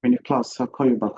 in the class. I'll call you back.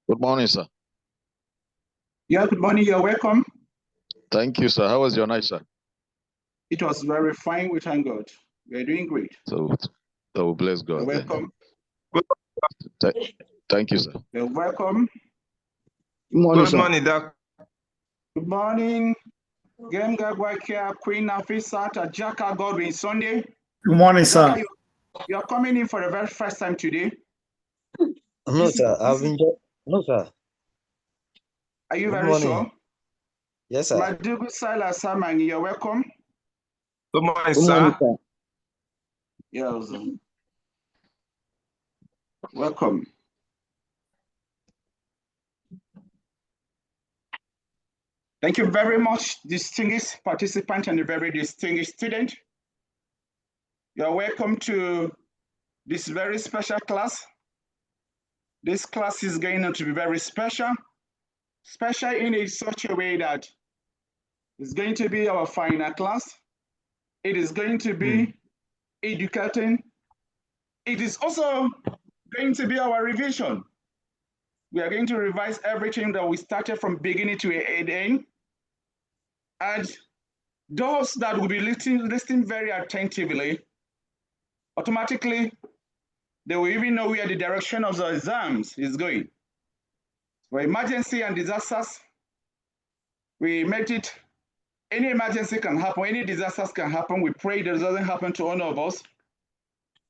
Good morning, sir. Yeah, good morning. You're welcome. Thank you, sir. How was your night, sir? It was very fine. We thank God. We're doing great. So bless God. You're welcome. Thank you, sir. You're welcome. Good morning, Good morning, Doc. Good morning. Game Gagwakia, Queen Afisata, Jaka Godwin Sunday. Good morning, sir. You're coming in for the very first time today. No, sir. No, sir. Are you Good very morning. sure? Yes, sir. Madugu Silas Samangi, you're welcome. Good morning, Good morning, sir. sir. Yes. Welcome. Thank you very much, distinguished participant and a very distinguished student. You're welcome to this very special class. This class is going to be very special. Special in such a way that it's going to be our final class. It is going to be educating. It is also going to be our revision. We are going to revise everything that we started from beginning to end. And those that will be listening very attentively, automatically, they will even know where the direction of the exams is going. For emergency and disasters, we made it, any emergency can happen, any disasters can happen. We pray that it doesn't happen to any of us.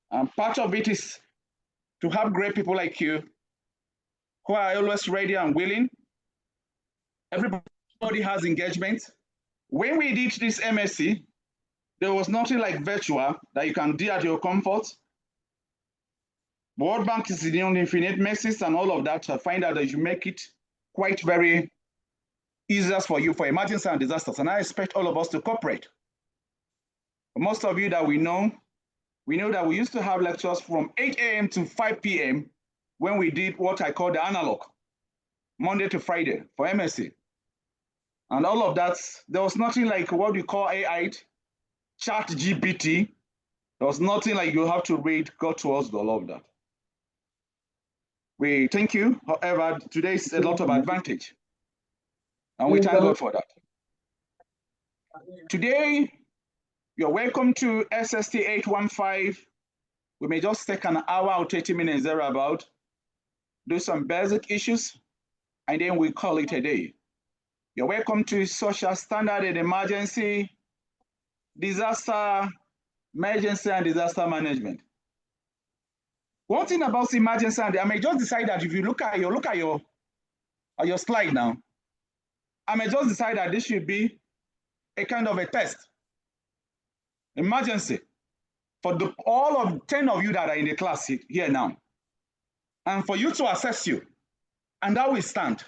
And part of it is to have great people like you who are always ready and willing. Everybody has engagement. When we did this MSC, there was nothing like virtual that you can do at your comfort. World Bank is the infinite messes and all of that. I find out that you make it quite very easier for you for emergency and disasters. And I expect all of us to cooperate. For most of you that we know that we used to have lectures from 8 a.m. to 5 p.m. when we did what I call the analog, Monday to Friday for MSC. And all of that, there was nothing like what we call AI, Chat GPT. There was nothing like you have to read, go towards all of that. We thank you. However, today is a lot of advantage. And we thank God for that. Today, you're welcome to SST 815. We may just take an hour or 30 minutes thereabout, do some basic issues, and then we call it a day. You're welcome to social standard and emergency, disaster, emergency and disaster management. One thing about emergency, and I may just decide that if you look at your slide now, I may just decide that this should be a kind of a test. Emergency for all of 10 of you that are in the class here now, and for you to assess you, and that will stand.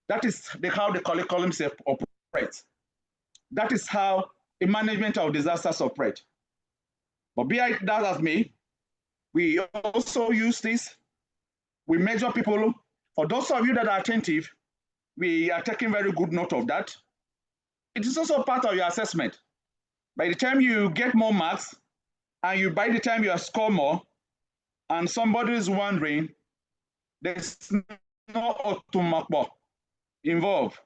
That is how the curriculums operate. That is how the management of disasters operate. But be it that as may, we also use this. We measure people. For those of you that are attentive, we are taking very good note of that. It is also part of your assessment. By the time you get more marks, and by the time you score more, and somebody is wondering, there's no automako involved.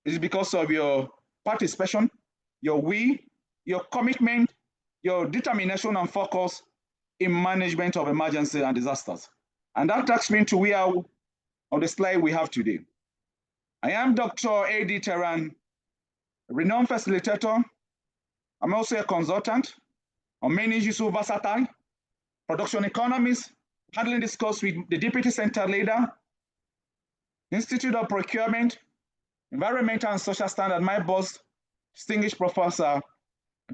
It's because of your participation, your will, your commitment, your determination and focus in management of emergency and disasters. And that takes me to where on the slide we have today. I am Dr. A.D. Terran, renowned facilitator. I'm also a consultant on many issues of versatile, production economics, handling this course with the Deputy Center Leader, Institute of Procurement, Environmental and Social Standard, my boss, distinguished Professor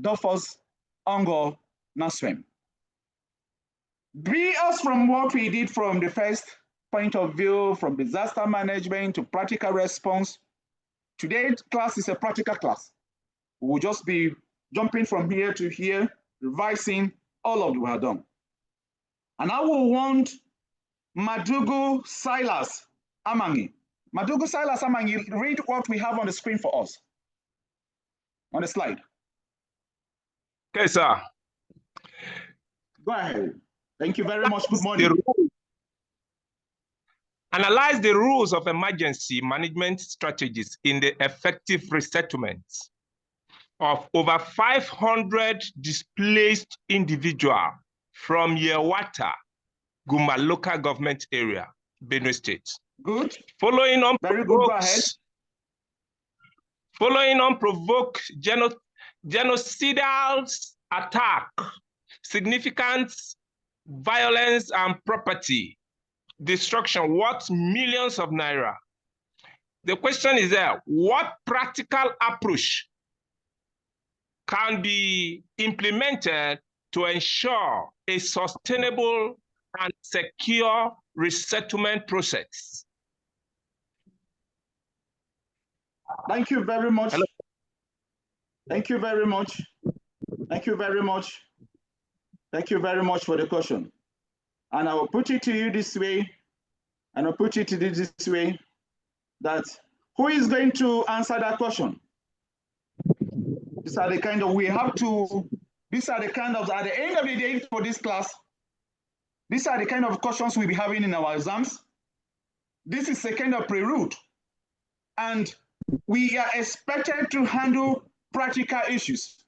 Dolphus Ongo Naswem. Be us from what we did from the first point of view, from disaster management to practical response. Today's class is a practical class. We'll just be jumping from here to here, revising all of what we have done. And I will want Madugu Silas Amangi. Madugu Silas Amangi, read what we have on the screen for us. On the slide. Okay, sir. Go ahead. Thank you very much. Good morning. Analyze the rules of emergency management strategies in the effective resettlement of over 500 displaced individuals from Yewata, Guma local government area, Benue State. Good. Following on very good. Go ahead. Following unprovoked genocidal attack, significant violence and property destruction worth millions of naira. The question is there, what practical approach can be implemented to ensure a sustainable and secure resettlement process? Thank you very much. Hello. Thank you very much. Thank you very much. Thank you very much for the question. And I will put it to you this way, and I'll put it to you this way, that who is going to answer that question? These are the kind of, we have to, these are the kind of, at the end of the day for this class, these are the kind of questions we'll be having in our exams. This is a kind of prelude. And we are expected to handle practical issues.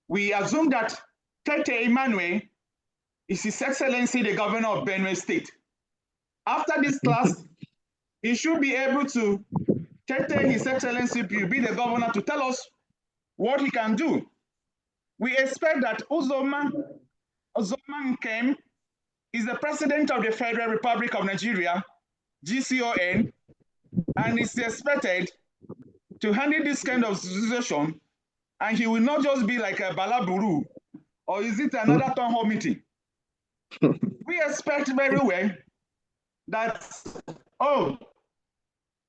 We assume that Tete Emmanuel is His Excellency the Governor of Benue State. After this class, he should be able to, Tete His Excellency will be the governor to tell us what he can do. We expect that Uzoma Nkem is the President of the Federal Republic of Nigeria, GCON, and is expected to handle this kind of situation, and he will not just be like a balaburu, or is it another town hall meeting? We expect very well that,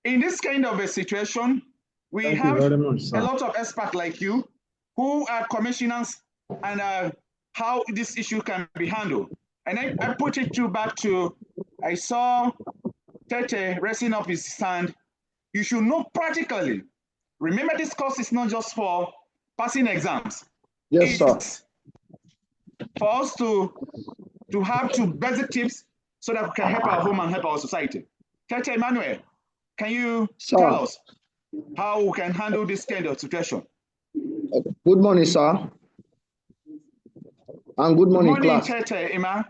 in this kind of a situation, we have a lot of experts like you who are commissioners and how this issue can be handled. And I put it back to, I saw Tete raising up his hand. You should know practically. Remember, this course is not just for passing exams. Yes, sir. For us to have two basic tips so that we can help our home and help our society. Tete Emmanuel, can you tell us how we can handle this kind of situation? Good morning, sir. And good morning, class. Tete Emma.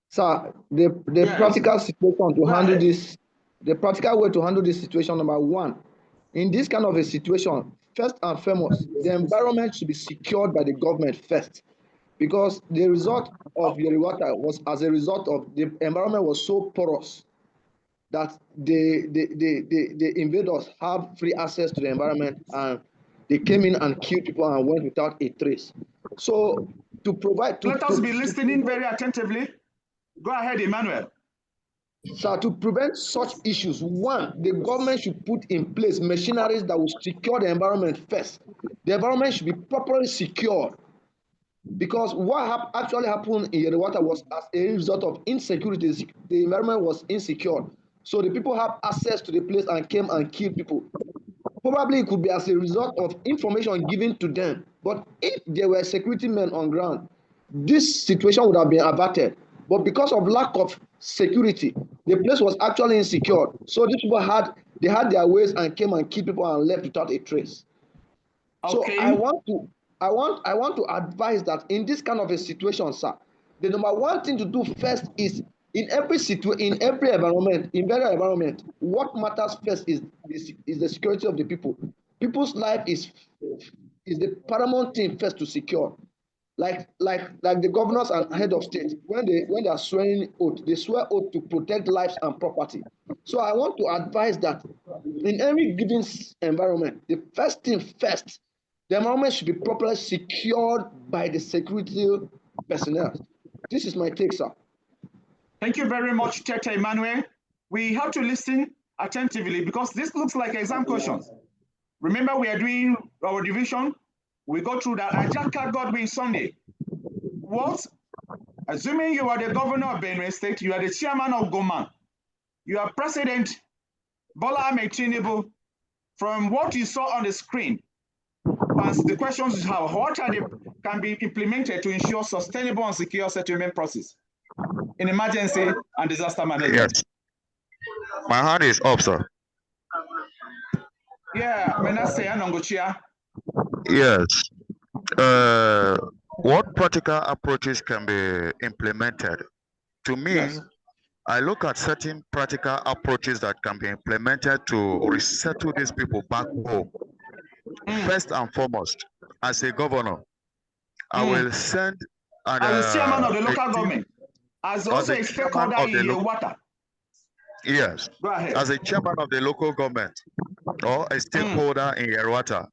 Sir, the practical situation to handle this, the practical way to handle this situation, number one, in this kind of a situation, first and foremost, the environment should be secured by the government first, because the result of Yeriwata was as a result of the environment was so porous that the invaders have free access to the environment, and they came in and killed people and went without a trace. So to provide... Let us be listening very attentively. Go ahead, Emmanuel. So to prevent such issues, one, the government should put in place machineries that will secure the environment first. The environment should be properly secured, because what actually happened in the water was as a result of insecurity. The environment was insecure, so the people have access to the place and came and killed people. Probably it could be as a result of information given to them, but if there were security men on ground, this situation would have been averted. But because of lack of security, the place was actually insecure, so these people had their ways and came and killed people and left without a trace. Okay. So I want to advise that in this kind of a situation, sir, the number one thing to do first is in every environment, what matters first is the security of the people. People's life is the paramount thing first to secure. Like the governors and head of state, when they are swearing oath, they swear oath to protect lives and property. So I want to advise that in every given environment, the first thing first, the environment should be properly secured by the security personnel. This is my take, sir. Thank you very much, Tete Emmanuel. We have to listen attentively because this looks like exam questions. Remember, we are doing our division. We go through that. Ajaka Godwin Sunday. What? Assuming you are the governor of Benue State, you are the chairman of Goma, you are President Bola Ahmed Tinubu. From what you saw on the screen, the questions is how what are can be implemented to ensure sustainable and secure settlement process in emergency and disaster management? Yes. My hand is up, sir. Yeah, Menase Anongochia. Yes. What practical approaches can be implemented? To me, yes, I look at certain practical approaches that can be implemented to resettle these people back home. First and foremost, as a governor, I will send as a chairman of the local government, as also a stakeholder in your water. Yes. Go ahead. As a chairman of the local government or a stakeholder in your water,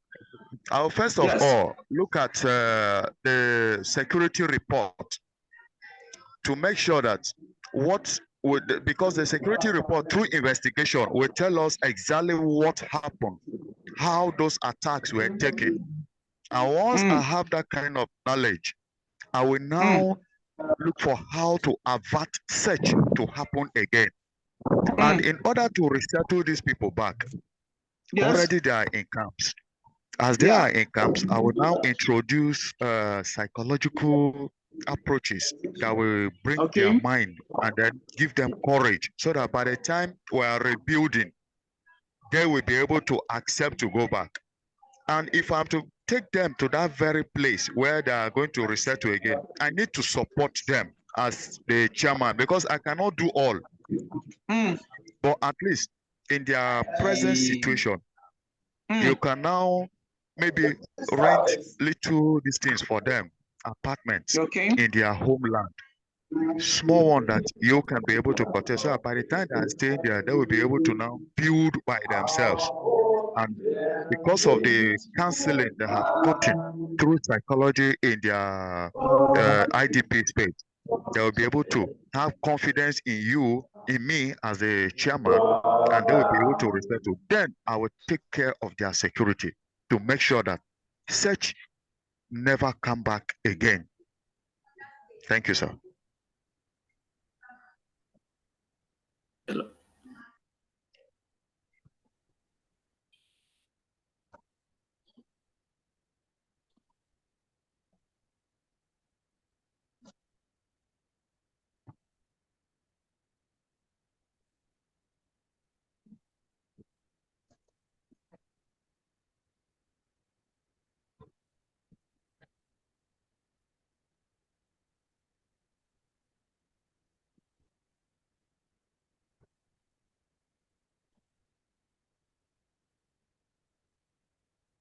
I'll first of all look at the security report to make sure that because the security report through investigation will tell us exactly what happened, how those attacks were taken. And once I have that kind of knowledge, I will now look for how to avert such to happen again. And in order to resettle these people back, already they are in camps. As they are in camps, I will now introduce psychological approaches that will bring their mind and then give them courage so that by the time we are rebuilding, they will be able to accept to go back. And if I'm to take them to that very place where they are going to resettle again, I need to support them as the chairman because I cannot do all. But at least in their present situation, you can now maybe rent little these things for them, apartments in their homeland. Small one that you can be able to protect. So by the time they are staying there, they will be able to now build by themselves. And because of the counseling they have gotten through psychology in their IDP space, they will be able to have confidence in you, in me as a chairman, and they will be able to resettle. Then I will take care of their security to make sure that such never come back again. Thank you, sir. Hello.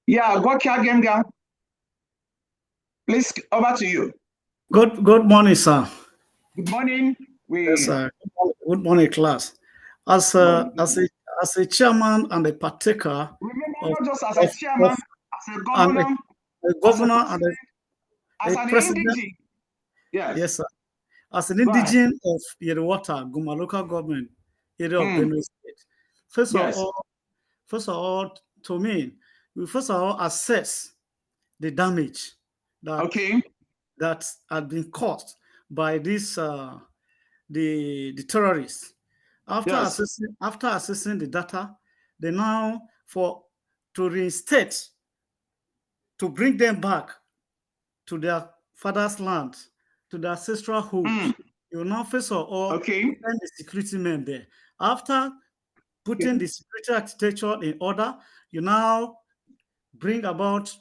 Yeah, Gwakia Gemga. Please, over to you. Good morning, sir. Good morning. Yes, sir. Good morning, class. As a chairman and a partaker, remember not just as a chairman, as a governor, and a as an president. indigene. Yes. Yes, sir. As an indigene of Yerwata, Guma local government area of Benue State, first of all, to me, we first of all assess the damage that that had been caused by this the terrorists. After assessing the data, they now to reinstate, to bring them back to their father's land, to their ancestral homes. You will now first of all send the security men there. After putting the security architecture in order, you now bring about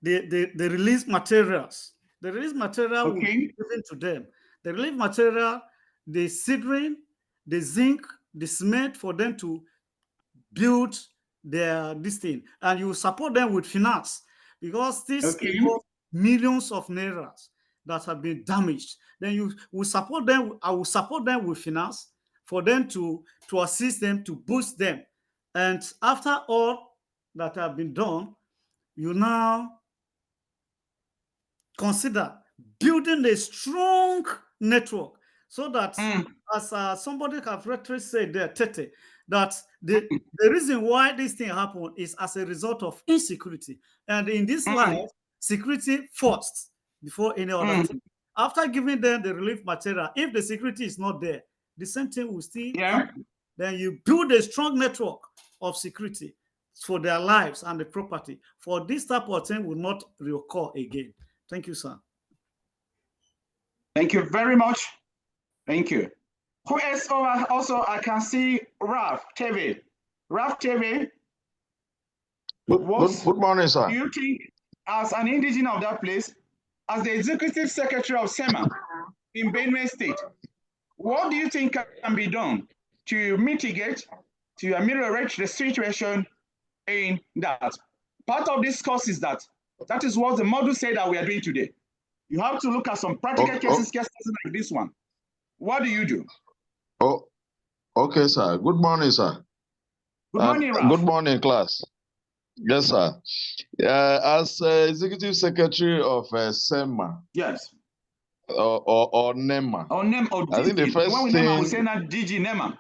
the release materials. The release material will be given to them. The release material, the sidering, the zinc, the cement for them to build this thing. And you support them with finance, because this involves millions of nairas that have been damaged. Then you will support them. I will support them with finance for them to assist them, to boost them. And after all that have been done, you now consider building a strong network, so that as somebody have rightly said there, Tete, that the reason why this thing happened is as a result of insecurity. And in this life, security first before any other thing. After giving them the relief material, if the security is not there, the same thing will still happen. Then you build a strong network of security for their lives and the property, for this type of thing will not reoccur again. Thank you, sir. Thank you very much. Thank you. Who else? Also, I can see Ralph TV. Ralph TV. Good morning, sir. Do you think, as an indigene of that place, as the executive secretary of SEMA in Benue State, what do you think can be done to mitigate, to ameliorate the situation in that? Part of this course is that is what the model said that we are doing today. You have to look at some practical cases like this one. What do you do? Oh, okay, sir. Good morning, sir. Good morning, Ralph. Good morning, class. Yes, sir. As Executive Secretary of SEMA. Yes. Or NEMA. Or NEMA. Or I think the first thing. NEMA, we say that DG NEMA.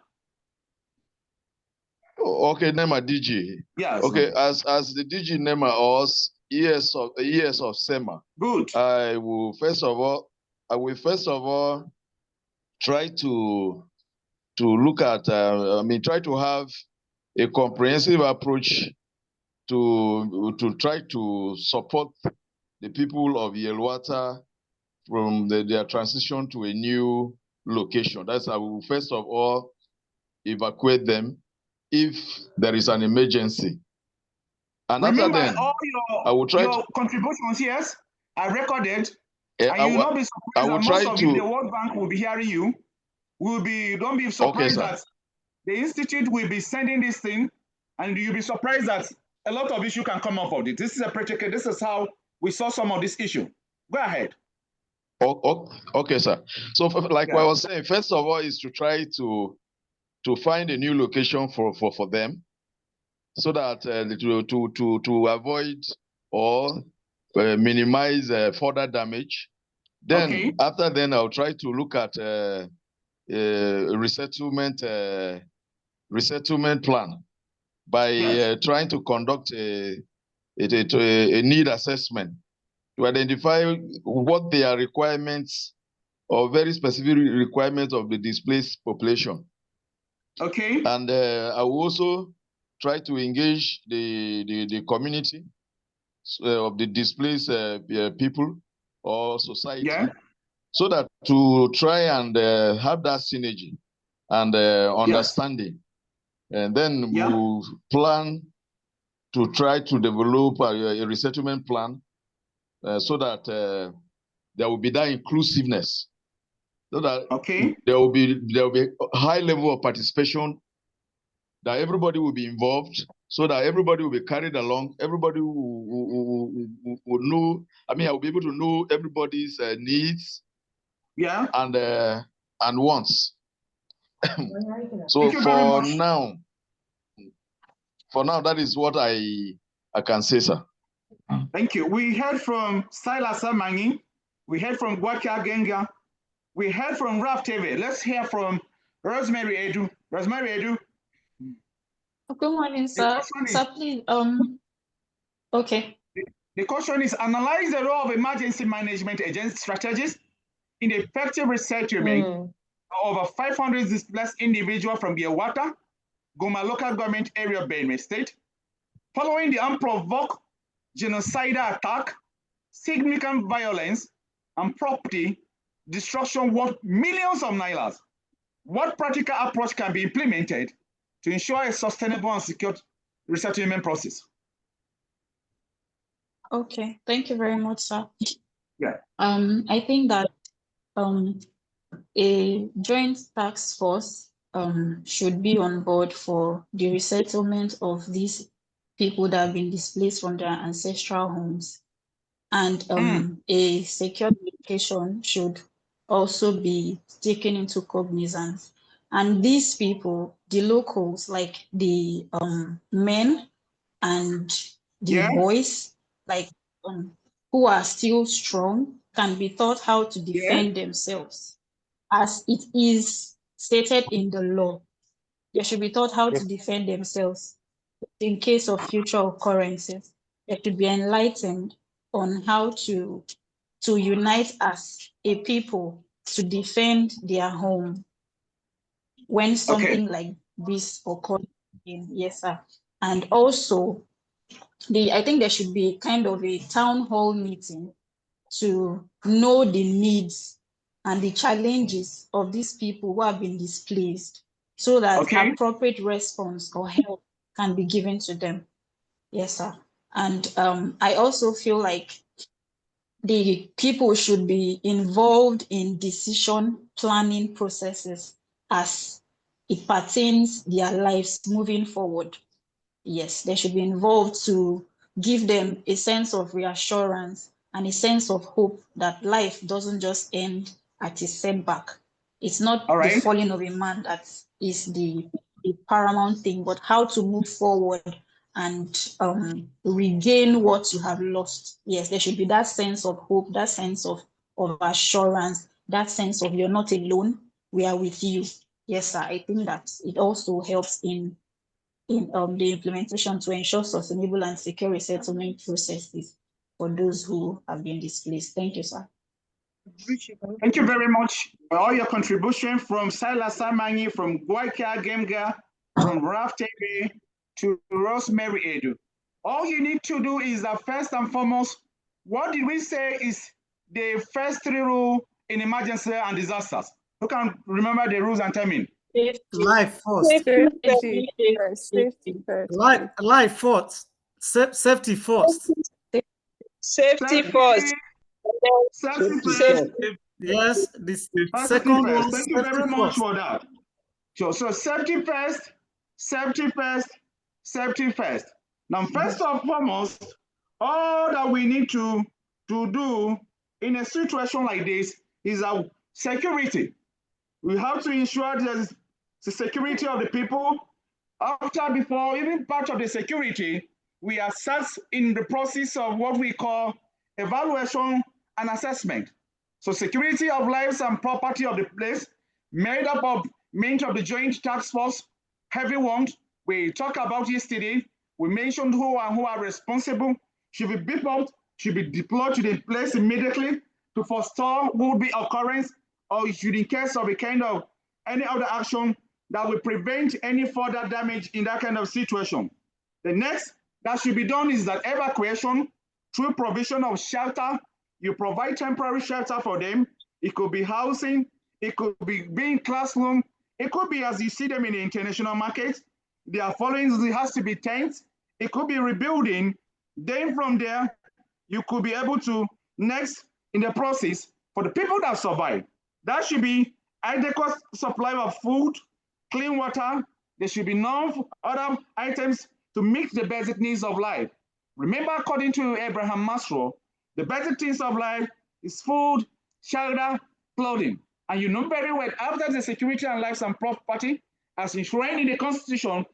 Okay, NEMA DG. Yes. Okay, as the DG NEMA or ES of SEMA. Good. I will first of all try to look at. Try to have a comprehensive approach to try to support the people of Yelwata from their transition to a new location. That's I will first of all evacuate them if there is an emergency. And remember, after then, all I will try your contributions, yes, I recorded. And you will not be surprised that most of you, the World Bank will be hearing you. Don't be surprised that the Institute will be sending this thing, and you'll be surprised that a lot of issue can come up of it. This is a practical, this is how we saw some of this issue. Go ahead. Okay, sir. So like what I was saying, first of all is to try to find a new location for them, so that to avoid or minimize further damage. Then after then, I'll try to look at a resettlement plan by trying to conduct a need assessment to identify what their requirements or very specific requirements of the displaced population. Okay. And I will also try to engage the community of the displaced people or society, so that to try and have that synergy and understanding. And then we'll plan to try to develop a resettlement plan so that there will be that inclusiveness, so that there will be a high level of participation, that everybody will be involved, so that everybody will be carried along. Everybody will know. I mean, I will be able to know everybody's needs, and wants. So for now, that is what I can say, sir. Thank you. We heard from Silas Amangi. We heard from Gwakia Genga. We heard from Raf TV. Let's hear from Rosemary Edu. Rosemary Edu. Good morning, sir. Sir, please, okay. The question is, analyze the role of emergency management agency strategies in the effective resettlement of over 500 displaced individuals from the Yawata, Goma local government area of Benue State, following the unprovoked genocidal attack, significant violence, and property destruction worth millions of naira. What practical approach can be implemented to ensure a sustainable and secure resettlement process? Okay, thank you very much, sir. Yeah. I think that a joint task force should be on board for the resettlement of these people that have been displaced from their ancestral homes. And a secure location should also be taken into cognizance. And these people, the locals, like the men and the boys, like who are still strong, can be taught how to defend themselves, as it is stated in the law. They should be taught how to defend themselves in case of future occurrences. They should be enlightened on how to unite as a people to defend their home when something like this occurs. Yes, sir. And also, I think there should be kind of a town hall meeting to know the needs and the challenges of these people who have been displaced, so that appropriate response or help can be given to them. Yes, sir. And I also feel like the people should be involved in decision planning processes as it pertains their lives moving forward. Yes, they should be involved to give them a sense of reassurance and a sense of hope that life doesn't just end at a setback. It's not the falling of a man that is the paramount thing, but how to move forward and regain what you have lost. Yes, there should be that sense of hope, that sense of assurance, that sense of you're not alone, we are with you. Yes, sir. I think that it also helps in the implementation to ensure sustainable and secure resettlement processes for those who have been displaced. Thank you, sir. Thank you very much for all your contribution, from Silas Samanyi, from Gwaika Gemga, from Raf TV to Rosemary Edu. All you need to do is that first and foremost, what did we say is the first 3 rules in emergency and disasters? Who can remember the rules and tell me? Life first. Safety first. Safety first. Life first. Safety first. Safety first. Safety first. Yes, this second one. Thank you very much for that. So safety first, safety first, safety first. Now, first and foremost, all that we need to do in a situation like this is our security. We have to ensure there's the security of the people. Before, even part of the security, we assess in the process of what we call evaluation and assessment. So security of lives and property of the place, made up of the Joint Task Force, heavy one, we talked about yesterday. We mentioned who are responsible, should be beefed up, should be deployed to the place immediately to forestall would be occurrence, or should in case of a kind of any other action that will prevent any further damage in that kind of situation. The next that should be done is that evacuation through provision of shelter. You provide temporary shelter for them. It could be housing, it could be being classroom, it could be as you see them in the international market. They are following, it has to be tents, it could be rebuilding. Then from there, you could be able to next in the process for the people that survive. That should be adequate supply of food, clean water. There should be enough other items to meet the basic needs of life. Remember, according to Abraham Maslow, the basic things of life is food, shelter, clothing. And you know very well, after the security and lives and property, as enshrined in the Constitution,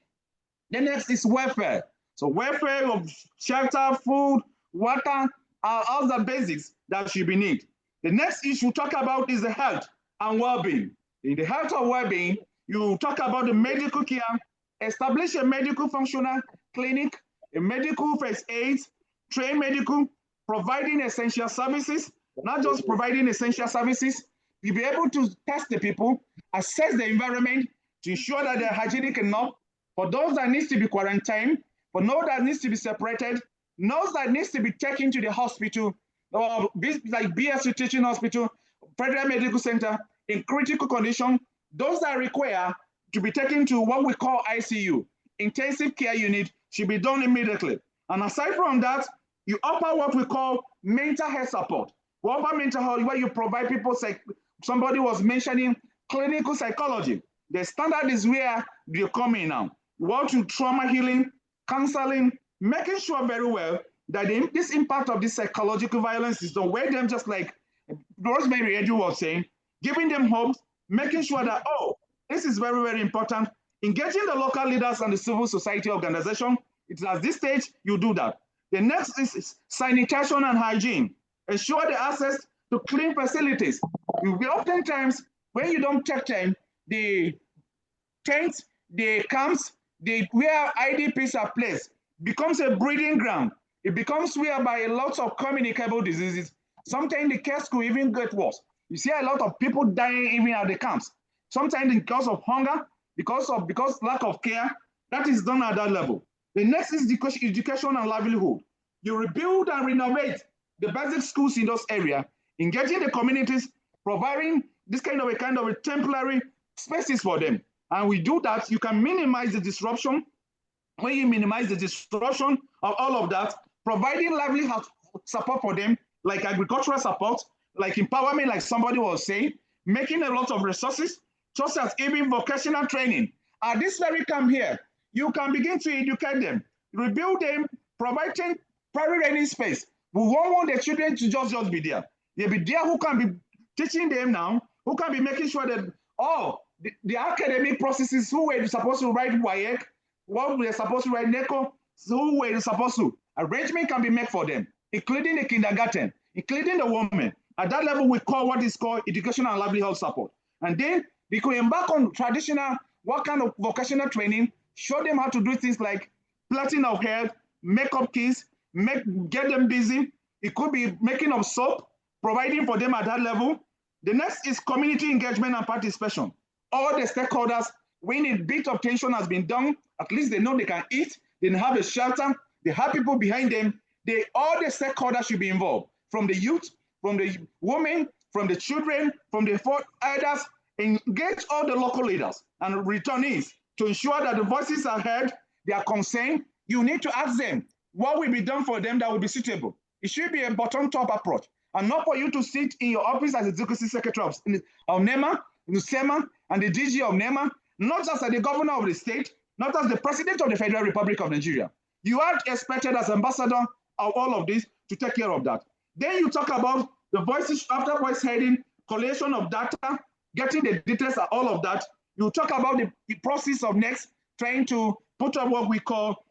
the next is welfare. So welfare of shelter, food, water are all the basics that should be needed. The next issue we talk about is the health and well-being. In the health of well-being, you talk about the medical care, establish a medical functional clinic, a medical first aid, train medical, providing essential services, not just providing essential services. You'll be able to test the people, assess the environment to ensure that they're hygienic enough. For those that needs to be quarantined, for those that needs to be separated, those that needs to be taken to the hospital, or like BSU Teaching Hospital, Federal Medical Center, in critical condition, those that require to be taken to what we call ICU, intensive care unit, should be done immediately. And aside from that, you offer what we call mental health support. We offer mental health where you provide people, somebody was mentioning clinical psychology. The standard is where you're coming now. You want to trauma healing, counseling, making sure very well that this impact of this psychological violence is don't weigh them, just like Rosemary Edu was saying, giving them hope, making sure that, oh, this is very, very important. Engaging the local leaders and the civil society organization, it's at this stage, you do that. The next is sanitation and hygiene. Ensure the access to clean facilities. You will oftentimes, when you don't take time, the tents, the camps, where IDPs are placed, becomes a breeding ground. It becomes whereby a lot of communicable diseases. Sometimes the case could even get worse. You see a lot of people dying even at the camps. Sometimes because of hunger, because lack of care, that is done at that level. The next is education and livelihood. You rebuild and renovate the basic schools in those areas, engaging the communities, providing this kind of a temporary spaces for them. And we do that, you can minimize the disruption. When you minimize the disruption of all of that, providing livelihood support for them, like agricultural support, like empowerment, like somebody was saying, making a lot of resources, just as even vocational training. At this very camp here, you can begin to educate them, rebuild them, providing private learning space. We won't want the children to just be there. They'll be there who can be teaching them now, who can be making sure that, the academic processes, who were supposed to write WAEC, what we're supposed to write NECO, who were supposed to, arrangement can be made for them, including the kindergarten, including the women. At that level, we call what is called educational and livelihood support. And then they could embark on traditional, what kind of vocational training, show them how to do things like plaiting of hair, makeup kits, get them busy. It could be making of soap, providing for them at that level. The next is community engagement and participation. All the stakeholders, when a bit of tension has been done, at least they know they can eat, they have a shelter, they have people behind them. All the stakeholders should be involved, from the youth, from the women, from the children, from the elders. Engage all the local leaders and returnees to ensure that the voices are heard, they are concerned. You need to ask them what will be done for them that will be suitable. It should be a bottom-top approach, and not for you to sit in your office as executive secretary of NEMA, NUSEMA, and the DG of NEMA, not just as the governor of the state, not as the president of the Federal Republic of Nigeria. You are expected as ambassador of all of this to take care of that. Then you talk about the voices, after voice heading, collation of data, getting the details and all of that. You talk about the process of next, trying to put up what we call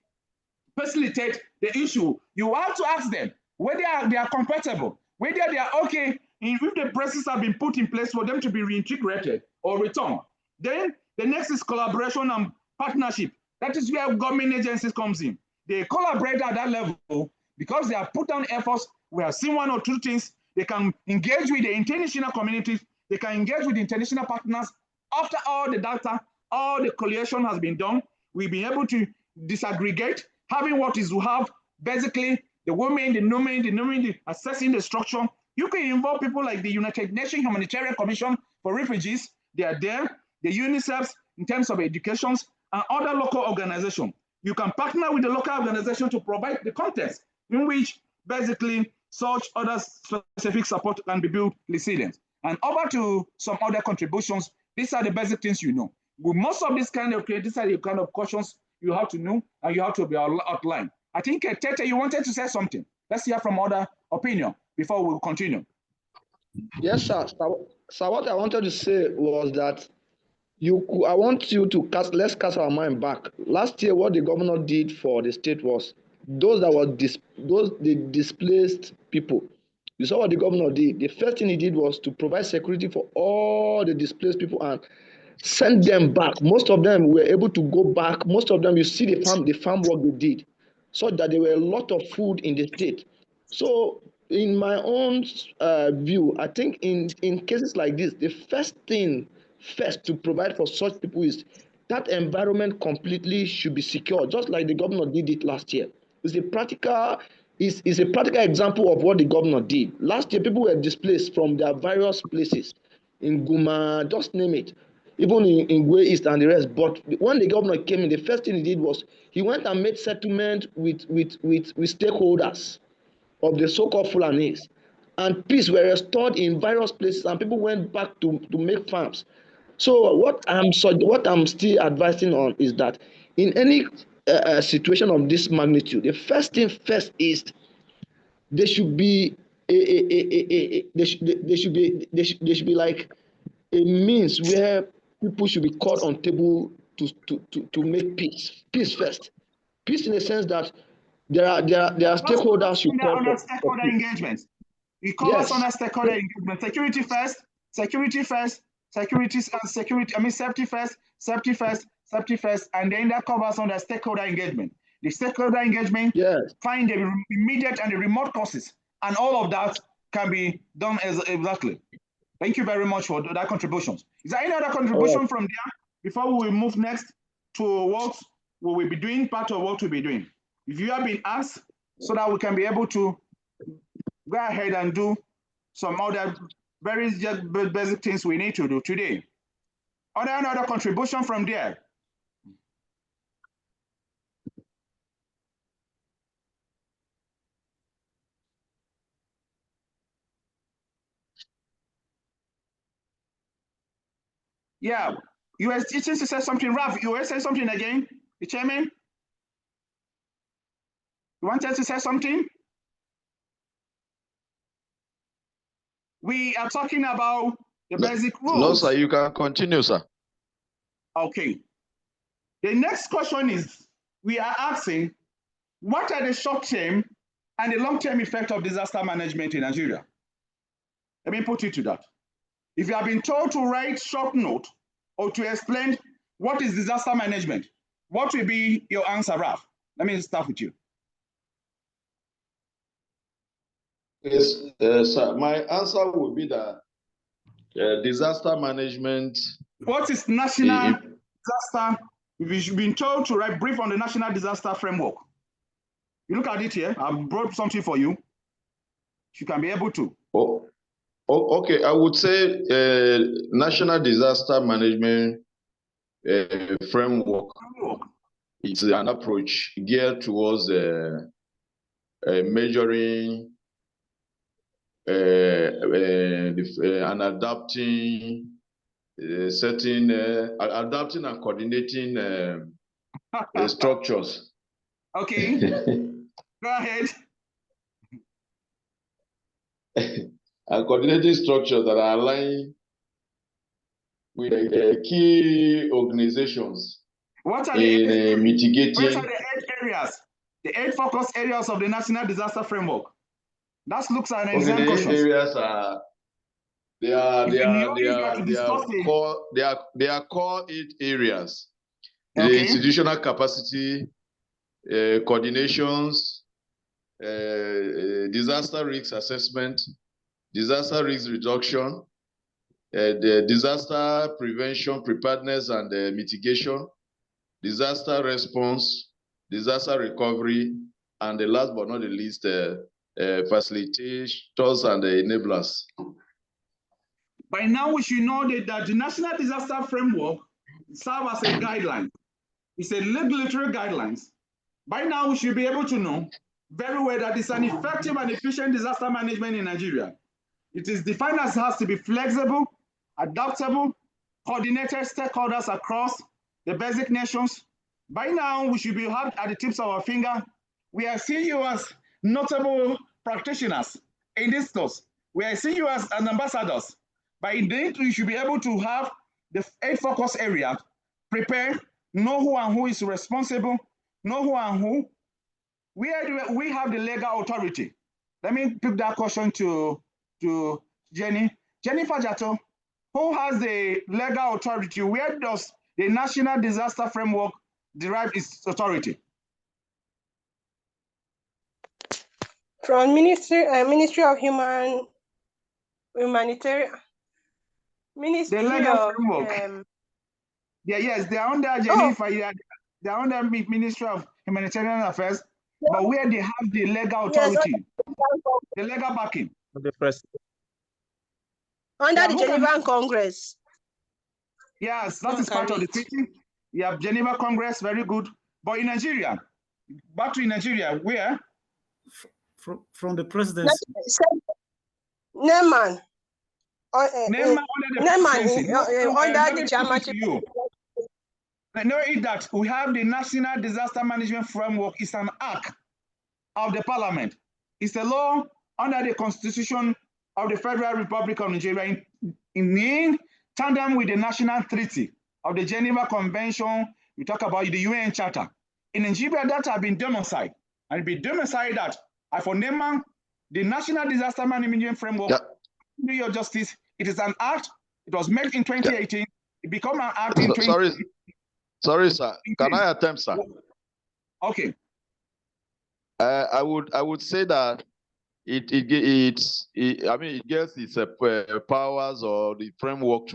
facilitate the issue. You have to ask them whether they are compatible, whether they are okay, if the processes have been put in place for them to be reintegrated or returned. Then the next is collaboration and partnership. That is where government agencies comes in. They collaborate at that level because they have put down efforts. We have seen one or two things. They can engage with the international communities. They can engage with the international partners. After all the data, all the collation has been done, we've been able to disaggregate, having what is to have, basically, the women, the men, assessing the structure. You can involve people like the United Nations Humanitarian Commission for Refugees. They are there. The UNICEF in terms of educations and other local organizations. You can partner with the local organization to provide the context in which basically such other specific support can be built resilient. And over to some other contributions, these are the basic things you know. With most of these these are the kind of cautions you have to know and you have to be outlined. I think Tete, you wanted to say something. Let's hear from other opinion before we continue. Yes, sir. So what I wanted to say was that I want you to let's cast our mind back. Last year, what the governor did for the state was those that were the displaced people. You saw what the governor did. The first thing he did was to provide security for all the displaced people and send them back. Most of them were able to go back. Most of them, you see the farm work they did, so that there were a lot of food in the state. So in my own view, I think in cases like this, the first thing to provide for such people is that environment completely should be secure, just like the governor did it last year. It's a practical example of what the governor did. Last year, people were displaced from their various places in Guma, just name it, even in Gwe East and the rest. But when the governor came in, the first thing he did was he went and made settlement with stakeholders of the so-called Fulanis, and peace were restored in various places, and people went back to make farms. So what I'm still advising on is that in any situation of this magnitude, the first thing first is there should be there should be like a means where people should be called on table to make peace first. Peace in the sense that there are stakeholders you call for stakeholder engagement. It covers under stakeholder engagement. Security first, security first, safety first, safety first, and then that covers under stakeholder engagement. The stakeholder engagement, find the immediate and the remote causes, and all of that can be done exactly. Thank you very much for that contributions. Is there any other contribution from there before we will move next to what we will be doing, part of what we'll be doing? If you have been asked, so that we can be able to go ahead and do some other very basic things we need to do today. Are there another contribution from there? Yeah, you were teaching to say something, Ralph. You were saying something again, the chairman? You wanted to say something? We are talking about the basic rules. No, sir, you can continue, sir. Okay. The next question is, we are asking, what are the short-term and the long-term effects of disaster management in Nigeria? Let me put it to that. If you have been told to write short note or to explain what is disaster management, what will be your answer, Ralph? Let me start with you. Yes, sir. My answer would be that disaster management. What is national disaster? We've been told to write brief on the national disaster framework. You look at it here. I've brought something for you. You can be able to. Okay. I would say national disaster management framework is an approach geared towards measuring and adapting adapting and coordinating structures. Okay, go ahead. And coordinating structures that are aligned with key organizations. What are the mitigating? What are the 8 areas? The 8 focus areas of the national disaster framework. That looks at an exam question. Areas are core 8 areas. Okay. The institutional capacity, coordinations, disaster risk assessment, disaster risk reduction, the disaster prevention, preparedness and mitigation, disaster response, disaster recovery, and the last but not the least, facilitators and enablers. By now, we should know that the National Disaster Framework serves as a guideline. It's a regulatory guidelines. By now, we should be able to know very well that it's an effective and efficient disaster management in Nigeria. It is defined as has to be flexible, adaptable, coordinated stakeholders across the basic nations. By now, we should be have at the tips of our finger. We are seeing you as notable practitioners in this course. We are seeing you as ambassadors. But indeed, we should be able to have the 8 focus areas, prepare, know who and who is responsible, know who and who. Where do we have the legal authority? Let me pick that question to Jenny. Jennifer Jato, who has the legal authority? Where does the National Disaster Framework derive its authority? From Ministry of Humanitarian. Ministry the legal of framework. Yes, they are under Jennifer. They are under Ministry of Humanitarian Affairs, but where they have the legal authority, the legal backing. The president. Under the Geneva Congress. Yes, that is part of the treaty. You have Geneva Congress, very good. But in Nigeria, back to Nigeria, where? From the presidency. Neyman. Neyman under the chairmanship. Know it that we have the National Disaster Management Framework. It's an act of the Parliament. It's a law under the Constitution of the Federal Republic of Nigeria in tandem with the National Treaty of the Geneva Convention. We talk about the UN Charter. In Nigeria, that have been domiciled. And be domiciled that for Neyman, the National Disaster Management Framework, New York Justice, it is an act. It was made in 2018. It became an act in 2018. Sorry, sir. Can I attempt, sir? Okay. I would say that it gets its powers or the framework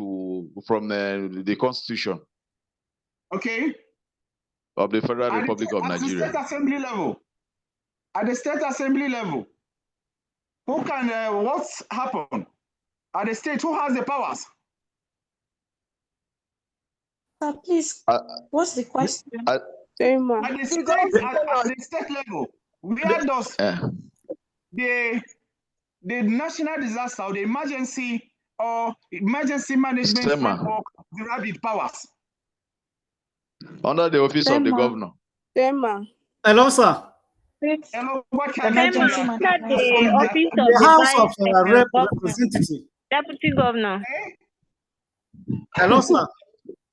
from the Constitution. Okay. Of the Federal Republic of Nigeria. At the state assembly level, who can what's happened at the state? Who has the powers? Please, what's the question? At the state level, where does the national disaster or the emergency management framework derive its powers? Under the office of the governor. Hello, sir. Hello, what can the office of the House of Representative. Deputy Governor. Hello, sir.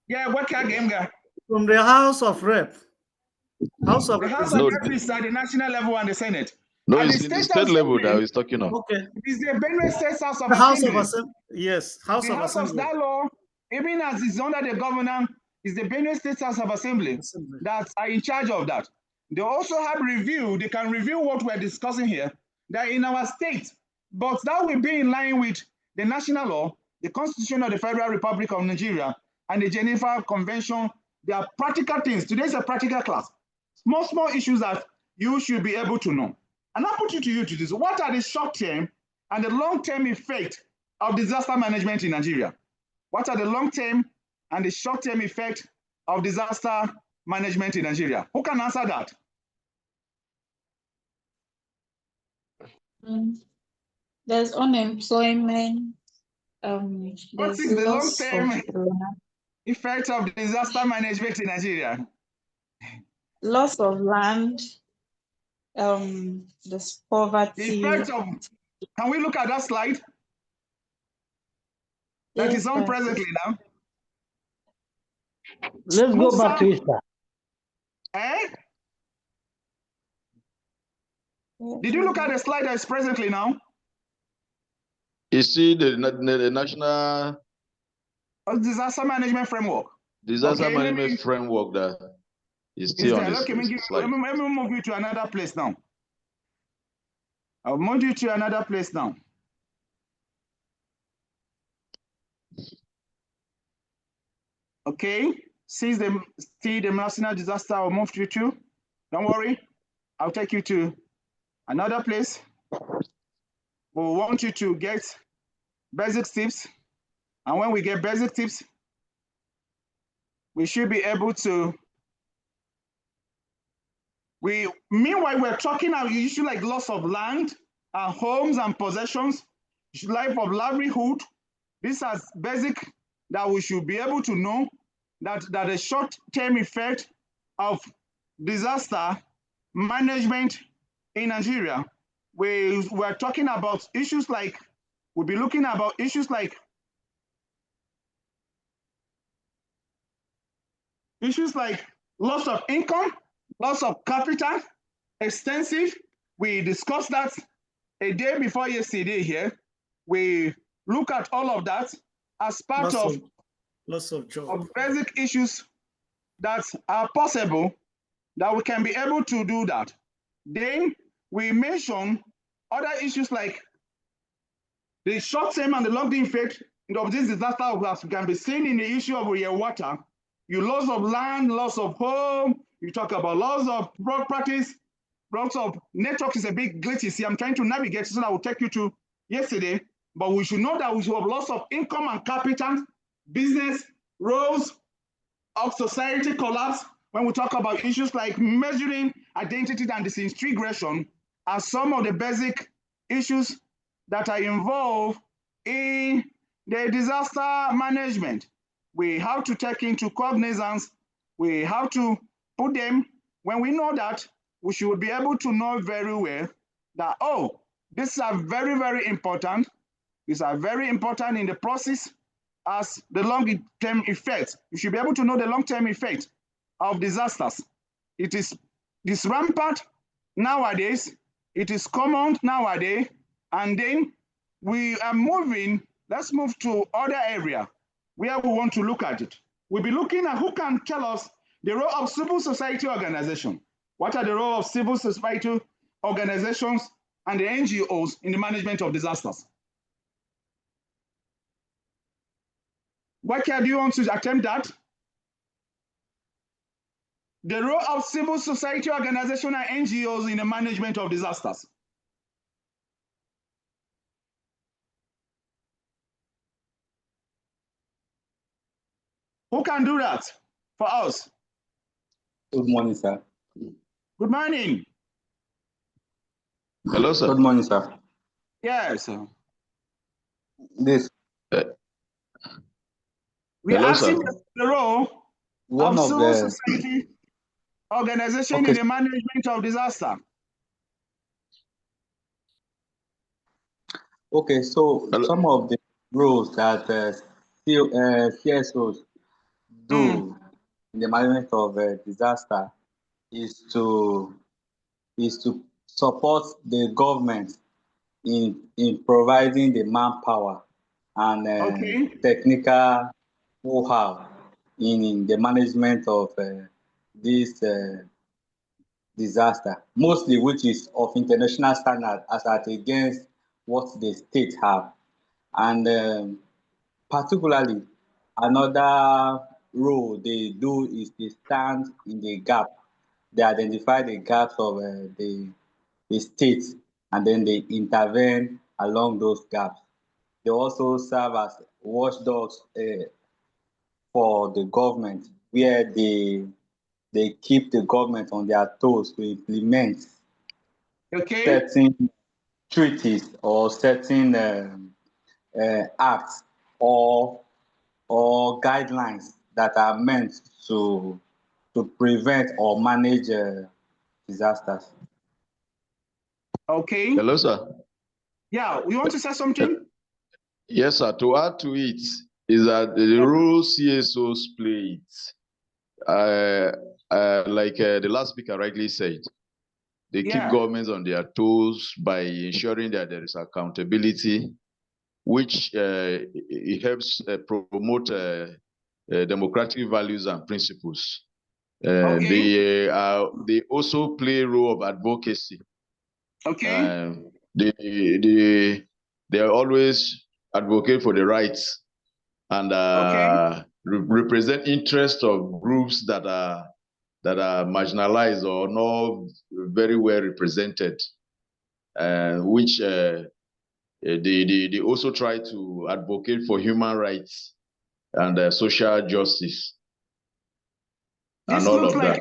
Yeah, what can I From the House of Rep. House of Rep is at the national level and the Senate. No, it's in the state level that he's talking of. Okay. It's the Benue State House of the House Assembly. Of Assembly. Yes, House the of House Assembly. Of that law, even as it's under the governor, is the Benue State House of Assembly that are in charge of that. They also have review. They can review what we're discussing here. They're in our state, but that will be in line with the national law, the Constitution of the Federal Republic of Nigeria, and the Geneva Convention. They are practical things. Today's a practical class. Small issues that you should be able to know. And I'll put it to you to this. What are the short-term and the long-term effects of disaster management in Nigeria? What are the long-term and the short-term effects of disaster management in Nigeria? Who can answer that? There's unemployment. What is the long-term effect of disaster management in Nigeria? Loss of land, there's poverty. The effect of, can we look at that slide? That is on presently now. Let's go back to it, sir. Did you look at the slide that is presently now? You see the national disaster management framework. Disaster management framework that is still on this slide. Let me move you to another place now. I'll move you to another place now. Okay, see the national disaster, I'll move you to. Don't worry, I'll take you to another place. We want you to get basic tips. And when we get basic tips, we should be able to. Meanwhile, we're talking about issues like loss of land, homes and possessions, life of livelihood. These are basic that we should be able to know that the short-term effect of disaster management in Nigeria. We're talking about issues like, we'll be looking about issues like loss of income, loss of capital, extensive. We discussed that a day before yesterday here, we look at all of that as part of basic issues that are possible that we can be able to do that. Then we mention other issues like the short-term and the long-term effect of this disaster as can be seen in the issue of your water. You loss of land, loss of home, you talk about loss of properties, loss of network is a big glitch. See, I'm trying to navigate so that I will take you to yesterday, but we should know that we should have loss of income and capital, business, roads, of society collapse. When we talk about issues like measuring identity and disintegration are some of the basic issues that are involved in the disaster management. We have to take into cognizance, we have to put them, when we know that, we should be able to know very well that, oh, these are very, very important. These are very important in the process as the long-term effect. You should be able to know the long-term effect of disasters. It is rampant nowadays, it is common nowadays, and then we are moving, let's move to other area where we want to look at it. We'll be looking at who can tell us the role of civil society organization. What are the role of civil society organizations and the NGOs in the management of disasters? What do you want to attempt that? The role of civil society organization and NGOs in the management of disasters. Who can do that for us? Good morning, sir. Good morning. Hello, sir. Good morning, sir. Yes. This. We are asking the role of civil society organization in the management of disaster. Okay, so some of the roles that CSOs do in the management of disaster is to support the government in providing the manpower and technical know-how in the management of this disaster, mostly which is of international standard as at against what the states have. And particularly, another role they do is they stand in the gap. They identify the gaps of the states, and then they intervene along those gaps. They also serve as watchdogs for the government, where they keep the government on their toes to implement certain treaties or certain acts or guidelines that are meant to prevent or manage disasters. Okay. Hello, sir. Yeah, you want to say something? Yes, sir. To add to it is that the role CSOs play like the last speaker rightly said, they keep governments on their toes by ensuring that there is accountability, which it helps promote democratic values and principles. They also play a role of advocacy. They always advocate for the rights and represent interests of groups that are marginalized or not very well represented, which they also try to advocate for human rights and social justice and all of that.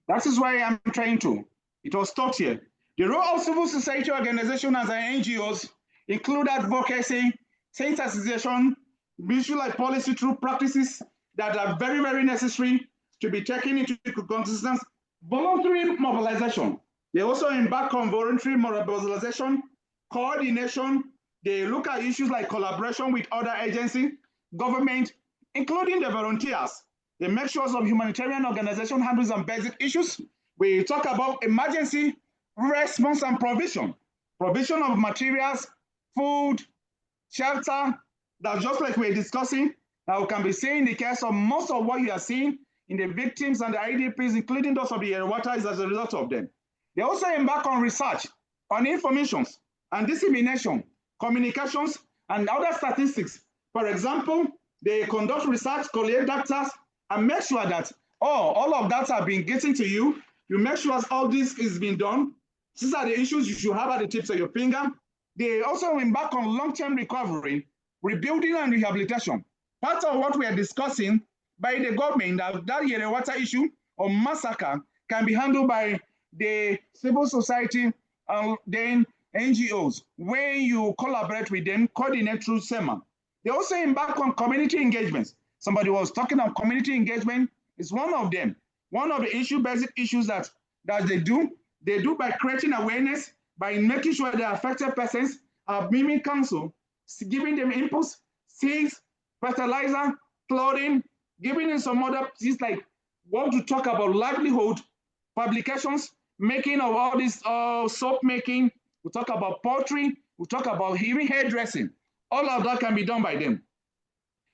That is why I'm trying to. It was taught here. The role of civil society organizations and NGOs include advocacy, sensitization, visual policy through practices that are very, very necessary to be taken into consideration. Voluntary mobilization. They also embark on voluntary mobilization, coordination. They look at issues like collaboration with other agencies, government, including the volunteers. They make sure of humanitarian organization handles some basic issues. We talk about emergency response and provision. provision of materials, food, shelter, that's just like we're discussing, that we can be seeing the case of most of what you are seeing in the victims and the IDPs, including those of the Yerwata, is as a result of them. They also embark on research, on information and dissemination, communications, and other statistics. For example, they conduct research, collect data, and make sure that all of that have been getting to you. You make sure all this is being done. These are the issues you should have at the tips of your finger. They also embark on long-term recovery, rebuilding and rehabilitation. Part of what we are discussing by the government, that Yerewata issue or massacre can be handled by the civil society and then NGOs. When you collaborate with them, coordinate through SEMA. They also embark on community engagements. Somebody was talking about community engagement. It's one of them. One of the basic issues that they do by creating awareness, by making sure the affected persons are being counseled, giving them inputs, seeds, fertilizer, clothing, giving them some other things like what to talk about livelihood, publications, making of all this soap making. We talk about poultry. We talk about even hairdressing. All of that can be done by them.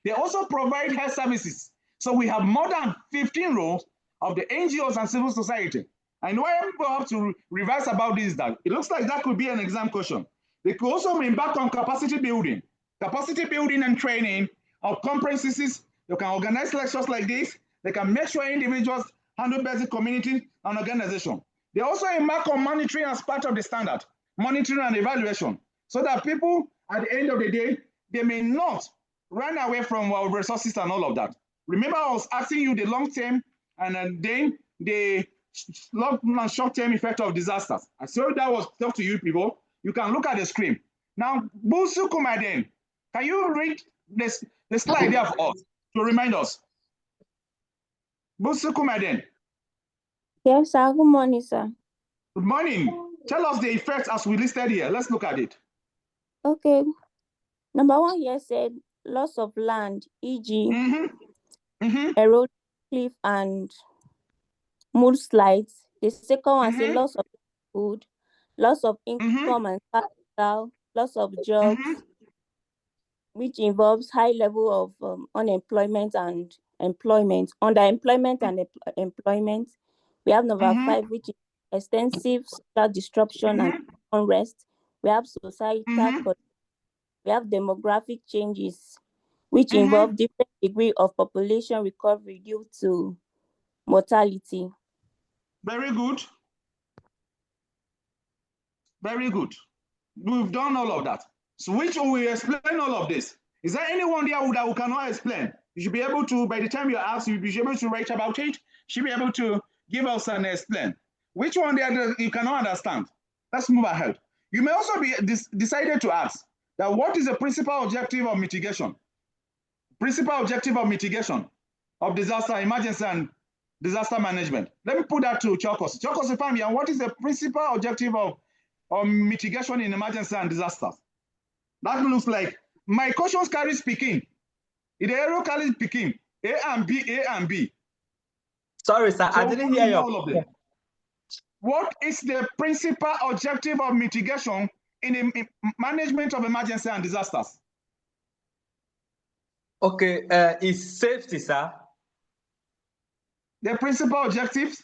They also provide health services. So we have more than 15 roles of the NGOs and civil society. And why we have to revise about this, that it looks like that could be an exam question. They could also embark on capacity building and training of conferences. They can organize lectures like this. They can make sure individuals handle basic community and organization. They also embark on monitoring as part of the standard, monitoring and evaluation, so that people at the end of the day, they may not run away from our resources and all of that. Remember, I was asking you the long-term and then the long and short-term effect of disasters. I saw that was talked to you people. You can look at the screen. Now, Busu Kumaden, can you read the slide there for us to remind us? Busu Kumaden. Yes, sir. Good morning, sir. Good morning. Tell us the effects as we listed here. Let's look at it. Okay. Number one here said loss of land, e.g. eroded cliff and mudslides. The second one said loss of food, loss of income and capital, loss of jobs, which involves high level of unemployment and employment, underemployment and employment. We have number 5, which is extensive social disruption and unrest. We have societal, we have demographic changes, which involve different degree of population recovery due to mortality. Very good. Very good. We've done all of that. So which will explain all of this? Is there anyone there who cannot explain? You should be able to, by the time you ask, you'll be able to write about it. You should be able to give us an explain. Which one there you cannot understand? Let's move ahead. You may also be decided to ask that what is the principal objective of mitigation? Principal objective of mitigation of disaster, emergency, and disaster management. Let me put that to Chokos. Chokos, family, and what is the principal objective of mitigation in emergency and disasters? That looks like my questions carry speaking. The arrow carries speaking. A and B, A and B. Sorry, sir, So I didn't hear you. All of them. What is the principal objective of mitigation in the management of emergency and disasters? Okay, it's safety, sir. The principal objectives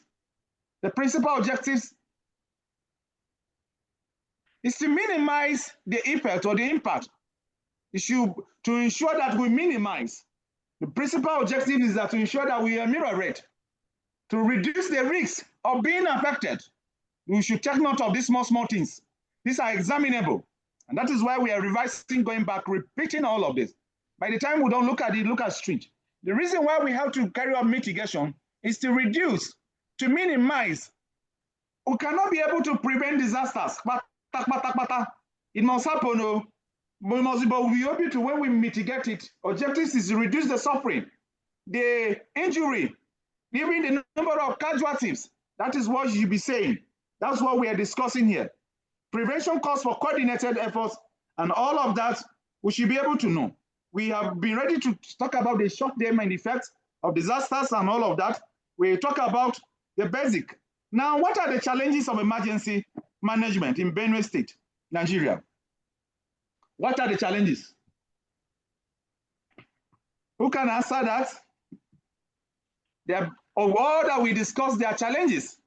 is to minimize the effect or the impact. To ensure that we minimize. The principal objective is that to ensure that we ameliorate, to reduce the risk of being affected. We should take note of these small things. These are examinable. And that is why we are revising, going back, repeating all of this. By the time we don't look at it, look at street. The reason why we have to carry out mitigation is to reduce, to minimize. We cannot be able to prevent disasters. It must happen. We must be able to, when we mitigate it, objectives is to reduce the suffering, the injury, even the number of casualties. That is what you should be saying. That's what we are discussing here. Prevention calls for coordinated efforts, and all of that we should be able to know. We have been ready to talk about the short-term effects of disasters and all of that. We talk about the basic. Now, what are the challenges of emergency management in Benue State? Nigeria? What are the challenges? Who can answer that? Or what that we discuss their challenges?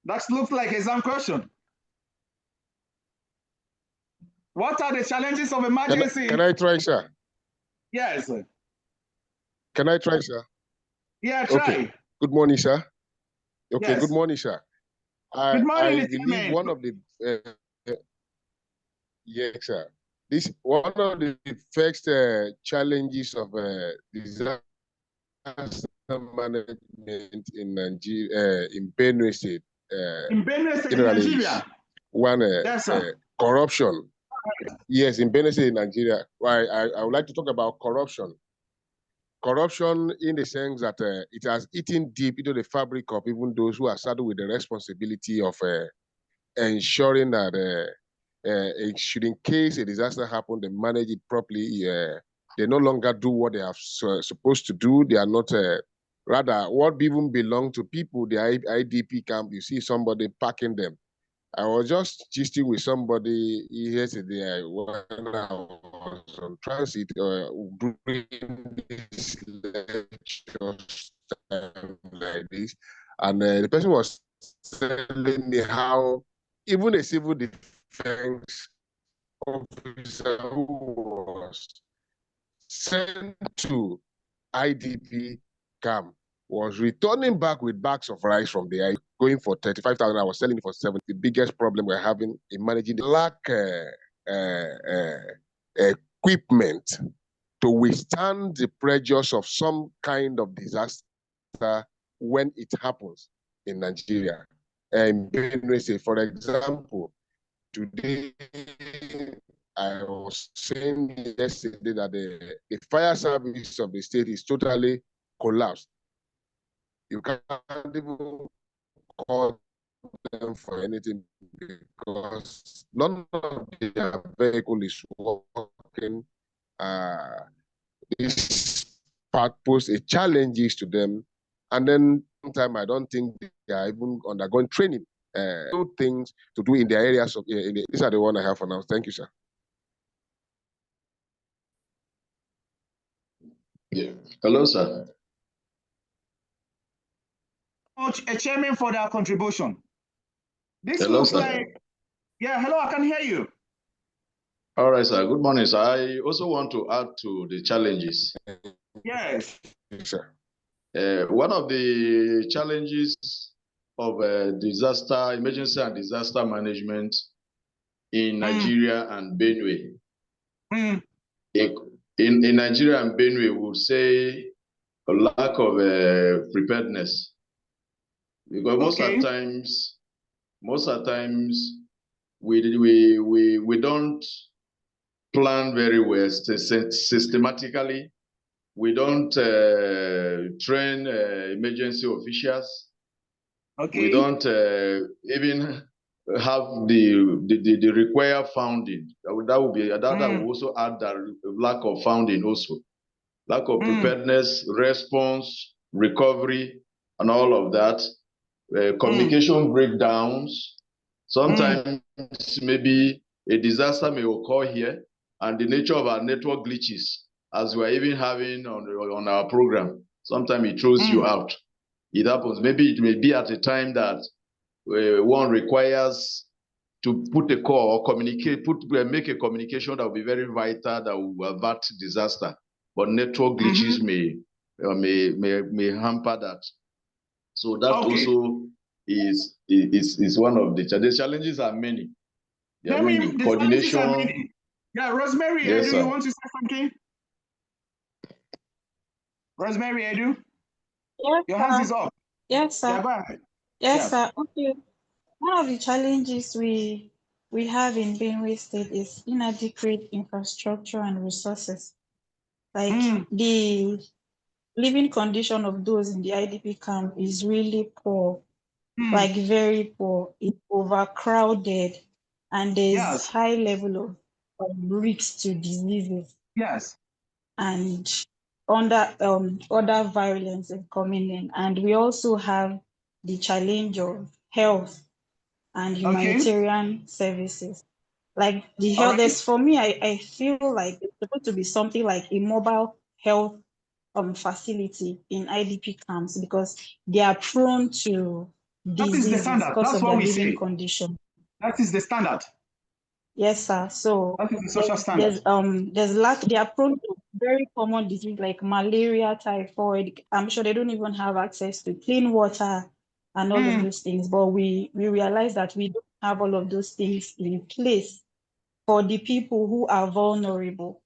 That looks like exam question. What are the challenges of emergency? Can I try, sir? Yes. Can I try, sir? Yeah, try. Okay. Good morning, sir. Okay, Yes. good morning, sir. Good morning, I believe one of the yes, sir. This one of the first challenges of disaster management in Nigeria, in Benue State. In Benue State, in Nigeria. One yes, sir. corruption. Yes, in Benue State, in Nigeria. I would like to talk about corruption. Corruption in the sense that it has eaten deep into the fabric of even those who are saddled with the responsibility of ensuring that should in case a disaster happen, they manage it properly. They no longer do what they are supposed to do. They are not, rather, what even belong to people, the IDP camp, you see somebody packing them. I was just gisting with somebody yesterday when I was on transit during this lecture like this, and the person was telling me how even a civil defense officer who was sent to IDP camp was returning back with bags of rice from the going for 35,000. I was selling it for 70. The biggest problem we're having in managing the lack equipment to withstand the pressures of some kind of disaster when it happens in Nigeria. And for example, today I was saying yesterday that the fire service of the state is totally collapsed. You can't even call them for anything because none of their vehicle is working. This part poses a challenges to them, and then sometimes I don't think they are even undergoing training. Things to do in their areas of these are the one I have for now. Thank you, sir. Yeah. Hello, sir. A chairman for their contribution. This hello, looks sir. like, yeah, hello, I can hear you. All right, sir. Good morning, sir. I also want to add to the challenges. Yes. Sir. One of the challenges of disaster, emergency and disaster management in Nigeria and Benue. In Nigeria and Benue, we would say a lack of preparedness. Because most of the times, we don't plan very well systematically. We don't train emergency officials. We don't even have the required funding. That will also add that lack of funding also. Lack of preparedness, response, recovery, and all of that. Communication breakdowns. Sometimes maybe a disaster may occur here, and the nature of our network glitches, as we're even having on our program, sometimes it throws you out. It happens. Maybe it may be at a time that one requires to put a call or communicate, make a communication that will be very vital, that will avert disaster. But network glitches may hamper that. So that also is one of the challenges. The challenges are many. There are many. Coordination. Yeah, Rosemary, yes, Edu, you want to say something? Rosemary, Edu? Yes, your hands is up. Yes, sir. Yeah, go ahead. Yes, sir. Okay. One of the challenges we have in Benue State is inadequate infrastructure and resources. Like the living condition of those in the IDP camp is really poor, like very poor. It's overcrowded, and there's high level of risks to diseases. Yes. And other violence is coming in. And we also have the challenge of health and humanitarian services. Like the health, there's for me, I feel like it's supposed to be something like a mobile health facility in IDP camps because they are prone to diseases because of their living condition. That is the standard. Yes, sir. So that is the social standard. There's lack. They are prone to very common disease like malaria, typhoid. I'm sure they don't even have access to clean water and all of those things. But we realize that we don't have all of those things in place for the people who are vulnerable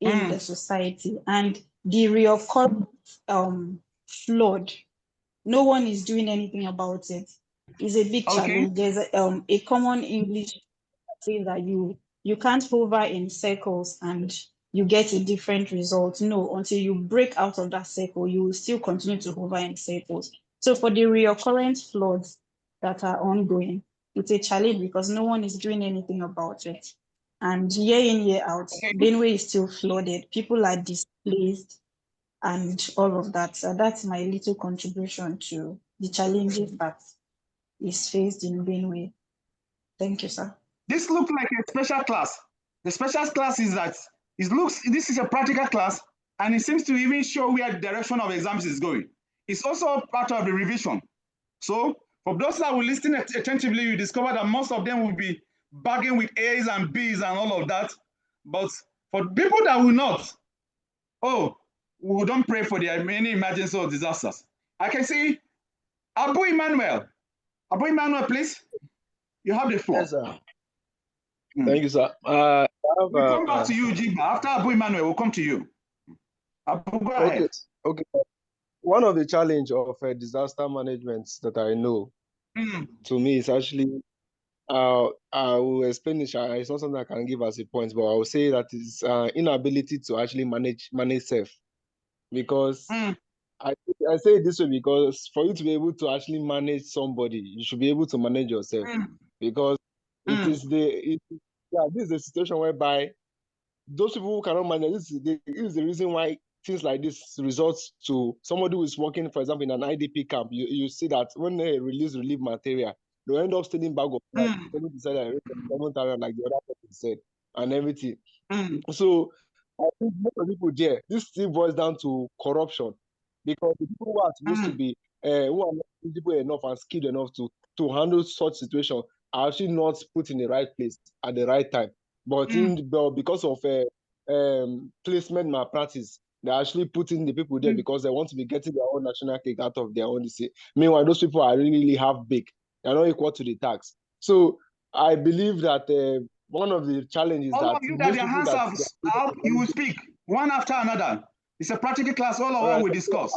in the society. And the reoccurrent flood, no one is doing anything about it. It's a big challenge. There's a common English saying that you can't hover in circles and you get a different result. No, until you break out of that circle, you will still continue to hover in circles. So for the reoccurrent floods that are ongoing, it's a challenge because no one is doing anything about it. And year in, year out, Benue is still flooded. People are displaced and all of that. So that's my little contribution to the challenges that is faced in Benue. Thank you, sir. This looks like a special class. The special class is that this is a practical class, and it seems to even show where the direction of exams is going. It's also part of the revision. So for those that will listen attentively, you discover that most of them will be bagging with A's and B's and all of that. But for people that will not, we don't pray for any emergency or disasters. I can see Abu Emmanuel. Abu Emmanuel, please. You have the floor. Yes, sir. Thank you, sir. We'll come back to you, Jiba. After Abu Emmanuel, we'll come to you. Abu, go ahead. Okay. One of the challenge of disaster management that I know, to me, is actually, I will explain it. It's not something I can give as a point, but I will say that it's inability to actually manage self. Because I say it this way because for you to be able to actually manage somebody, you should be able to manage yourself. Because this is a situation whereby those people who cannot manage, this is the reason why things like this results to somebody who is working, for example, in an IDP camp. You see that when they release relief material, they end up stealing bag of rice, like the other person said, and everything. So I think most of the people there, this still boils down to corruption, because the people who are supposed to be who are not eligible enough and skilled enough to handle such situation are actually not put in the right place at the right time. But because of placement malpractice, they're actually putting the people there because they want to be getting their own national cake out of their own. Meanwhile, those people are really half big. They're not equal to the tax. So I believe that one of the challenges all of you that your hands up, you will speak one after another. It's a practical class. All of what we discuss.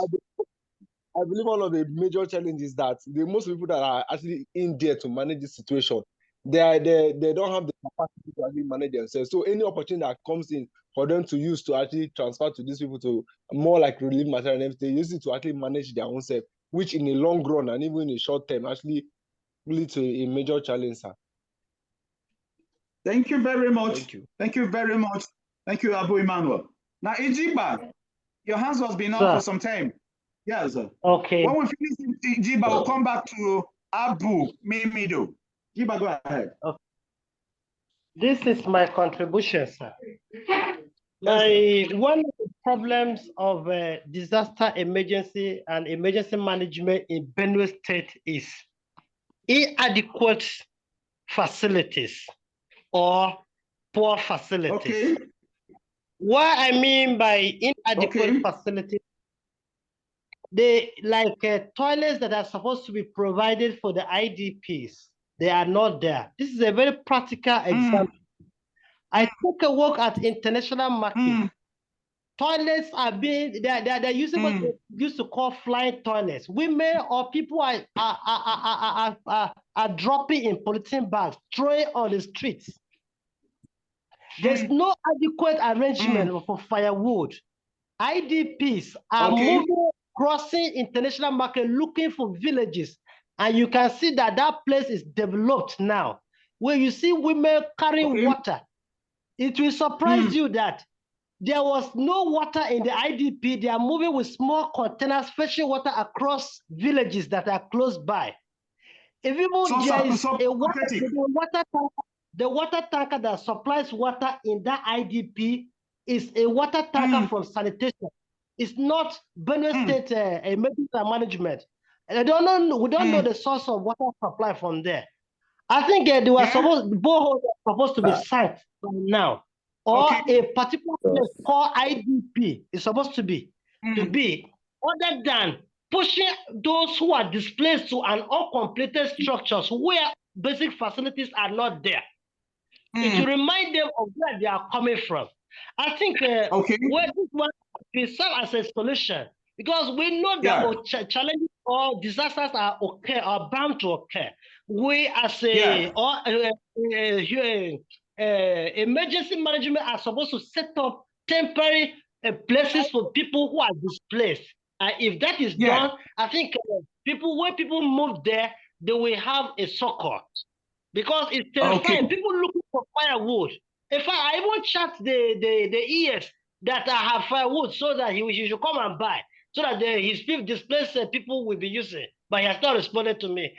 I believe one of the major challenges that most people that are actually in there to manage this situation, they don't have the capacity to actually manage themselves. So any opportunity that comes in for them to use to actually transfer to these people to more like relief material and everything, they use it to actually manage their own self, which in the long run and even in the short term actually lead to a major challenge, sir. Thank you very much. Thank you very much. Thank you, Abu Emmanuel. Now, Ijiba, your hands has been up for some time. Yes, sir. Okay. When we finish Ijiba, we'll come back to Abu Mimido. Ijiba, go ahead. Okay. This is my contribution, sir. One of the problems of disaster emergency and emergency management in Benue State is inadequate facilities or poor facilities. Okay. What I mean by inadequate facilities, they toilets that are supposed to be provided for the IDPs, they are not there. This is a very practical example. I took a walk at international market. Toilets are being they're using what they used to call flying toilets. Women or people are dropping in polythene bags, throwing on the streets. There's no adequate arrangement for firewood. IDPs are moving, crossing international market, looking for villages. And you can see that place is developed now, where you see women carrying water. It will surprise you that there was no water in the IDP. They are moving with small containers, fetching water across villages that are close by. If even there is a water the water tanker that supplies water in that IDP is a water tanker from sanitation. It's not Benue State emergency management. And we don't know the source of water supply from there. I think they were supposed, boreholes were supposed to be sunk by now, or a particular place called IDP is supposed to be other than pushing those who are displaced to an uncompleted structures where basic facilities are not there. To remind them of where they are coming from. I think where this one will serve as a solution, because we know that challenges or disasters are bound to occur. We as emergency management are supposed to set up temporary places for people who are displaced. If that is done, I think when people move there, they will have a succor. Because it's terrifying. People looking for firewood. In fact, I even chat the ES that I have firewood so that he should come and buy, so that his displaced people will be using. But he has not responded to me.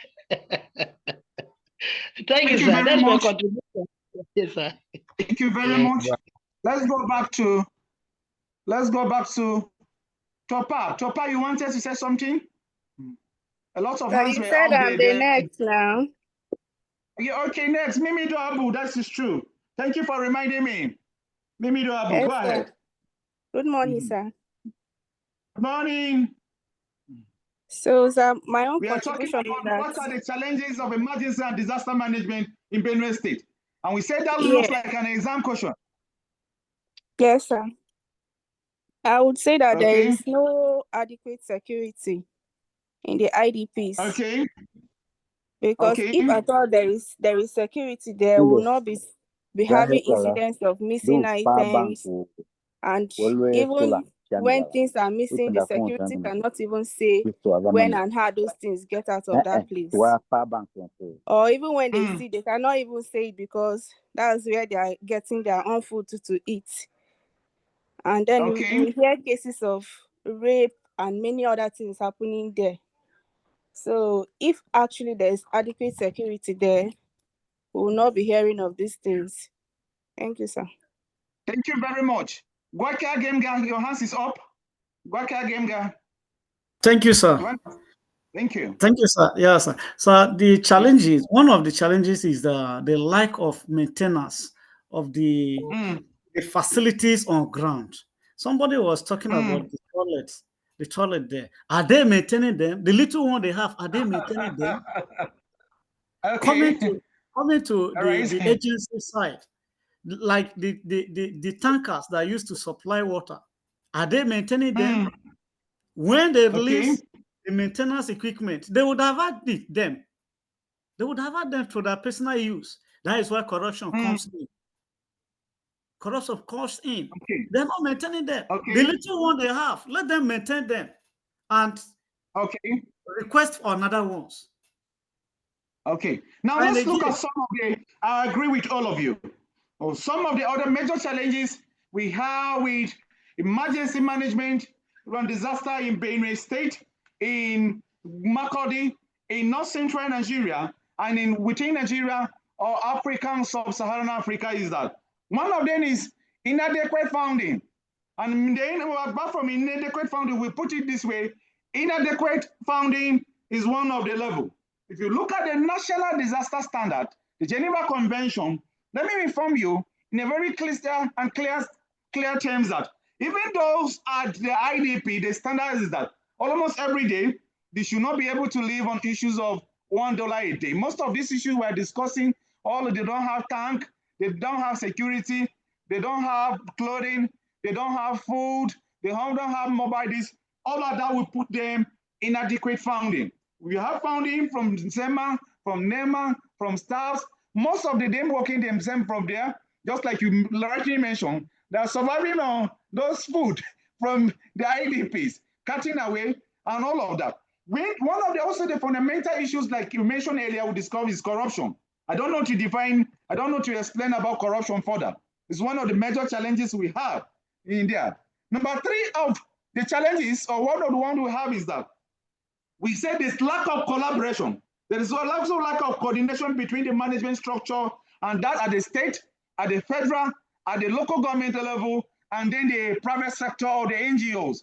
Thank you, sir. That's my contribution. Yes, sir. Thank you very much. Let's go back to Topa. Topa, you wanted to say something? A lot of hands you were said up I'm the next now. Yeah, okay, next. Mimi Doabu, that is true. Thank you for reminding me. Mimi Doabu, Yes, go sir. ahead. Good morning, sir. Good morning. So, sir, my own We are talking contribution is about what are the challenges of emergency and disaster management in Benue State. And we said that looks like an exam question. Yes, sir. I would say that there is no adequate security in the IDPs. Okay. Because if at all there is security, there will not be having incidents of missing items, and even when things are missing, the security cannot even say when and how those things get out of that place. Or even when they see, they cannot even say it, because that's where they are getting their own food to eat. And then we hear cases of rape and many other things happening there. So if actually there is adequate security there, we will not be hearing of these things. Thank you, sir. Thank you very much. Gwaka Gemga, your hands is up. Gwaka Gemga. Thank you, sir. Thank you. Thank you, sir. Yeah, sir. So the challenges, one of the challenges is the lack of maintenance of the facilities on ground. Somebody was talking about the toilet there. Are they maintaining them? The little one they have, are they maintaining them? Coming to the agency side, like the tankers that used to supply water, are they maintaining them? When they release the maintenance equipment, they would have had them. They would have had them for their personal use. That is why corruption comes in. Corruption comes in. They're not maintaining them. The little one they have, let them maintain them and request for another ones. Okay. Now let's look at some of the, I agree with all of you. Some of the other major challenges we have with emergency management from disaster in Benue State, in Makurdi, in North Central Nigeria, and within Nigeria or African, Sub-Saharan Africa is that one of them is inadequate funding. And then apart from inadequate funding, we put it this way, inadequate funding is one of the level. If you look at the National Disaster Standard, the Geneva Convention, let me inform you in a very clear and clear terms that even those at the IDP, the standard is that almost every day, they should not be able to live on issues of $1 a day. Most of these issues we're discussing, they don't have tank, they don't have security, they don't have clothing, they don't have food, they don't have mobiles. All of that will put them in inadequate funding. We have funding from SEMA, from NEMA, from staffs. Most of them working themselves from there, just like you rightly mentioned, they are surviving on those food from the IDPs, cutting away and all of that. One of the fundamental issues, like you mentioned earlier, we discovered is corruption. I don't know to explain about corruption further. It's one of the major challenges we have in India. Number 3 of the challenges, or one of the ones we have, is that we say this lack of collaboration. There is also lack of coordination between the management structure And that at the state, at the federal, at the local government level, and then the private sector or the NGOs.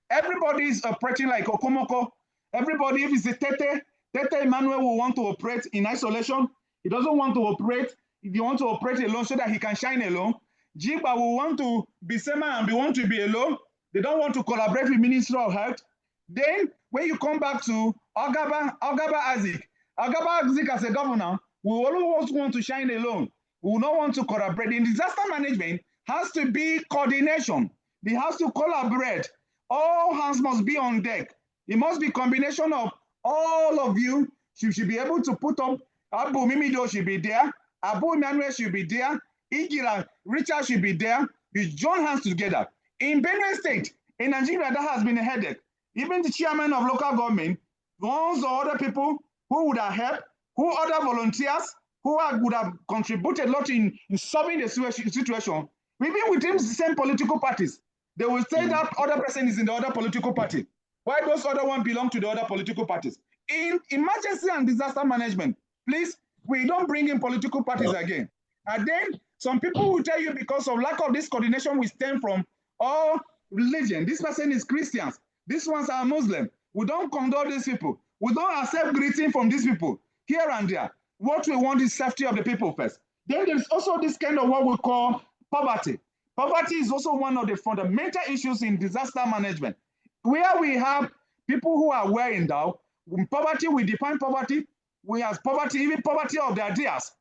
Everybody is operating like Okomoko. Everybody, if it's a Tete Emmanuel will want to operate in isolation. He doesn't want to operate. If you want to operate alone so that he can shine alone. Jigba will want to be sema and want to be alone. They don't want to collaborate with Ministry of Health. Then when you come back to Agaba Isaac as a governor, we always want to shine alone. We will not want to collaborate. In disaster management has to be coordination. They have to collaborate. All hands must be on deck. It must be combination of all of you. You should be able to put up. Abu Mimido should be there. Abu Emmanuel should be there. Igira, Richard should be there. We join hands together. In Benue State, in Nigeria, that has been a headache. Even the chairman of local government, ones or other people who would have helped, who other volunteers, who would have contributed a lot in solving the situation, even within the same political parties. They will say that other person is in the other political party. Why those other ones belong to the other political parties? In emergency and disaster management, please, we don't bring in political parties again. And then some people will tell you because of lack of this coordination, we stem from all religion. This person is Christians. These ones are Muslim. We don't condone these people. We don't accept greeting from these people here and there. What we want is safety of the people first. Then there's also this kind of what we call poverty. Poverty is also one of the fundamental issues in disaster management, where we have people who are well endowed. In poverty, we define poverty. We have poverty, even poverty of the ideas.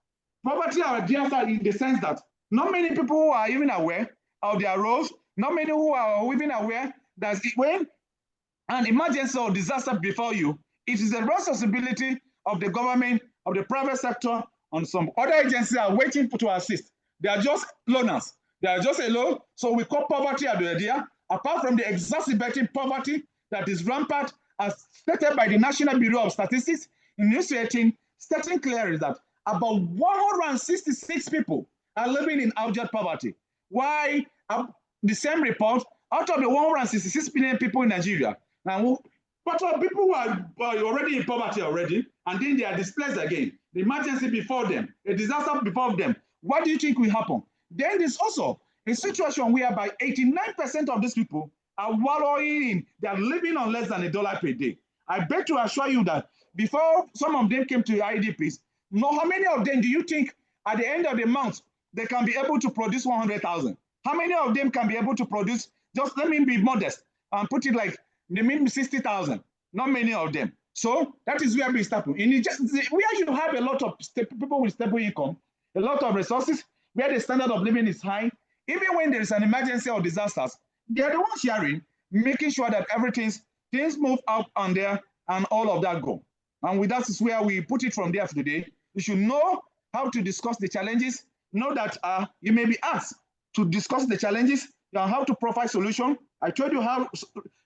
Poverty of ideas are in the sense that not many people who are even aware of their roles, not many who are even aware that when an emergency or disaster before you, it is the responsibility of the government, of the private sector, and some other agencies are waiting to assist. They are just loners. They are just a loan. So we call poverty at the idea, apart from the exacerbating poverty that is rampant, as stated by the National Bureau of Statistics in 2018, stating clearly that about 166 people are living in abject poverty. Why? The same report, out of the 166 million people in Nigeria, now, but people who are already in poverty already, and then they are displaced again. The emergency before them, a disaster before them. What do you think will happen? Then there's also a situation whereby 89% of these people are wallowing in, they are living on less than $1 per day. I beg to assure you that before some of them came to IDPs, how many of them do you think at the end of the month they can be able to produce 100,000? How many of them can be able to produce, just let me be modest and put it like, they mean 60,000, not many of them. So that is where we start. Where you have a lot of people with stable income, a lot of resources, where the standard of living is high, even when there is an emergency or disasters, they are the ones sharing, making sure that things move up and there and all of that go. And with that is where we put it from there today. You should know how to discuss the challenges, know that you may be asked to discuss the challenges, and how to provide solution. I told you how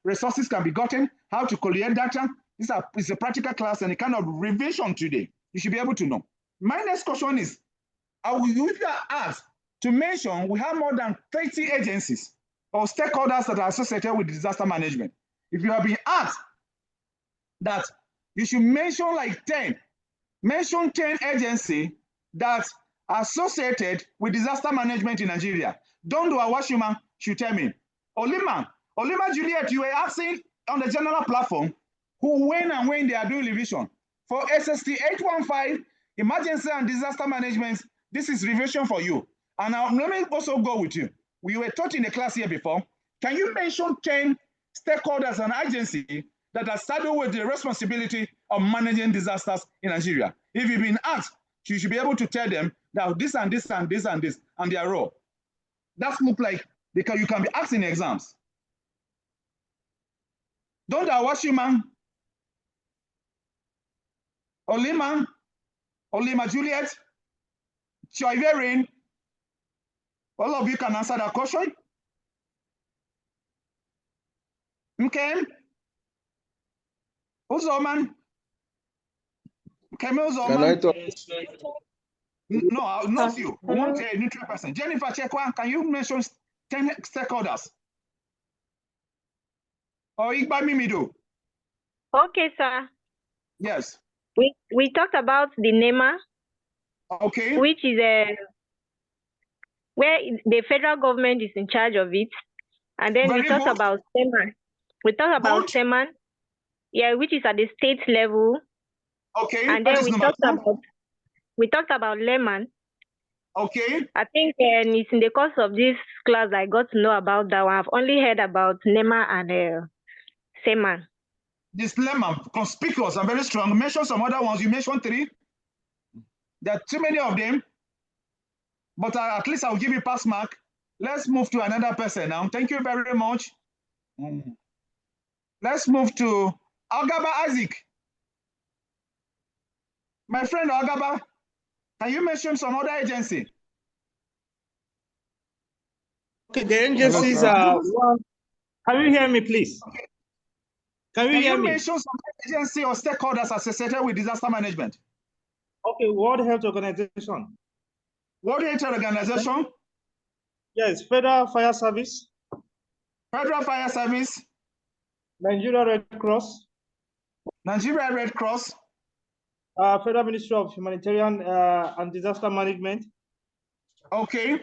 resources can be gotten, how to collect data. It's a practical class and a kind of revision today. You should be able to know. My next question is, if you are asked to mention, we have more than 30 agencies or stakeholders that are associated with disaster management. If you have been asked that you should mention like 10 agencies that are associated with disaster management in Nigeria, Don't do a Washima should tell me. Olima Juliet, you were asking on the general platform when they are doing revision. For SST 815, emergency and disaster management, this is revision for you. And now let me also go with you. We were taught in the class here before. Can you mention 10 stakeholders and agencies that are saddled with the responsibility of managing disasters in Nigeria? If you've been asked, you should be able to tell them that this and this and this and this and their role. That looks like you can be asked in exams. Don't Awashima, Olima Juliet, Choiverin, all of you can answer that question. Okay. Uzoman. Can I talk? No, not you. We want a neutral person. Jennifer Chekwa, can you mention 10 stakeholders? Or Igba Mimido? Okay, sir. Yes. We talked about the NEMA, Okay. Which is where the federal government is in charge of it. And then we talk about SEMAN. We talk about SEMAN, yeah, which is at the state level. Okay. And then we talked about LEMAN. Okay. I think it's in the course of this class I got to know about that one. I've only heard about NEMA and SEMAN. This LEMAN, conspicuous and very strong. Mention some other ones. You mentioned 3. There are too many of them. But at least I'll give you pass mark. Let's move to another person now. Thank you very much. Let's move to Agaba Isaac. My friend Agaba, can you mention some other agency? Okay, the agencies are one. Can you hear me, please? Okay. Can you hear me? Mention some agency or stakeholders associated with disaster management? Okay, World Health Organization. World Health Organization? Yes, Federal Fire Service. Federal Fire Service. Nigeria Red Cross. Nigeria Red Cross. Federal Ministry of Humanitarian and Disaster Management. Okay.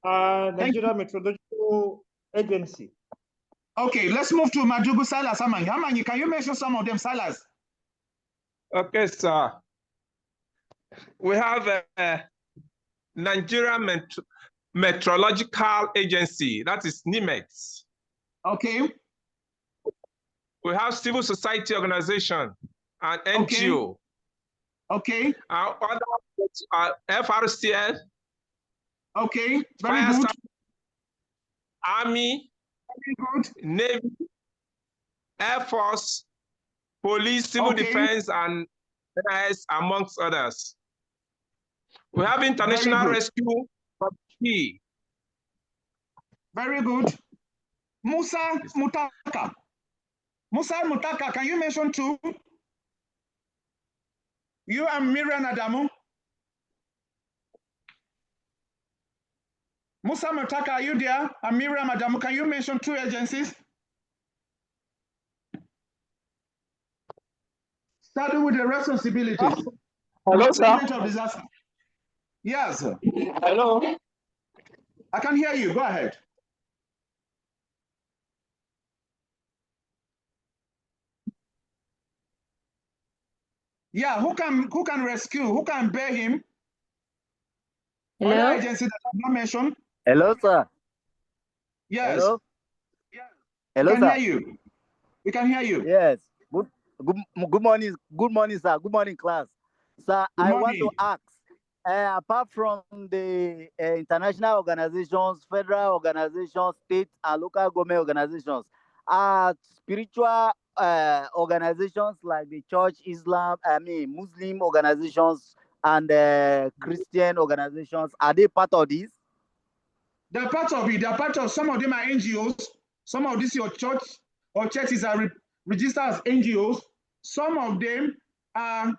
Nigeria Meteorological Agency. Okay, let's move to Madugu Silas. Amanyi, can you mention some of them, Silas? Okay, sir. We have Nigeria Meteorological Agency, that is NIMET. Okay. We have civil society organization and NGO. Okay. Our other FRCL. Okay, very good. Army, very good. Navy, Air Force, Police, Civil Defense, and NIS, amongst others. We have International Rescue. Very good. Musa Mutaka. Musa Mutaka, can you mention 2? You and Miriam Adamu. Musa Mutaka, are you there? And Miriam Adamu, can you mention 2 agencies? Starting with the responsibilities. Hello, sir. Yes. Hello. I can hear you. Go ahead. Yeah, who can rescue? Who can bear him? Hello? Other agency that I've not mentioned. Hello, sir. Yes. Hello. Yeah. Hello, we can sir. hear you. We can hear you. Yes. Good morning. Good morning, sir. Good morning, class. Sir, I want to ask, apart from the international organizations, federal organizations, state and local government organizations, spiritual organizations like the church, Muslim organizations and Christian organizations, are they part of this? They're part of it. They're part of, some of them are NGOs. Some of these your church or churches are registered as NGOs. Some of them are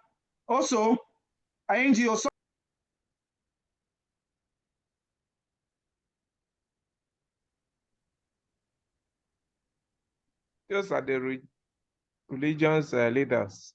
also NGOs. Those are the religions leaders.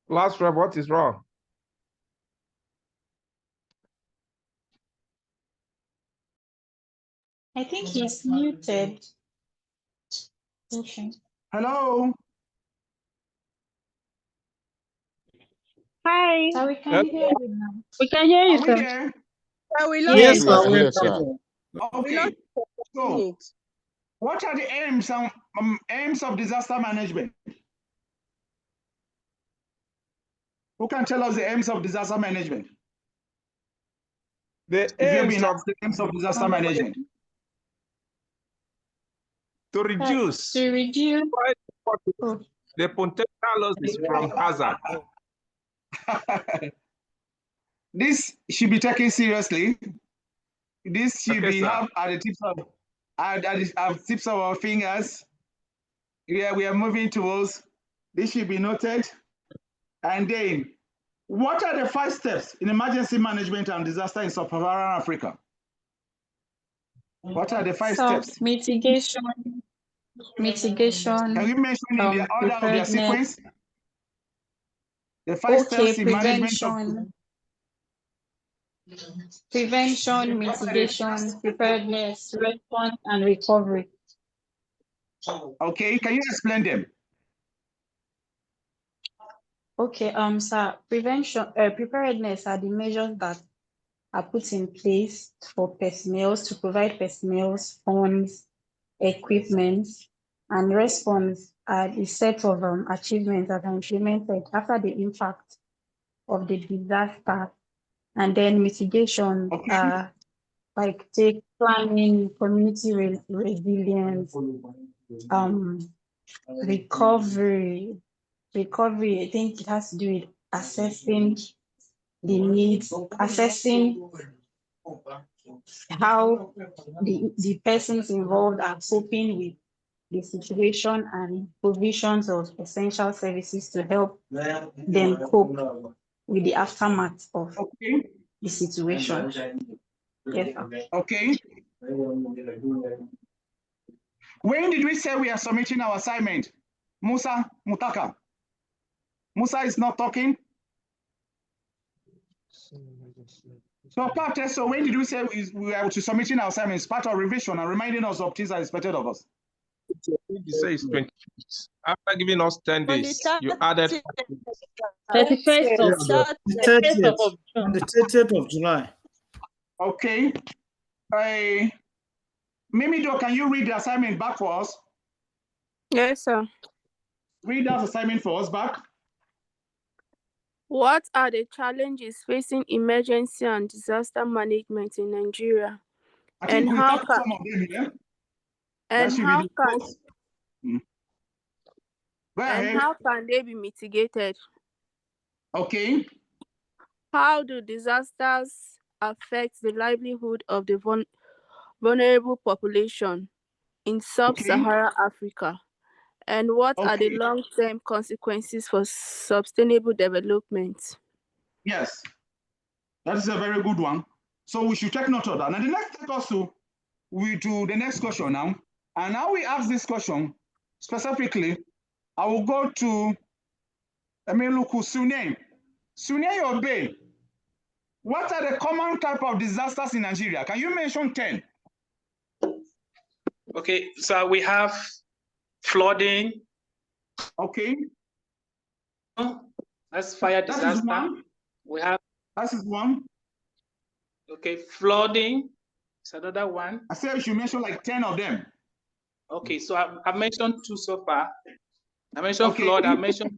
Last rep, what is wrong? I think he's muted. Okay. Hello. Hi. So we can hear you now. We can hear you, sir. Yes, sir. Okay. So, what are the aims of disaster management? Who can tell us the aims of disaster management? The aims of disaster management. To reduce the potential losses from hazard. This should be taken seriously. This should be have at the tips of our fingers. Yeah, we are moving towards. This should be noted. And then, what are the 5 steps in emergency management and disaster in sub-Saharan Africa? What are the 5 steps? Mitigation. Can you mention in the order of their sequence? The 5 steps in management. Prevention, mitigation, preparedness, response, and recovery. Okay, can you explain them? Okay, sir. Preparedness are the measures that are put in place for personnel to provide personnel, funds, equipment, and response are the set of achievements that are implemented after the impact of the disaster. And then mitigation, like take planning, community resilience, recovery. Recovery, I think it has to do with assessing the needs, assessing how the persons involved are coping with the situation and provisions of essential services to help them cope with the aftermath of the situation. Yes, sir. Okay. When did we say we are submitting our assignment? Musa Mutaka. Musa is not talking. So, so when did we say we are to submitting our assignments? Part of revision and reminding us of things that are expected of us. You say it's 20. After giving us 10 days, you added 31st on the 30th of July. Okay. Mimido, can you read the assignment back for us? Yes, sir. Read that assignment for us back. What are the challenges facing emergency and disaster management in Nigeria? I think we talked some of them here. How can they be mitigated? Okay. How do disasters affect the livelihood of the vulnerable population in sub-Saharan Africa? And what are the long-term consequences for sustainable development? Yes, that is a very good one. So we should take note of that. And the next take us to the next question now. And now we ask this question specifically. I will go to Emeluku Sune. Sune Yobe. What are the common type of disasters in Nigeria? Can you mention 10? Okay, so we have flooding. Okay. That's fire disaster. We have. That is one. Okay, flooding is another one. I said you should mention like 10 of them. Okay, so I've mentioned 2 so far. I mentioned flood. I mentioned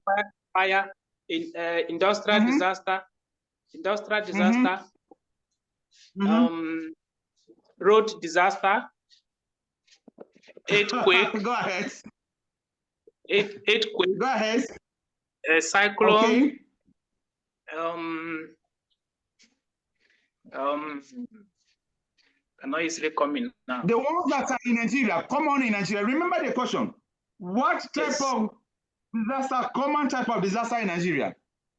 fire in industrial disaster. Road disaster. Earthquake. Go ahead. Earthquake. Go ahead. Cyclone. I'm not easily coming now. The ones that are in Nigeria, common in Nigeria. Remember the question. What type of disaster, common type of disaster in Nigeria?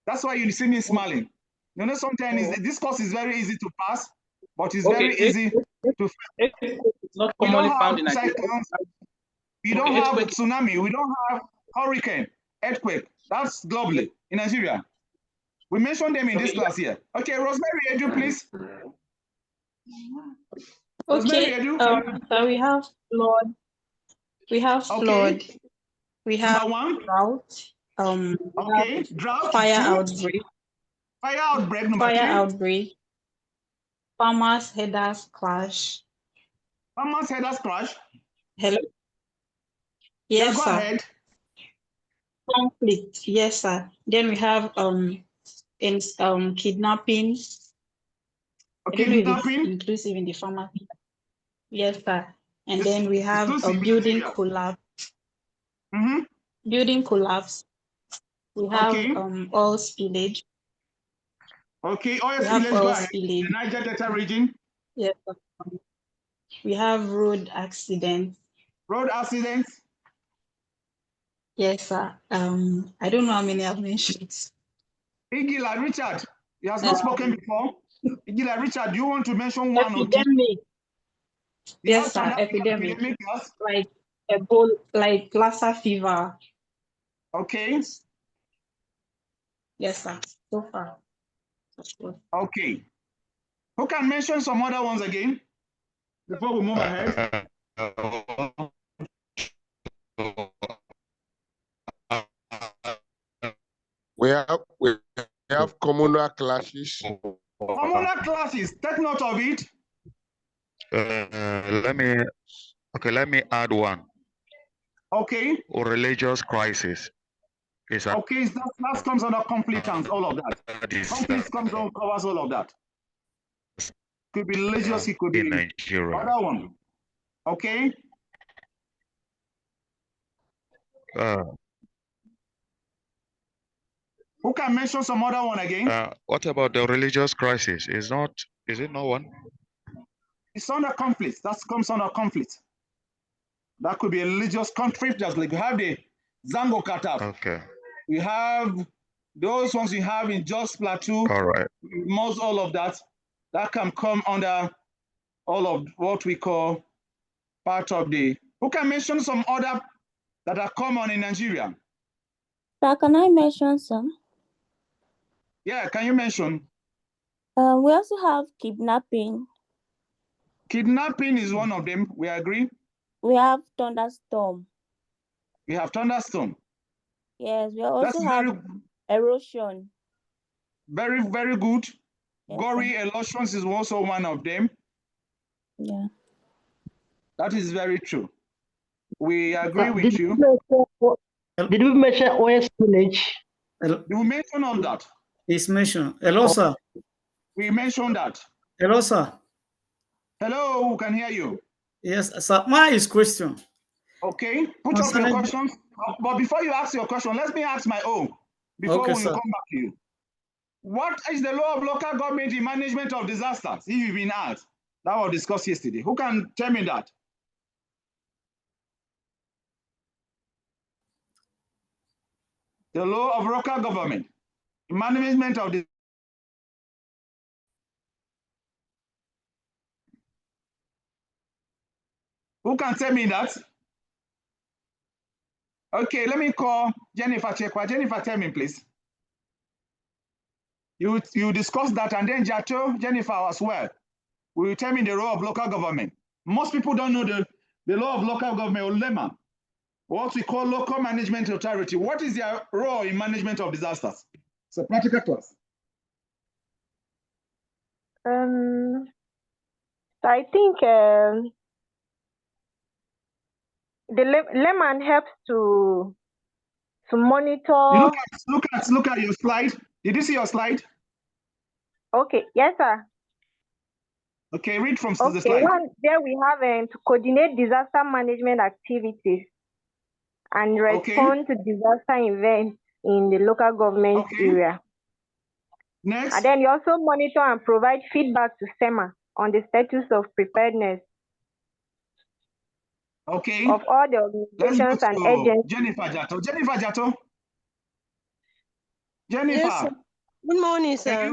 That's why you see me smiling. You know, sometimes this course is very easy to pass, but it's very easy to. It's not commonly found in Nigeria. We don't have tsunami. We don't have hurricane, earthquake. That's globally in Nigeria. We mentioned them in this class here. Okay, Rosemary Edu, please. Okay, so we have flood. We have flood. We have drought. Drought. Fire outbreak. Fire outbreak number 3. Fire outbreak. Farmers headers clash. Farmers headers clash. Hello. Yes, go sir. Ahead. Conflict. Yes, sir. Then we have kidnapping. I don't know if it's inclusive in the pharmacy. Yes, sir. And then we have a building collapse. Building collapse. We have oil spillage. Okay, oil spillage. Go ahead. The Niger Delta region. Yes, sir. We have road accidents. Road accidents? Yes, sir. I don't know how many I've mentioned. Igila Richard, he has not spoken before. Igila Richard, do you want to mention one or two? Epidemic. Yes, sir. Epidemic. Yes. Like Ebola, like Lassa fever. Okay. Yes, sir. So far. Okay. Who can mention some other ones again before we move ahead? We have communal clashes. Communal clashes. Take note of it. Let me add one. Okay. Or religious crisis. Okay, that comes under conflicts, all of that. Conflicts covers all of that. Could be religious, it could be Nigeria. Other one. Okay. Who can mention some other one again? What about the religious crisis? Is it not one? It's under conflict. That comes under conflict. That could be a religious conflict, just like we have the Zango Kata. Okay. We have those ones we have in Jos Plateau. All right. Most all of that. That can come under all of what we call part of the. Who can mention some other that are common in Nigeria? Sir, can I mention some? Yeah, can you mention? We also have kidnapping. Kidnapping is one of them. We agree. We have thunderstorm. We have thunderstorm. Yes, we also have erosion. Very, very good. Yes, Gory erosions is also one of them. Yeah. That is very true. We agree with you. Did we mention oil spillage? Did we mention all that? It's mentioned. Hello, sir. We mentioned that. Hello, sir. Hello, who can hear you? Yes, sir. My question. Okay, put up your questions. But before you ask your question, let me ask my own before we come back to you. What is the law of local government in management of disasters? If you've been asked, that was discussed yesterday. Who can tell me that? The law of local government in management of the. Who can tell me that? Okay, let me call Jennifer Chekwa. Jennifer, tell me, please. You discuss that, and then Jato, Jennifer as well, will tell me the role of local government. Most people don't know the law of local government, or LEMA, what we call local management authority. What is their role in management of disasters? It's a practical class. So I think the LEMAN helps to monitor. You look at your slide. Did you see your slide? Okay, yes, sir. Okay, read from the slide. There we have to coordinate disaster management activities and respond to disaster events in the local government area. Next. And then you also monitor and provide feedback to SEMA on the status of preparedness. Okay. Of all the organizations and agencies. Jennifer Jato. Jennifer Jato. Jennifer. Yes, sir. Good morning, sir.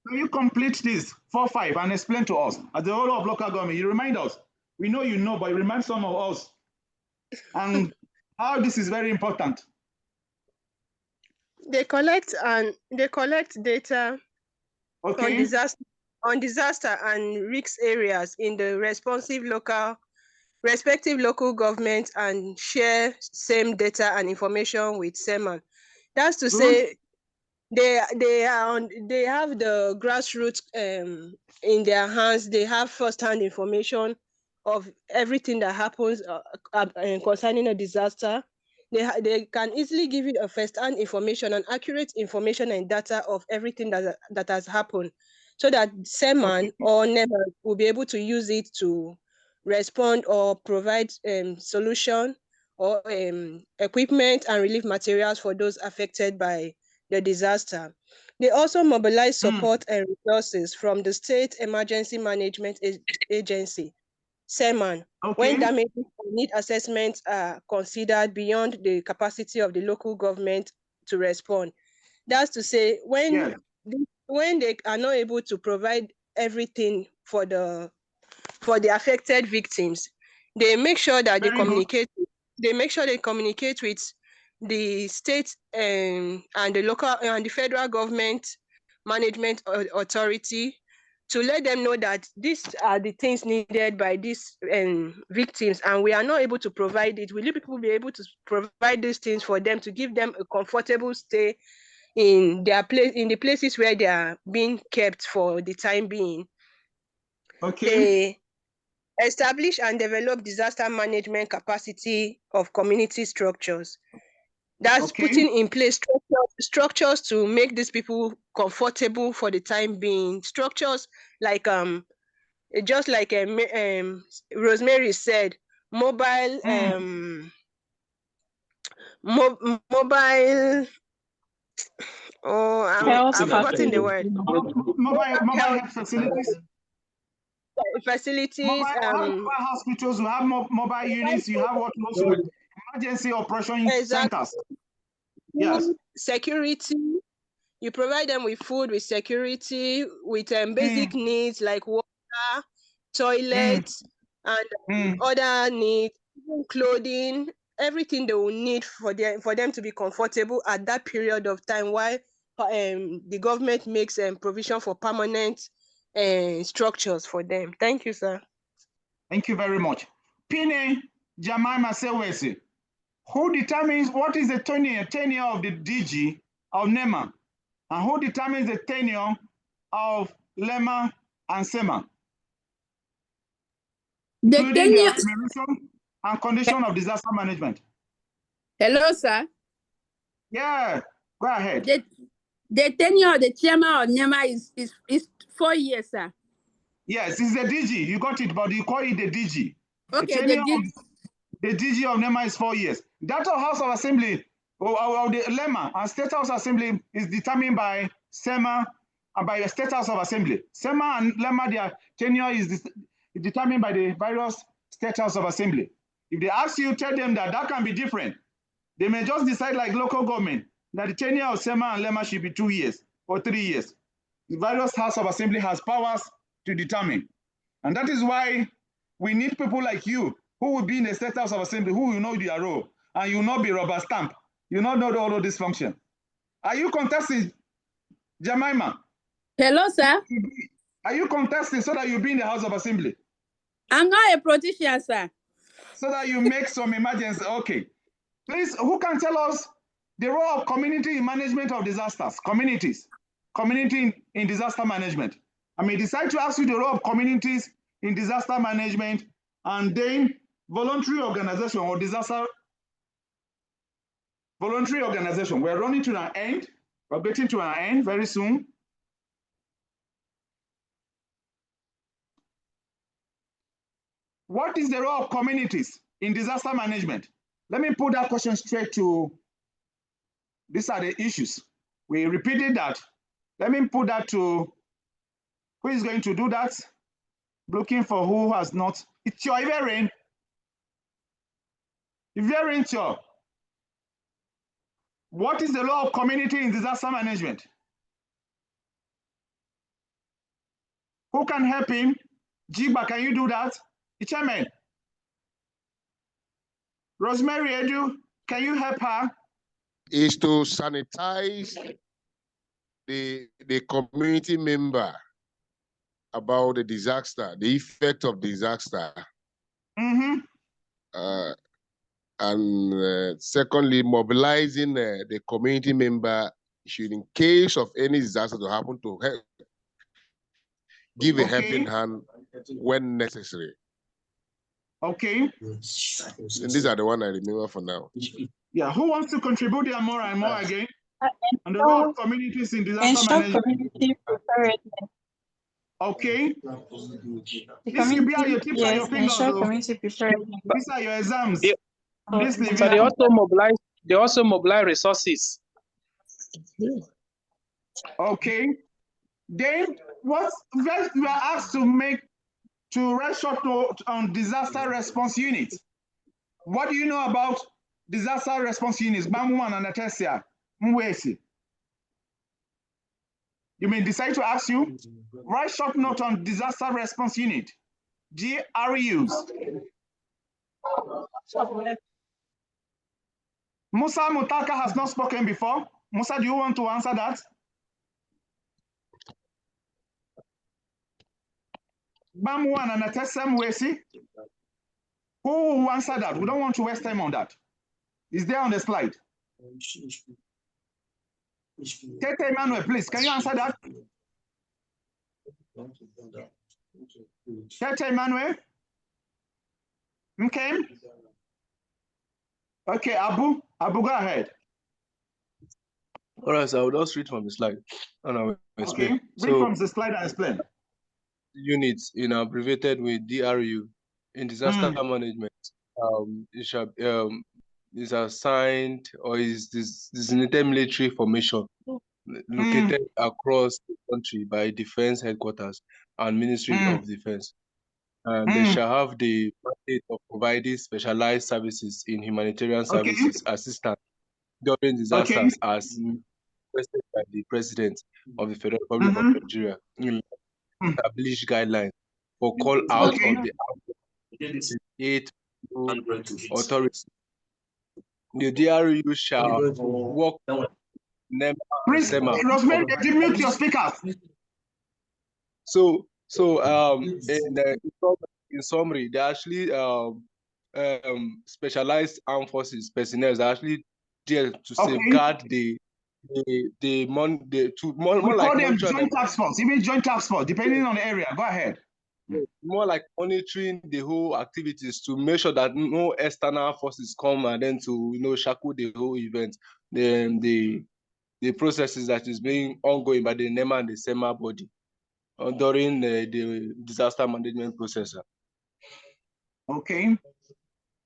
Can you complete this 4-5 and explain to us at the whole of local government? You remind us. We know you know, but you remind some of us and how this is very important. They collect data on disaster and risk areas in the respective local governments and share same data and information with SEMA. That's to say they have the grassroots in their hands. They have first-hand information of everything that happens concerning a disaster. They can easily give you a first-hand information and accurate information and data of everything that has happened. so that SEMAN or NEMA will be able to use it to respond or provide solution or equipment and relief materials for those affected by the disaster. They also mobilize support and resources from the State Emergency Management Agency, SEMAN, when damages and need assessments are considered beyond the capacity of the local government to respond. That's to say, when they are not able to provide everything for the affected victims, they make sure that they communicate. They make sure they communicate with the state and the local and the federal government management authority to let them know that these are the things needed by these victims, and we are not able to provide it. Will you people be able to provide these things for them to give them a comfortable stay in their place, in the places where they are being kept for the time being? They establish and develop disaster management capacity of community structures. That's putting in place structures to make these people comfortable for the time being. Structures like just like Rosemary said, mobile mobile. Oh, I've forgotten the word. Mobile health facilities. Facilities. Mobile hospitals. You have mobile units. You have what also with emergency operation centers. Yes. Security. You provide them with food, with security, with basic needs like water, toilets, and other needs, clothing, everything they will need for them to be comfortable at that period of time while the government makes provision for permanent structures for them. Thank you, sir. Thank you very much. Pine Jemima Sewesi, who determines what is the tenure of the DG of NEMA, and who determines the tenure of LEMA and SEMA? The including tenure the evaluation and condition of disaster management. Hello, sir. Yeah, go ahead. The tenure of the chairman of NEMA is 4 years, sir. Yes, it's the DG. You got it, but you call it the DG. Okay, the DG of NEMA is 4 years. That of House of Assembly or the LEMA and State House Assembly is determined by SEMA and by the State House of Assembly. SEMA and LEMA, their tenure is determined by the various State House of Assembly. If they ask you, tell them that can be different. They may just decide like local government that the tenure of SEMA and LEMA should be 2 years or 3 years. The various House of Assembly has powers to determine. And that is why we need people like you who will be in the State House of Assembly, who will know their role, and you will not be rubber stamp. You will not know all of this function. Are you contesting, Jemima? Hello, sir. Are you contesting so that you'll be in the House of Assembly? I'm not a politician, sir. So that you make some emergency. Okay. Please, who can tell us the role of community in management of disasters? Community in disaster management. I may decide to ask you the role of communities in disaster management, and then voluntary organization or disaster voluntary organization. We're running to an end. We're getting to an end very soon. What is the role of communities in disaster management? Let me put that question straight to, these are the issues. We repeated that. Let me put that to, who is going to do that? Looking for who has not. It's your Iverian. Iverian, your. What is the role of community in disaster management? Who can help him? Jiba, can you do that? Chairman. Rosemary Edu, can you help her? Is to sanitize the community member about the disaster, the effect of disaster. Mm-hmm. And secondly, mobilizing the community member should, in case of any disaster to happen, to help, give a helping hand when necessary. Okay. And these are the one I remember for now. Yeah, who wants to contribute there more and more again? And the role of communities in disaster management. Community preparedness. Okay. This will be how you keep your fingers. These are your exams. So they also mobilize resources. Okay. Then what we are asked to write short note on disaster response unit. What do you know about disaster response units? Bamuan and Atesia. Mwesi. You may decide to ask you, write short note on disaster response unit. DRUs. Musa Mutaka has not spoken before. Musa, do you want to answer that? Bamuan and Atesia Mwesi. Who will answer that? We don't want to waste time on that. Is there on the slide? Tete Emmanuel, please, can you answer that? Tete Emmanuel? Okay. Okay, Abu, go ahead. All right, so I will just read from the slide and I will explain. Okay, read from the slide and explain. Units in abbreviated with DRU in disaster management is assigned or is designated military formation located across the country by Defense Headquarters and Ministry of Defense. And they shall have the mandate of providing specialized services in humanitarian services assistance during disasters as requested by the President of the Federal Republic of Nigeria in established guidelines for call out of the 8 authorities. The DRU shall work Please, Rosemary, mute your speakers. So in summary, they actually specialized armed forces personnel are actually there to safeguard more like them joint task force, even joint task force, depending on the area. Go ahead. More like monitoring the whole activities to make sure that no external forces come and then to shackle the whole event. The processes that is being ongoing by the NEMA and the SEMA body during the disaster management process. Okay.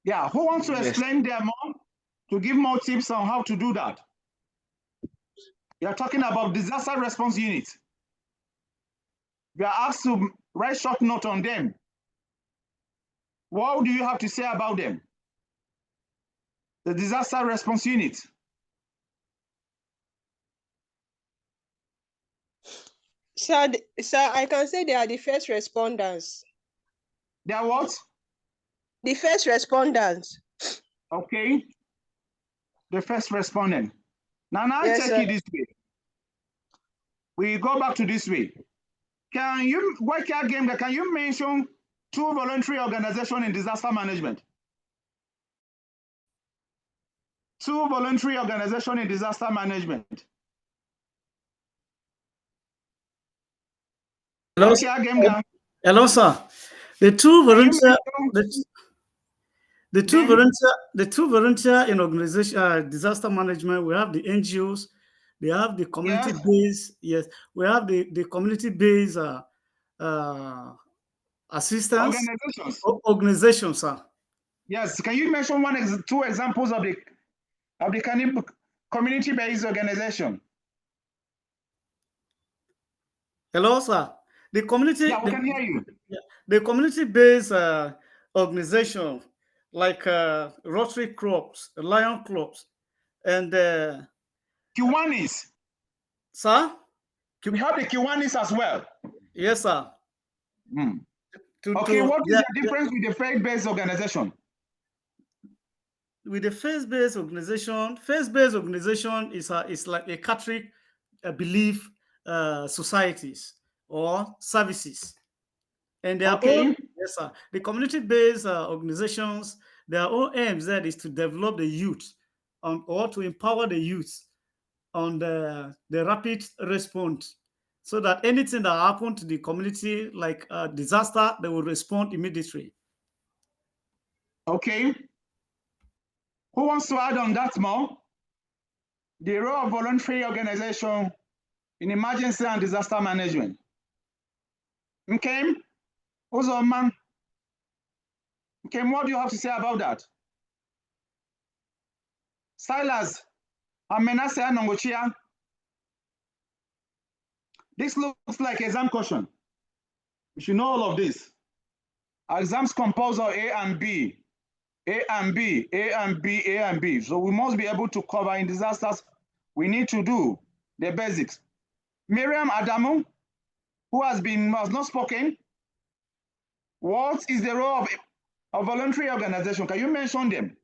Yeah, who wants to explain there more, to give more tips on how to do that? You're talking about disaster response units. We are asked to write short note on them. What do you have to say about them? The disaster response unit. Sir, I can say they are the first responders. They are what? The first responders. Okay. The first respondent. Now Yes, check it this way. We go back to this way. Can you mention 2 voluntary organizations in disaster management? 2 voluntary organizations in disaster management. Hello, hello, sir. The two volunteer, the two volunteer in organization disaster management. We have the NGOs. They have the community based. Yes, we have the community based assistance organizations, sir. Yes, can you mention 2 examples of the community based organization? Hello, sir. The community. Yeah, we can hear you. The community based organization like Rotary Clubs, Lion Clubs, and Kiwanis. Sir? We have the Kiwanis as well. Yes, sir. Okay, what is the difference with the faith-based organization? With the faith-based organization is like a Catholic belief societies or services. And their own, yes, sir. The community-based organizations, their own aims that is to develop the youth or to empower the youth on the rapid response, so that anything that happened to the community, like a disaster, they will respond immediately. Okay. Who wants to add on that more? The role of voluntary organization in emergency and disaster management. Nkem, Ozoman. Nkem, what do you have to say about that? Silas, Amenase Anongochia. This looks like exam question. You should know all of this. Our exams compose of A and B, A and B, A and B, A and B. So we must be able to cover in disasters. We need to do the basics. Miriam Adamu, who has not spoken. What is the role of voluntary organization? Can you mention them?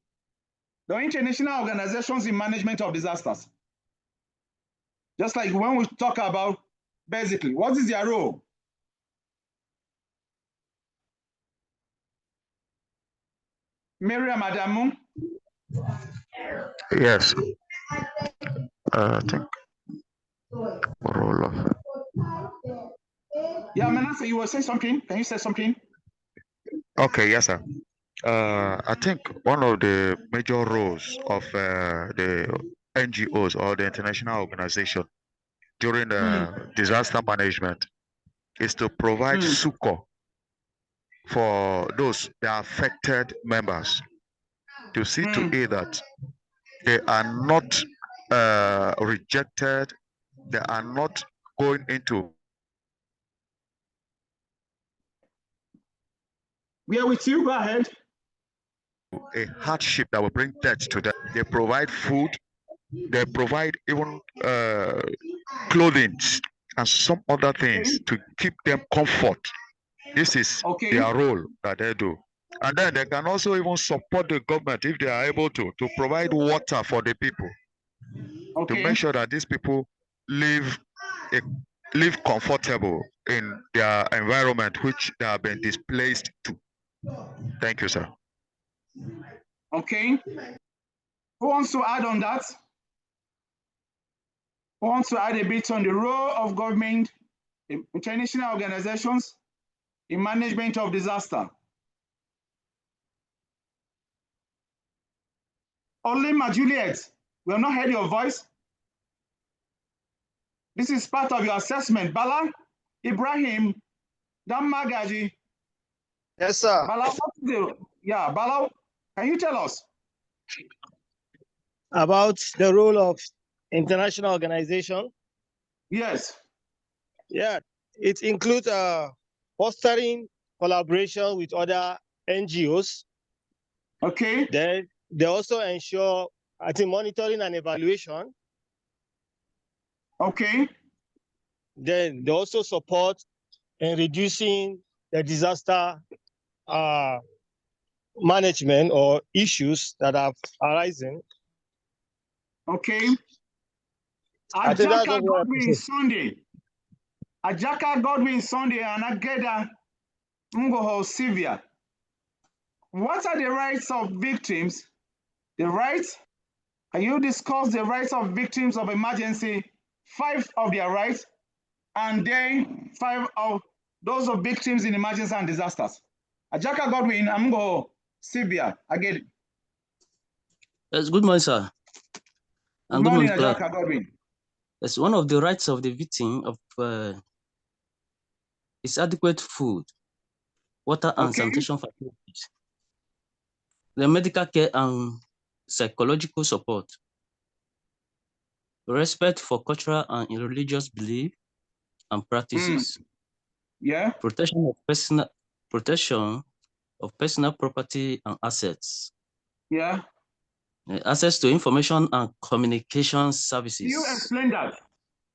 The international organizations in management of disasters. Just like when we talk about basically, what is their role? Miriam Adamu? Yes. I think role of. Yeah, Manasseh, you were saying something. Can you say something? Okay, yes, sir. I think one of the major roles of the NGOs or the international organization during disaster management is to provide succor for those the affected members, to see to it that they are not rejected, they are not going into. We are with you, go ahead. A hardship that will bring death to them. They provide food, they provide even clothing and some other things to keep them comfort. This is their role that they do. And then they can also even support the government if they are able to provide water for the people. To make sure that these people live comfortable in their environment which they have been displaced to. Thank you, sir. Okay. Who wants to add on that? Who wants to add a bit on the role of government, international organizations in management of disaster? Olima Juliet, we have not heard your voice. This is part of your assessment. Bala, Ibrahim, Damagaji. Yes, sir. Bala, Bala, can you tell us? About the role of international organization? Yes. Yeah, it includes fostering collaboration with other NGOs. Okay. Then they also ensure, I think, monitoring and evaluation. Okay. Then they also support in reducing the disaster management or issues that are arising. Okay. Ajaka Godwin Sunday. Ajaka Godwin Sunday and Ageda Ngoho Sylvia. What are the rights of victims? The rights? Can you discuss the rights of victims of emergency? 5 of their rights, and then 5 of those of victims in emergency and disasters. Ajaka Godwin, Ngoho Sylvia, again. Yes, good morning, sir. Good morning, Ajaka Godwin. Yes, one of the rights of the victim of is adequate food, water, and sanitation facilities, the medical care and psychological support, respect for cultural and religious belief and practices, protection of personal property and assets, access to information and communication services. You explain that.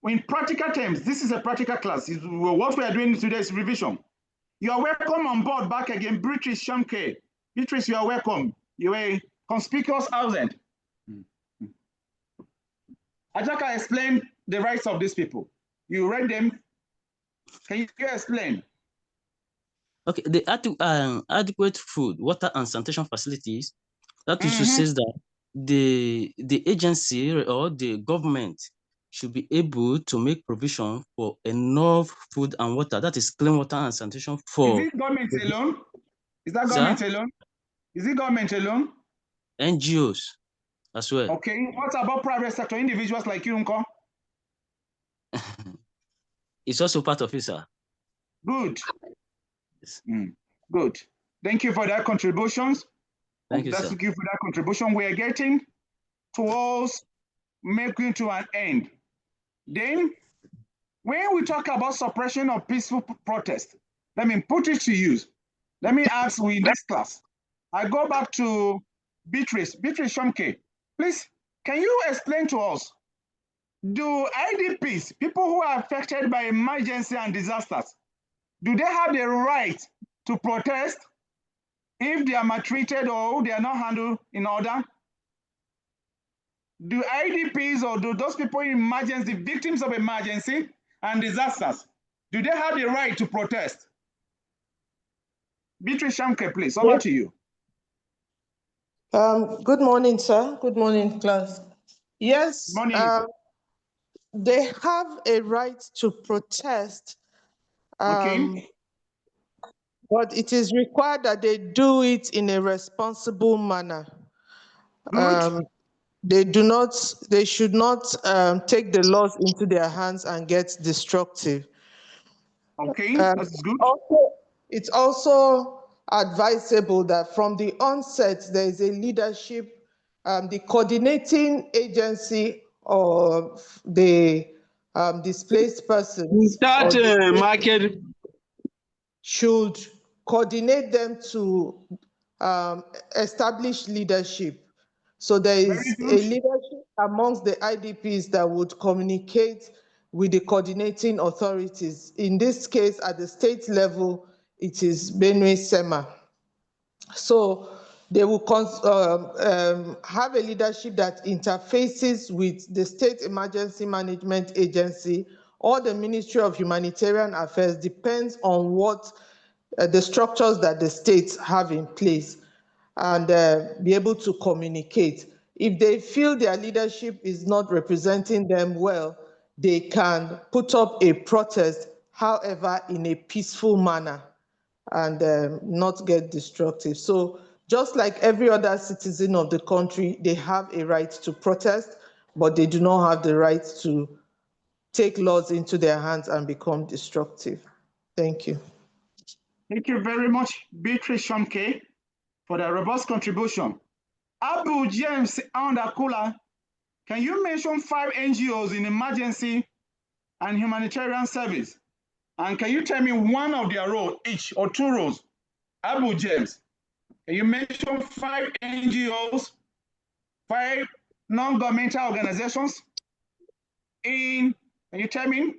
In practical terms, this is a practical class. What we are doing today is revision. You are welcome on board back again, Beatrice Shamke. Beatrice, you are welcome. You are a conspicuous absent. Ajaka explained the rights of these people. You read them. Can you explain? Okay, the adequate food, water, and sanitation facilities, that issue says that the agency or the government should be able to make provision for enough food and water, that is clean water and sanitation for... Is it government alone? Is that government alone? Is it government alone? NGOs as well. Okay, what about private sector, individuals like you, Unko? It's also part of it, sir. Good. Good. Thank you for that contributions. Thank you, sir. Thank you for that contribution. We are getting towards making to an end. Then, when we talk about suppression of peaceful protest, let me put it to use. Let me ask we in this class. I go back to Beatrice Shomke. Please, can you explain to us, do IDPs, people who are affected by emergency and disasters, do they have the right to protest if they are maltreated or they are not handled in order? Do IDPs or do those people in emergency, victims of emergency and disasters, do they have the right to protest? Beatrice Shamke, please, over to you. Good morning, sir. Good morning, class. Yes, they have a right to protest, but it is required that they do it in a responsible manner. They should not take the laws into their hands and get destructive. Okay, that's good. It's also advisable that from the onset, there is a leadership, the coordinating agency of the displaced persons should coordinate them to establish leadership. So there is a leadership amongst the IDPs that would communicate with the coordinating authorities. In this case, at the state level, it is Benue SEMA. So they will have a leadership that interfaces with the State Emergency Management Agency or the Ministry of Humanitarian Affairs, depends on what the structures that the states have in place, and be able to communicate. If they feel their leadership is not representing them well, they can put up a protest, however, in a peaceful manner and not get destructive. So just like every other citizen of the country, they have a right to protest, but they do not have the right to take laws into their hands and become destructive. Thank you. Thank you very much, Beatrice Shomke, for the robust contribution. Abu James Andakula, can you mention 5 NGOs in emergency and humanitarian service? And can you tell me one of their roles, each or 2 roles? Abu James, can you mention 5 NGOs, 5 non-governmental organizations in, can you tell me,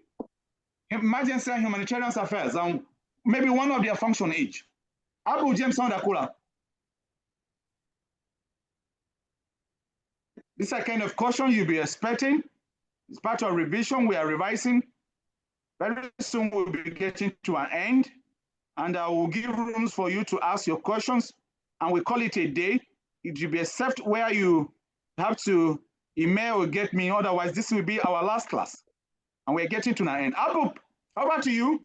emergency and humanitarian affairs, and maybe one of their function each? Abu James Andakula. This is a kind of question you'll be expecting. It's part of revision. We are revising. Very soon we'll be getting to an end, and I will give rooms for you to ask your questions, and we call it a day. It will be except where you have to email or get me. Otherwise, this will be our last class, and we're getting to an end. Abu, over to you.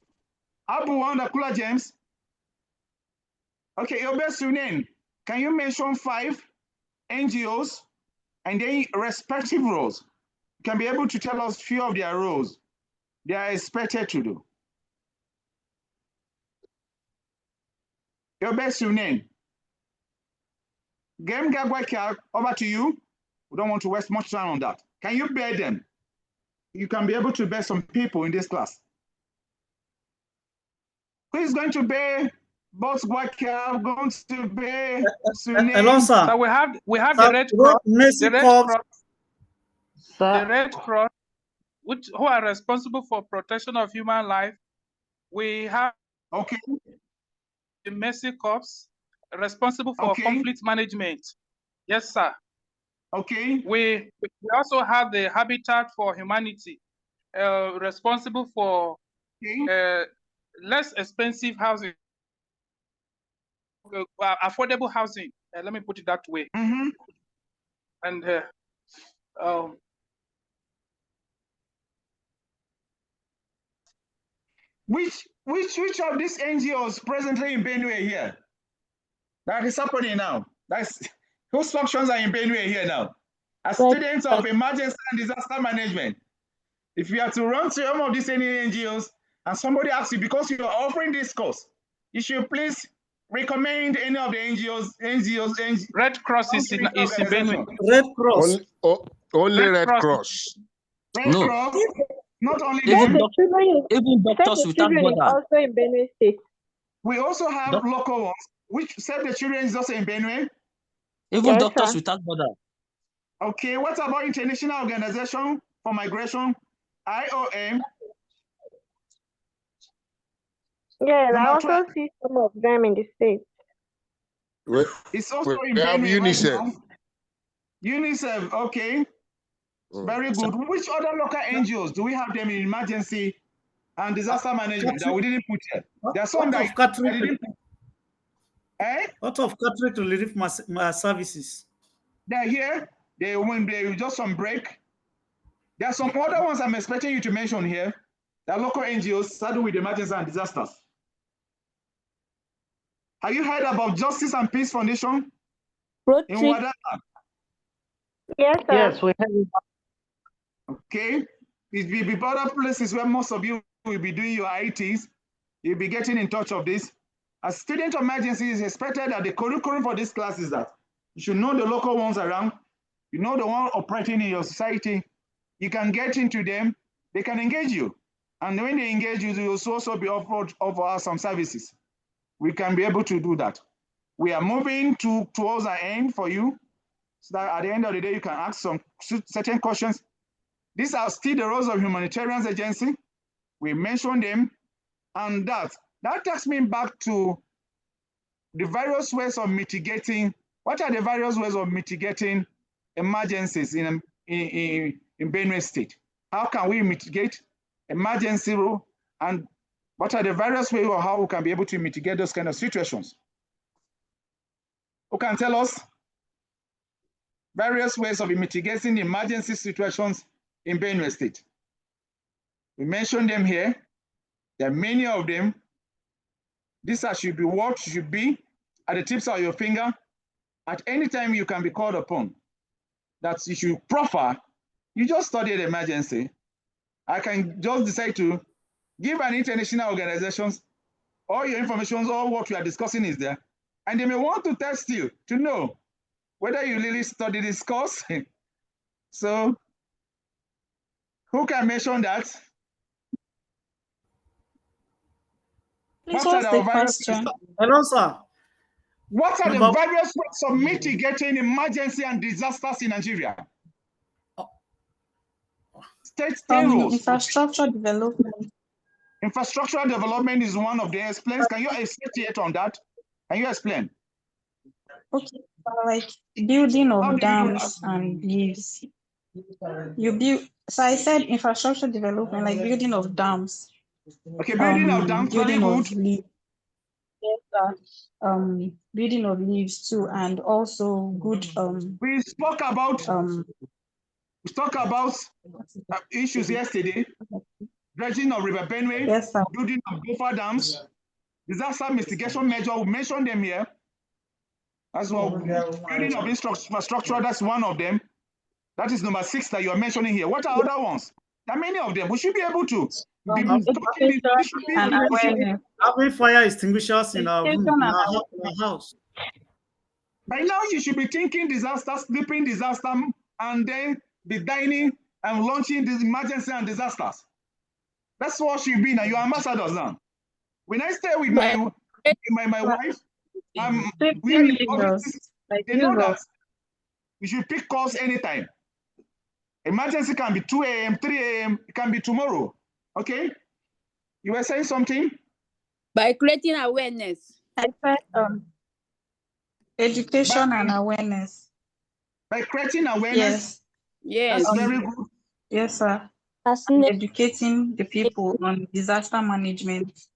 Abu Andakula James. Okay, your best name. Can you mention 5 NGOs and their respective roles? You can be able to tell us a few of their roles they are expected to do. Your best name. Game Gagwaka, over to you. We don't want to waste much time on that. Can you bear them? You can be able to bear some people in this class. Who is going to bear Boss Gwaka, going to bear Sunan? Hello, sir. So we have the Red Cross, the Red Cross, who are responsible for protection of human life. We have the Mercy Corps, responsible for conflict management. Yes, sir. Okay. We also have the Habitat for Humanity, responsible for less expensive housing, affordable housing. Let me put it that way. And which of these NGOs presently in Benue here? That is happening now. That's whose functions are in Benue here now? As students of emergency and disaster management, if you have to run to some of these NGOs and somebody asks you, because you are offering this course, you should please recommend any of the NGOs. Red Cross is in Benue. Red Cross. Only Red Cross. Red Cross. Not only even them. Doctors Without Borders. Also in Benue State. We also have local ones, which Save the Children is also in Benue. Even Doctors Without Borders. Okay, what about International Organization for Migration, IOM? Yes, I also see some of them in the States. It's also in have Benue UNICEF. Right now. UNICEF, okay. Very good. Which other local NGOs do we have them in emergency and disaster management that we didn't put here? There are some that I didn't put. Out of Catholic relief services. They're here. When they just on break. There are some other ones I'm expecting you to mention here. There are local NGOs starting with emergency and disasters. Have you heard about Justice and Peace Foundation in Wadata? Yes, sir. Yes, we have it. Okay. It will be other places where most of you will be doing your ITs. You'll be getting in touch of this. As student emergency is expected that the curriculum for this class is that you should know the local ones around. You know the one operating in your society. You can get into them. They can engage you. And when they engage you, you will also be offered some services. We can be able to do that. We are moving towards our end for you, so that at the end of the day, you can ask some certain questions. These are still the roles of humanitarian agency. We mentioned them, and that takes me back to the various ways of mitigating. What are the various ways of mitigating emergencies in Benue State? How can we mitigate emergency rule, and what are the various ways of how we can be able to mitigate those kind of situations? Who can tell us various ways of mitigating emergency situations in Benue State? We mentioned them here. There are many of them. These should be what should be at the tips of your finger. At any time you can be called upon. That you should proffer. You just studied emergency. I can just decide to give an international organization all your information, all what we are discussing is there. And they may want to test you to know whether you really study this course. So who can mention that? Please, what's the question? Hello, sir. What are the various ways of mitigating emergency and disasters in Nigeria? State rules. Infrastructure development. Infrastructural development is one of the explains. Can you explain on that? Can you explain? Okay, like building of dams and levees. So I said infrastructure development, like building of dams. Okay, building of dams, building very of good. levees. Yes, building of levees too, and also good. We spoke about issues yesterday. Dredging of River Benue, yes, sir. building of buffer dams, disaster mitigation measure. We mentioned them here. As well, building of infrastructure. That's one of them. That is number 6 that you are mentioning here. What are other ones? There are many of them. We should be able to. Having fire extinguishers in our house. By now, you should be thinking disaster, sleeping disaster, and then be dining and launching these emergency and disasters. That's what should be now. You are ambassadors now. When I stay with my wife, we are in offices, they know that we should pick calls anytime. Emergency can be 2 a.m., 3 a.m., it can be tomorrow. Okay? You were saying something? By creating awareness. I said education and awareness. By creating awareness? Yes. That's very good. Yes, sir. Educating the people on disaster management,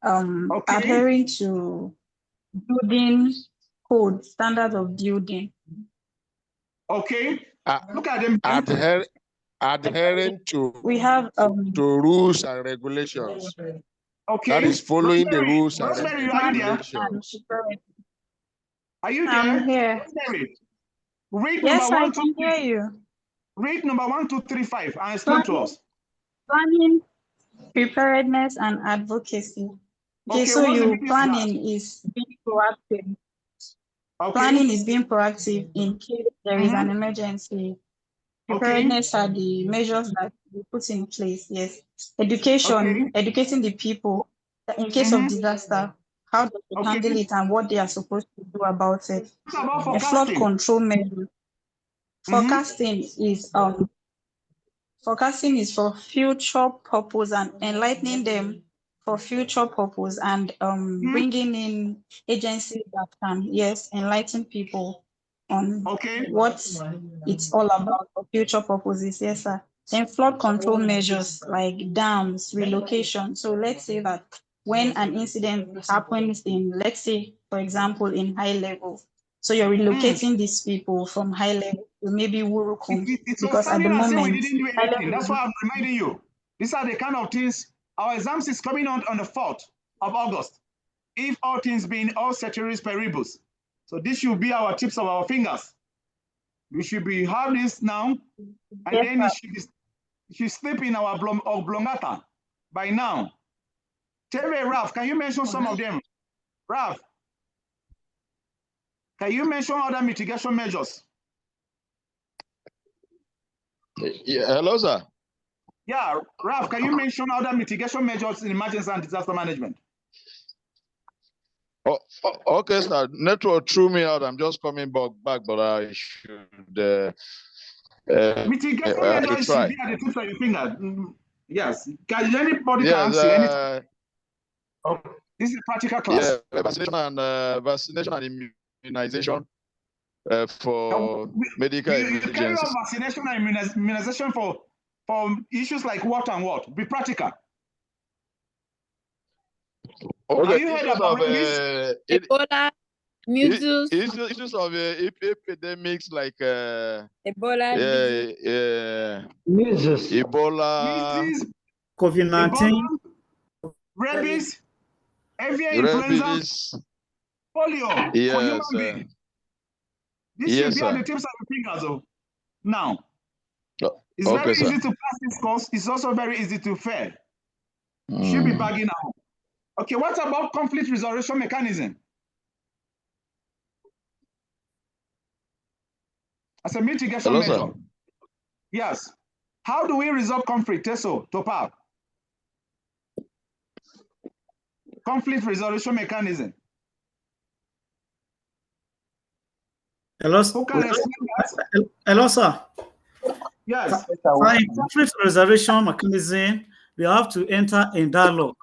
adhering to building code, standards of building. Okay. Look at them. Adhering to we have to rules and regulations. Okay. That is following the rules and Rosemary, regulations. Are you there? I'm here. Rosemary, read yes, number 1, I can 2, hear you. Read number 1, 2, 3, 5 and explain to us. Preparedness and advocacy. Okay, Okay, so what's the your meaning of planning is being proactive. Planning is being proactive in case there is an emergency. Preparedness are the measures that we put in place. Yes. Education, educating the people that in case of disaster, how they should handle it and what they are supposed to do about it. What about A flood forecasting? control measure. Forecasting is for future purpose and enlightening them for future purpose and bringing in agencies that can, yes, enlighten people on what it's all about for future purposes. Yes, sir. Then flood control measures like dams, relocation. So let's say that when an incident happens in, let's say, for example, in high level, so you're relocating these people from high level to maybe Wurukum, It's because at the standing and saying we moment, didn't do high anything. level That's why I'm reminding you. These are the kind of things. Our exams is coming on the 4th of August. If all things being all ceteris paribus. So this should be our tips of our fingers. We should be have this now, and then it should slip in our oblongata by now. Terry, Ralph, can you mention some of them? Ralph, can you mention other mitigation measures? Yeah, hello, sir. Yeah, Ralph, can you mention other mitigation measures in emergency and disaster management? Oh, okay, sir. Network threw me out. I'm just coming back, but I should. Mitigation measures should be at the tips of your finger. Yes. Can anybody yes, answer anything? This is a practical class. Yeah, vaccination and immunization for medical You carry emergencies. on vaccination and immunization for issues like what and what? Be practical. Okay, have you heard about Ebola, measles, issues of epidemics like Ebola, measles, measles, Ebola, COVID-19, rabies, avian influenza, polio for human beings. This should be at the tips of the fingers. Now, it's very easy to pass this course. It's also very easy to fail. Should be bagging out. Okay, what about conflict resolution mechanism? As a mitigation measure. Sir. Yes. How do we resolve conflict? Teso, Topap. Conflict resolution mechanism. Hello, who can explain that? Hello, sir. Yes. For a conflict resolution mechanism, we have to enter in dialogue.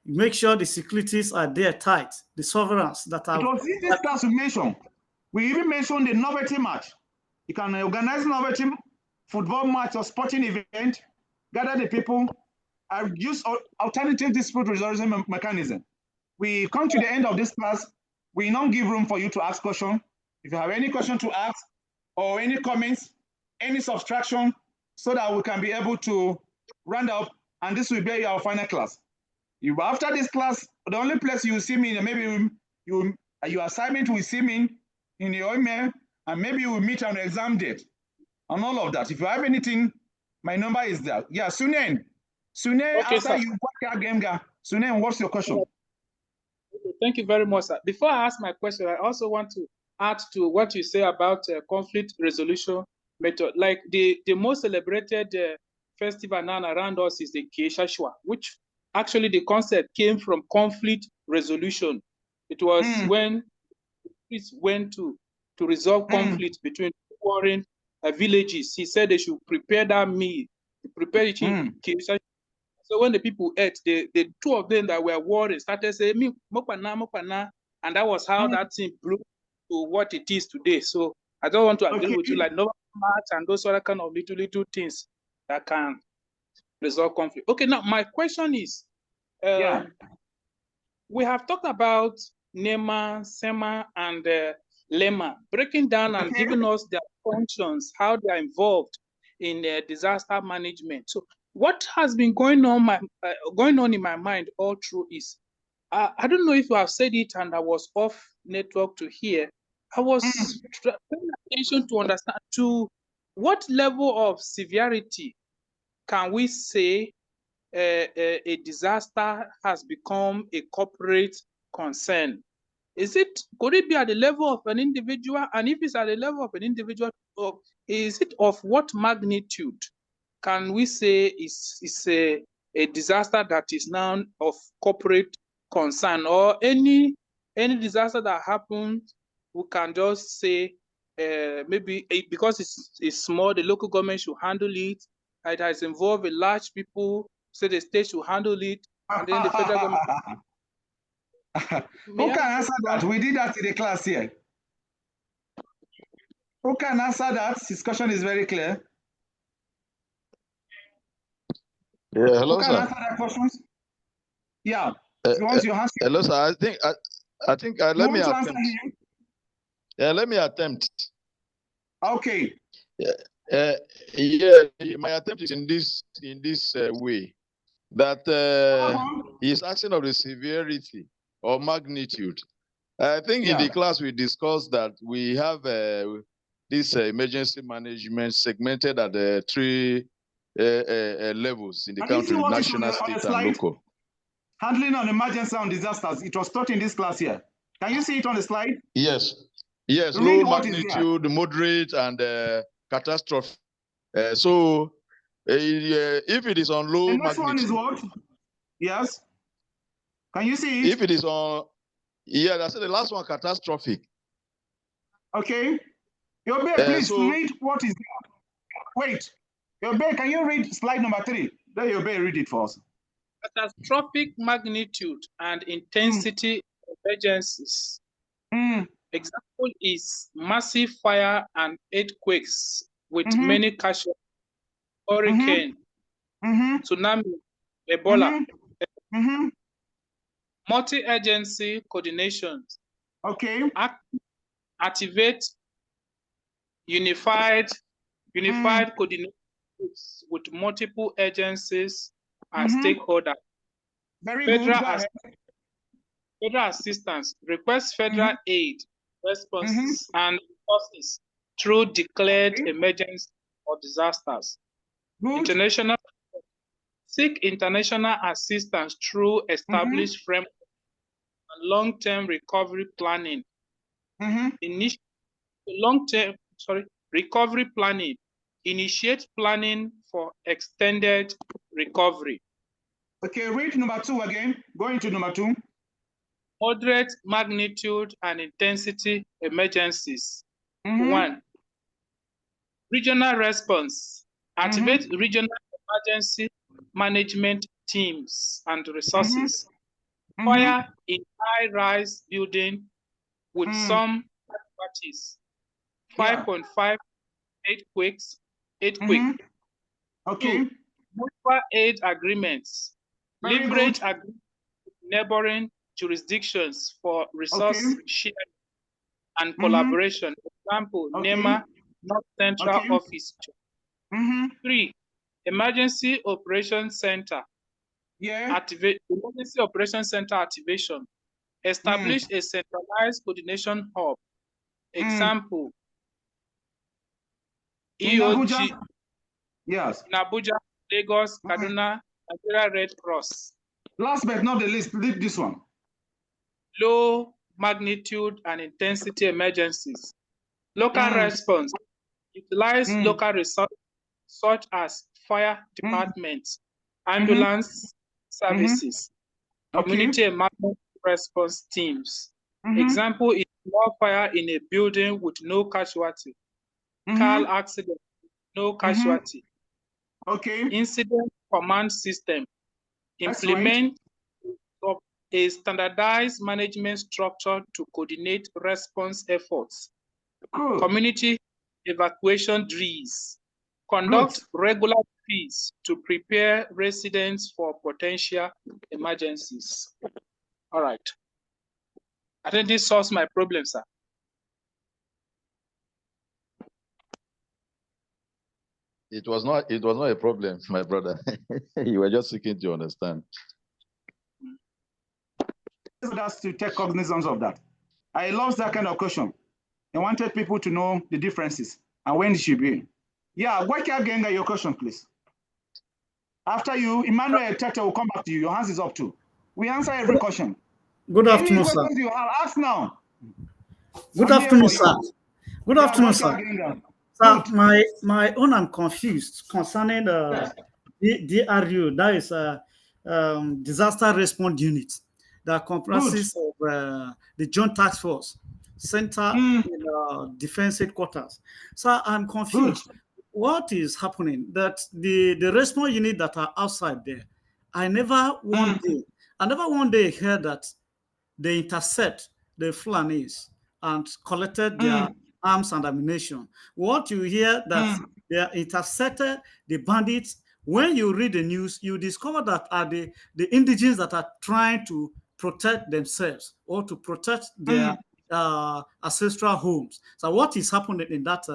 Make sure the securities are there tight, the sovereigns that are. It was this class we mentioned. We even mentioned the novelty match. You can organize novelty football match or sporting event, gather the people, and use alternative dispute resolution mechanism. We come to the end of this class. We don't give room for you to ask questions. If you have any question to ask or any comments, any subtraction, so that we can be able to round up, and this will be our final class. After this class, the only place you will see me, maybe your assignment will see me in your email, and maybe you will meet on the exam date, and all of that. If you have anything, my number is there. Yeah, Sunen. Sunen, okay, after you work game, Sunen, what's your question? Thank you very much, sir. Before I ask my question, I also want to add to what you say about conflict resolution method. Like the most celebrated festival now around us is the Keishashwa, which actually the concept came from conflict resolution. It was when priests went to resolve conflict between warring villages. He said they should prepare that meal, prepare it in Keishashwa. So when the people ate, the two of them that were warring started saying, "Me mopana," and that was how that thing blew to what it is today. So I don't want to agree with you, like no match and those other kind of little things that can resolve conflict. Okay, now my question is, we have talked about NEMA, SEMA, and LEMA, breaking down and giving us their functions, how they are involved in disaster management. So what has been going on in my mind all through is, I don't know if you have said it and I was off network to hear. I was paying attention to understand to what level of severity can we say a disaster has become a corporate concern, could it be at the level of an individual? And if it's at the level of an individual, is it of what magnitude can we say is a disaster that is now of corporate concern? Or any disaster that happens, we can just say maybe because it's small, the local government should handle it. It has involved a large people, say the state should handle it, and then the federal government. Who can answer that? We did that in the class here. Who can answer that? Discussion is very clear. Yeah, hello, Who can sir. answer that question? Yeah. Once you answer. Hello, sir. I think let me attempt. Yeah, let me attempt. Okay. Yeah, my attempt is in this way, that he's asking of the severity or magnitude. I think in the class we discussed that we have this emergency management segmented at the 3 levels in the country: national, state, and local. Handling on emergency and disasters. It was taught in this class here. Can you see it on the slide? Yes. Yes, low magnitude, moderate, and catastrophe. So if it is on low magnitude. The next one is what? Yes. Can you see it? If it is on, yeah, that's the last one, catastrophic. Okay. Yobe, please read what is there. Wait. Yobe, can you read slide number 3? Let Yobe read it for us. Catastrophic magnitude and intensity emergencies. Example is massive fire and earthquakes with many casualties, hurricane, tsunami, Ebola, multi-agency coordination. Okay. Activate unified coordination with multiple agencies and stakeholders. Very good. Federal assistance, request federal aid, responses, and resources through declared emergency or disasters. International, seek international assistance through established framework and long-term recovery planning. Recovery planning. Initiate planning for extended recovery. Okay, read number 2 again. Go into number 2. Moderate magnitude and intensity emergencies. 1. Regional response. Activate regional emergency management teams and resources. Fire in high-rise building with some parties. 5.5 earthquakes. Okay. 2. Mutual aid agreements. Leverage agreements with neighboring jurisdictions for resource sharing and collaboration. Example, NEMA, North Central Office. 3. Emergency Operations Center. Activate Emergency Operations Center activation. Establish a centralized coordination hub. Example, EOG. Yes. In Abuja, Lagos, Kaduna, Nigeria Red Cross. Last but not the least, leave this one. Low magnitude and intensity emergencies. Local response. Utilize local resources such as fire departments, ambulance services, community emergency response teams. Example is small fire in a building with no casualty. Car accident, no casualty. Incident command system. Implement a standardized management structure to coordinate response efforts. Community evacuation drills. Conduct regular drills to prepare residents for potential emergencies. All right. I think this solves my problem, sir. It was not a problem, my brother. You were just seeking to understand. That's to take cognizance of that. I love that kind of question. I wanted people to know the differences and when it should be. Yeah, Gwakia Genga, your question, please. After you, Emmanuel Tete will come back to you. Your hands is up too. We answer every question. Good afternoon, Any sir. questions you have, ask now. Good afternoon, sir. Good afternoon, sir. Sir, my own, I'm confused concerning the DRU, that is Disaster Response Unit, that comprises of the Joint Task Force Center in Defense Headquarters. So I'm confused. What is happening? That the response unit that are outside there, I never one day heard that they intercept the Fulanis and collected their arms and ammunition. What you hear that they intercepted the bandits. When you read the news, you discover that are the indigenes that are trying to protect themselves or to protect their ancestral homes. So what is happening in that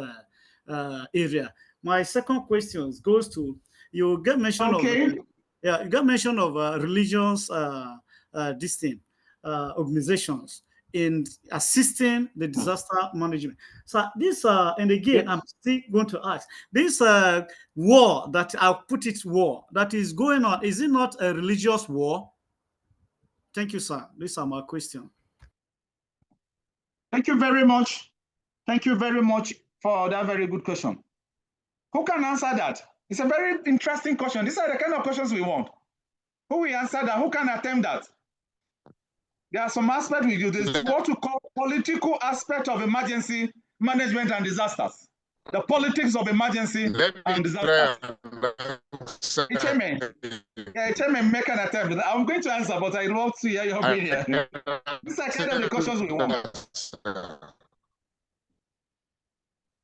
area? My second question goes to, you get mention of you got mention of religions this thing organizations in assisting the disaster management. So this, and again, I'm still going to ask, this war that I'll put it war that is going on, is it not a religious war? Thank you, sir. These are my questions. Thank you very much. Thank you very much for that very good question. Who can answer that? It's a very interesting question. These are the kind of questions we want. Who will answer that? Who can attempt that? There are some aspects we do this, what we call political aspect of emergency management and disasters. The politics of emergency and disasters. Icheme, make an attempt. I'm going to answer, but I want to hear your opinion. These are kind of the questions we want.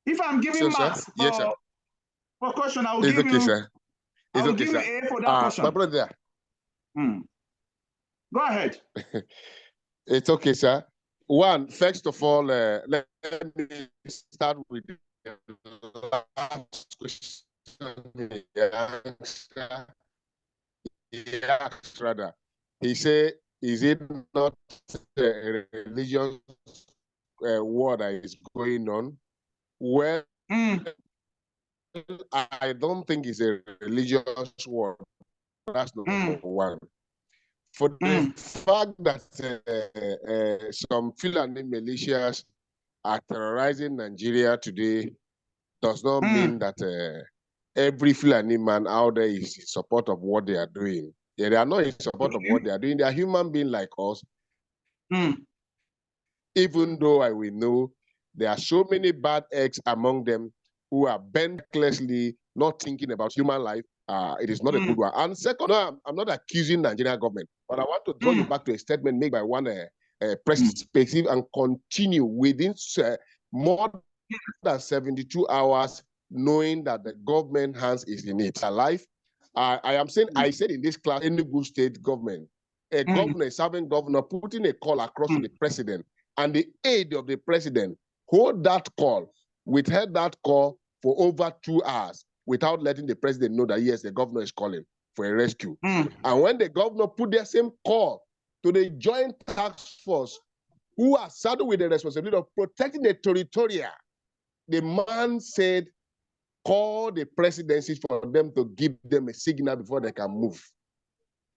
If I'm giving marks for question, I will give you. Sir. It's okay, give sir. you A for that question. My brother. Go ahead. It's okay, sir. First of all, let me start with the last question. Rather, he said, "Is it not a religious war that is going on?" Well, I don't think it's a religious war. That's number one. For the fact that some Fulani militias are terrorizing Nigeria today does not mean that every Fulani man out there is in support of what they are doing. They are not in support of what they are doing. They are human beings like us. Even though I will know there are so many bad eggs among them who are bent carelessly, not thinking about human life. It is not a good one. And second, I'm not accusing Nigerian government, but I want to draw you back to a statement made by one perspective and continue within more than 72 hours, knowing that the government hands is in it. Alive. I am saying, I said in this class, Enugu state government, a governor, a serving governor, putting a call across to the president, and the aid of the president hold that call, withheld that call for over 2 hours without letting the president know that, yes, the governor is calling for a rescue. And when the governor put their same call to the joint task force, who are saddled with the responsibility of protecting the territorial, the man said, call the presidency for them to give them a signal before they can move.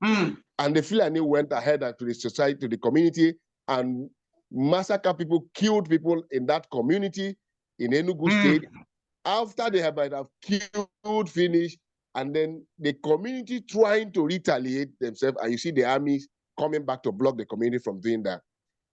And the Fulani went ahead to the society, to the community, and massacred people, killed people in that community in Enugu State. After they have killed, finished, and then the community trying to retaliate themselves, and you see the armies coming back to block the community from doing that.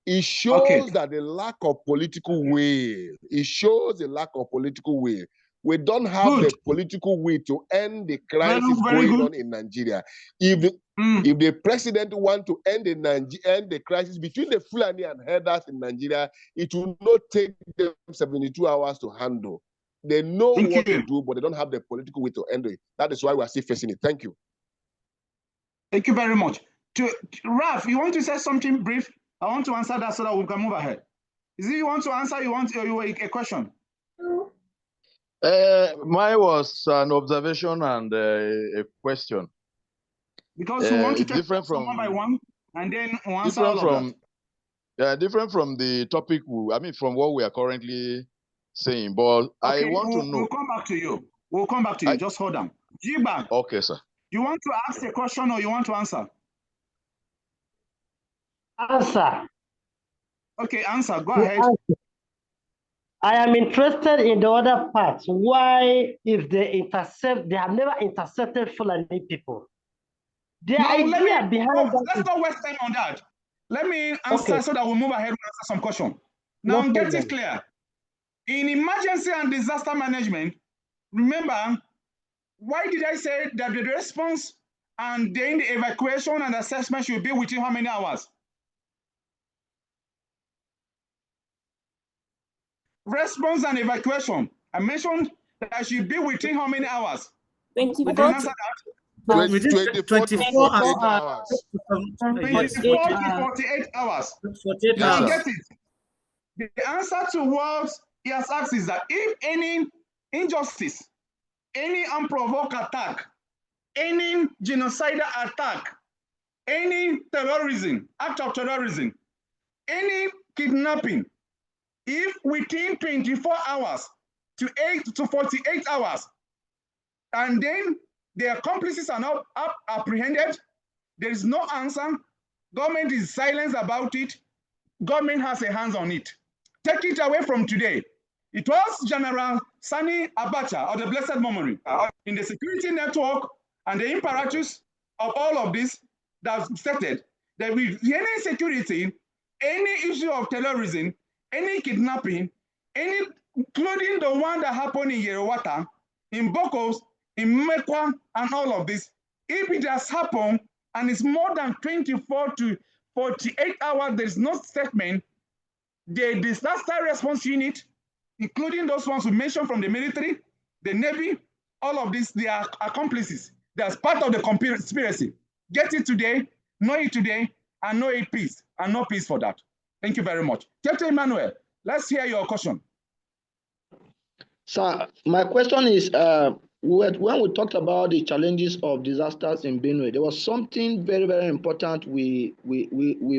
It shows that the lack of political will. It shows the lack of political will. We don't have the political will to end the crisis going on in Nigeria. If the president wants to end the crisis between the Fulani and herders in Nigeria, it will not take them 72 hours to handle. They know what to do, but they don't have the political will to handle it. That is why we are still facing it. Thank you. Thank you very much. Ralph, you want to say something brief? I want to answer that so that we can move ahead. Is it you want to answer? You want a question? Mine was an observation and a question. Because we want to take different from one by one, and then we'll answer all of that. Yeah, different from the topic. From what we are currently saying. But I want to know. We'll come back to you. We'll come back to you. Just hold on. Jiba. Okay, sir. You want to ask a question or you want to answer? Answer. Okay, answer. Go ahead. I am interested in the other part. Why, if they intercept, they have never intercepted Fulani people. The idea behind that. Let's not waste time on that. Let me answer so that we'll move ahead and answer some questions. Now, get it clear. In emergency and disaster management, remember, why did I say that the response and then the evacuation and assessment should be within how many hours? Response and evacuation. I mentioned that I should be within how many hours? 24 to answer that. 24 to 48 hours. 24 to 48 hours. Now get it. The answer to what he has asked is that if any injustice, any unprovoked attack, any genocidal attack, any terrorism, act of terrorism, any kidnapping, if within 24 hours to 8 to 48 hours, and then the accomplices are not apprehended, there is no answer, government is silent about it, government has a hands on it. Take it away from today. It was General Sani Abacha, of the blessed memory, in the security network and the apparatus of all of this that stated that with any security, any issue of terrorism, any kidnapping, including the one that happened in Yerowata, in Bokos, in Mekwa, and all of this, if it has happened and it's more than 24 to 48 hours, there is no statement, the disaster response unit, including those ones we mentioned from the military, the Navy, all of this, they are accomplices. That's part of the conspiracy. Get it today, know it today, and know it peace, and no peace for that. Thank you very much. Captain Emmanuel, let's hear your question. Sir, my question is, when we talked about the challenges of disasters in Benue, there was something very, very important we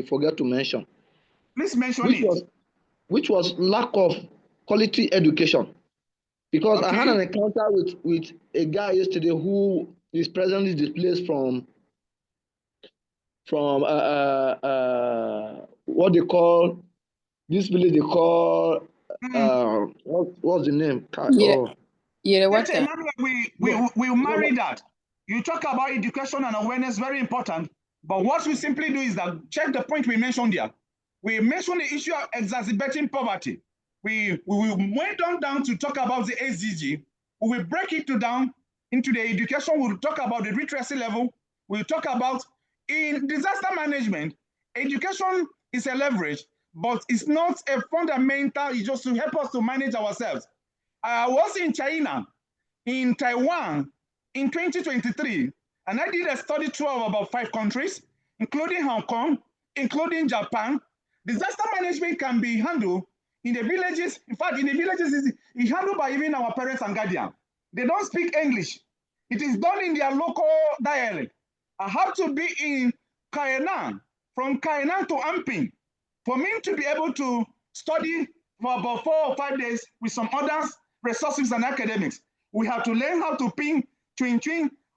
forgot to mention. Please mention it. Which was lack of quality education. Because I had an encounter with a guy yesterday who is presently displaced from what they call, this village they call, what's the name? We marry that. You talk about education and awareness, very important. But what we simply do is that check the point we mentioned here. We mentioned the issue of exacerbating poverty. We went down to talk about the SDG. We will break it down into the education. We'll talk about the literacy level. We'll talk about in disaster management, education is a leverage, but it's not a fundamental, it's just to help us to manage ourselves. I was in China, in Taiwan, in 2023, and I did a study tour of about 5 countries, including Hong Kong, including Japan. Disaster management can be handled in the villages. In fact, in the villages, it's handled by even our parents and guardians. They don't speak English. It is done in their local dialect. I have to be in Kainan, from Kainan to Amping, for me to be able to study for about 4 or 5 days with some other resources and academics. We have to learn how to ping, twin,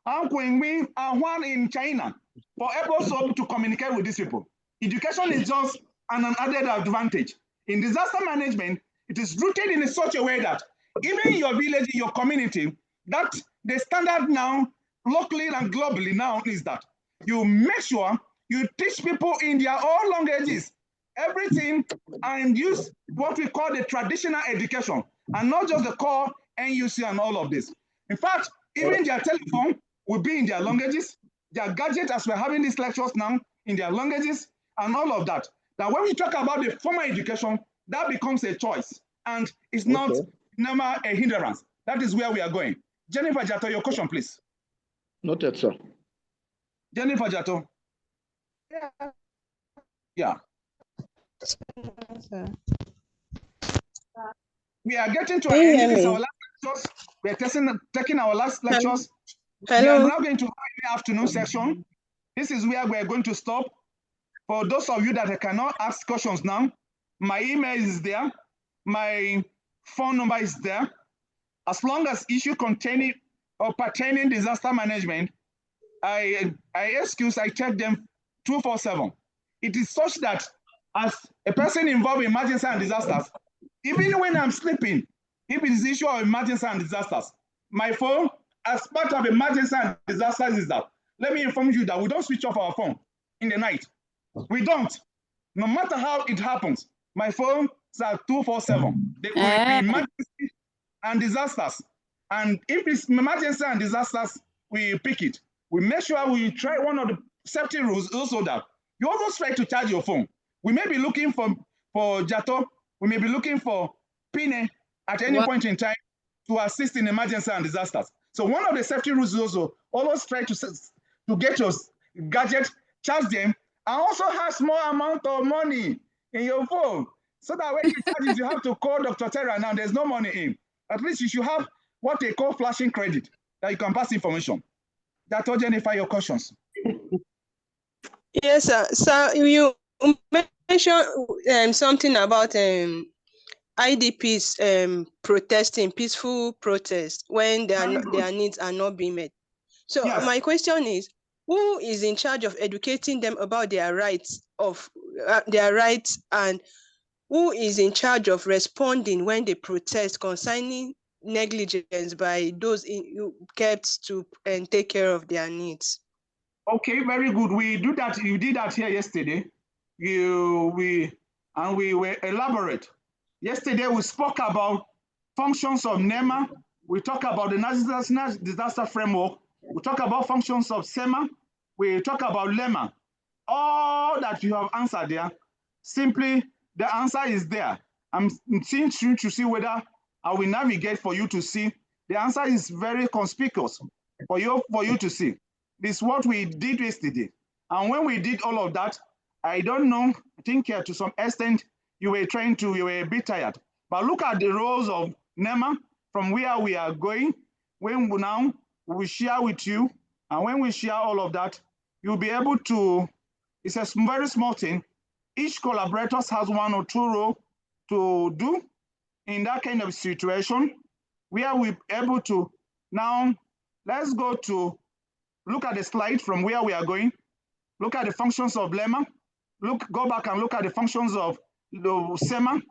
and one in China for able to communicate with these people. Education is just an added advantage. In disaster management, it is rooted in such a way that even in your village, in your community, that the standard now, locally and globally now, is that you make sure you teach people in their own languages everything and use what we call the traditional education and not just the core NUC and all of this. In fact, even their telephone will be in their languages, their gadget, as we're having these lectures now, in their languages and all of that. Now, when we talk about the formal education, that becomes a choice and it's not never a hindrance. That is where we are going. Jennifer Jato, your question, please. Noted, sir. Jennifer Jato. Yeah. We are getting to an end. This is our last lectures. We are taking our last lectures. Hello. We are now going to have the afternoon section. This is where we are going to stop. For those of you that cannot ask questions now, my email is there. My phone number is there. As long as issue containing or pertaining disaster management, I check them 247. It is such that as a person involved in emergency and disasters, even when I'm sleeping, if it is the issue of emergency and disasters, my phone, as part of emergency and disasters, is that, let me inform you that we don't switch off our phone in the night. We don't. No matter how it happens, my phone is at 247. They will be emergency and disasters. And if it's emergency and disasters, we pick it. We make sure we try one of the safety rules also that you always try to charge your phone. We may be looking for Jato, we may be looking for Pine at any point in time to assist in emergency and disasters. So one of the safety rules is also always try to get your gadget, charge them, and also have small amount of money in your phone. So that when you charge it, you have to call Dr. Terra now, there's no money in. At least you should have what they call flashing credit, that you can pass information. That will Jennifer your questions. Yes, sir. So you mentioned something about IDPs protesting, peaceful protest when their needs are not being met. So my question is, who is in charge of educating them about their rights and who is in charge of responding when they protest concerning negligence by those kept to take care of their needs? Okay, very good. We do that. You did that here yesterday. We were elaborate. Yesterday we spoke about functions of NEMA. We talk about the National Disaster Framework. We talk about functions of SEMA. We talk about LEMA. All that you have answered there, simply the answer is there. I'm seeing through to see whether I will navigate for you to see. The answer is very conspicuous for you to see. This is what we did yesterday. And when we did all of that, I don't know, I think to some extent you were a bit tired. But look at the roles of NEMA from where we are going. When we share with you, and when we share all of that, you'll be able to, it's a very small thing. Each collaborator has 1 or 2 roles to do in that kind of situation where we're able to. Now, let's go to look at the slide from where we are going. Look at the functions of LEMA. Go back and look at the functions of the SEMA,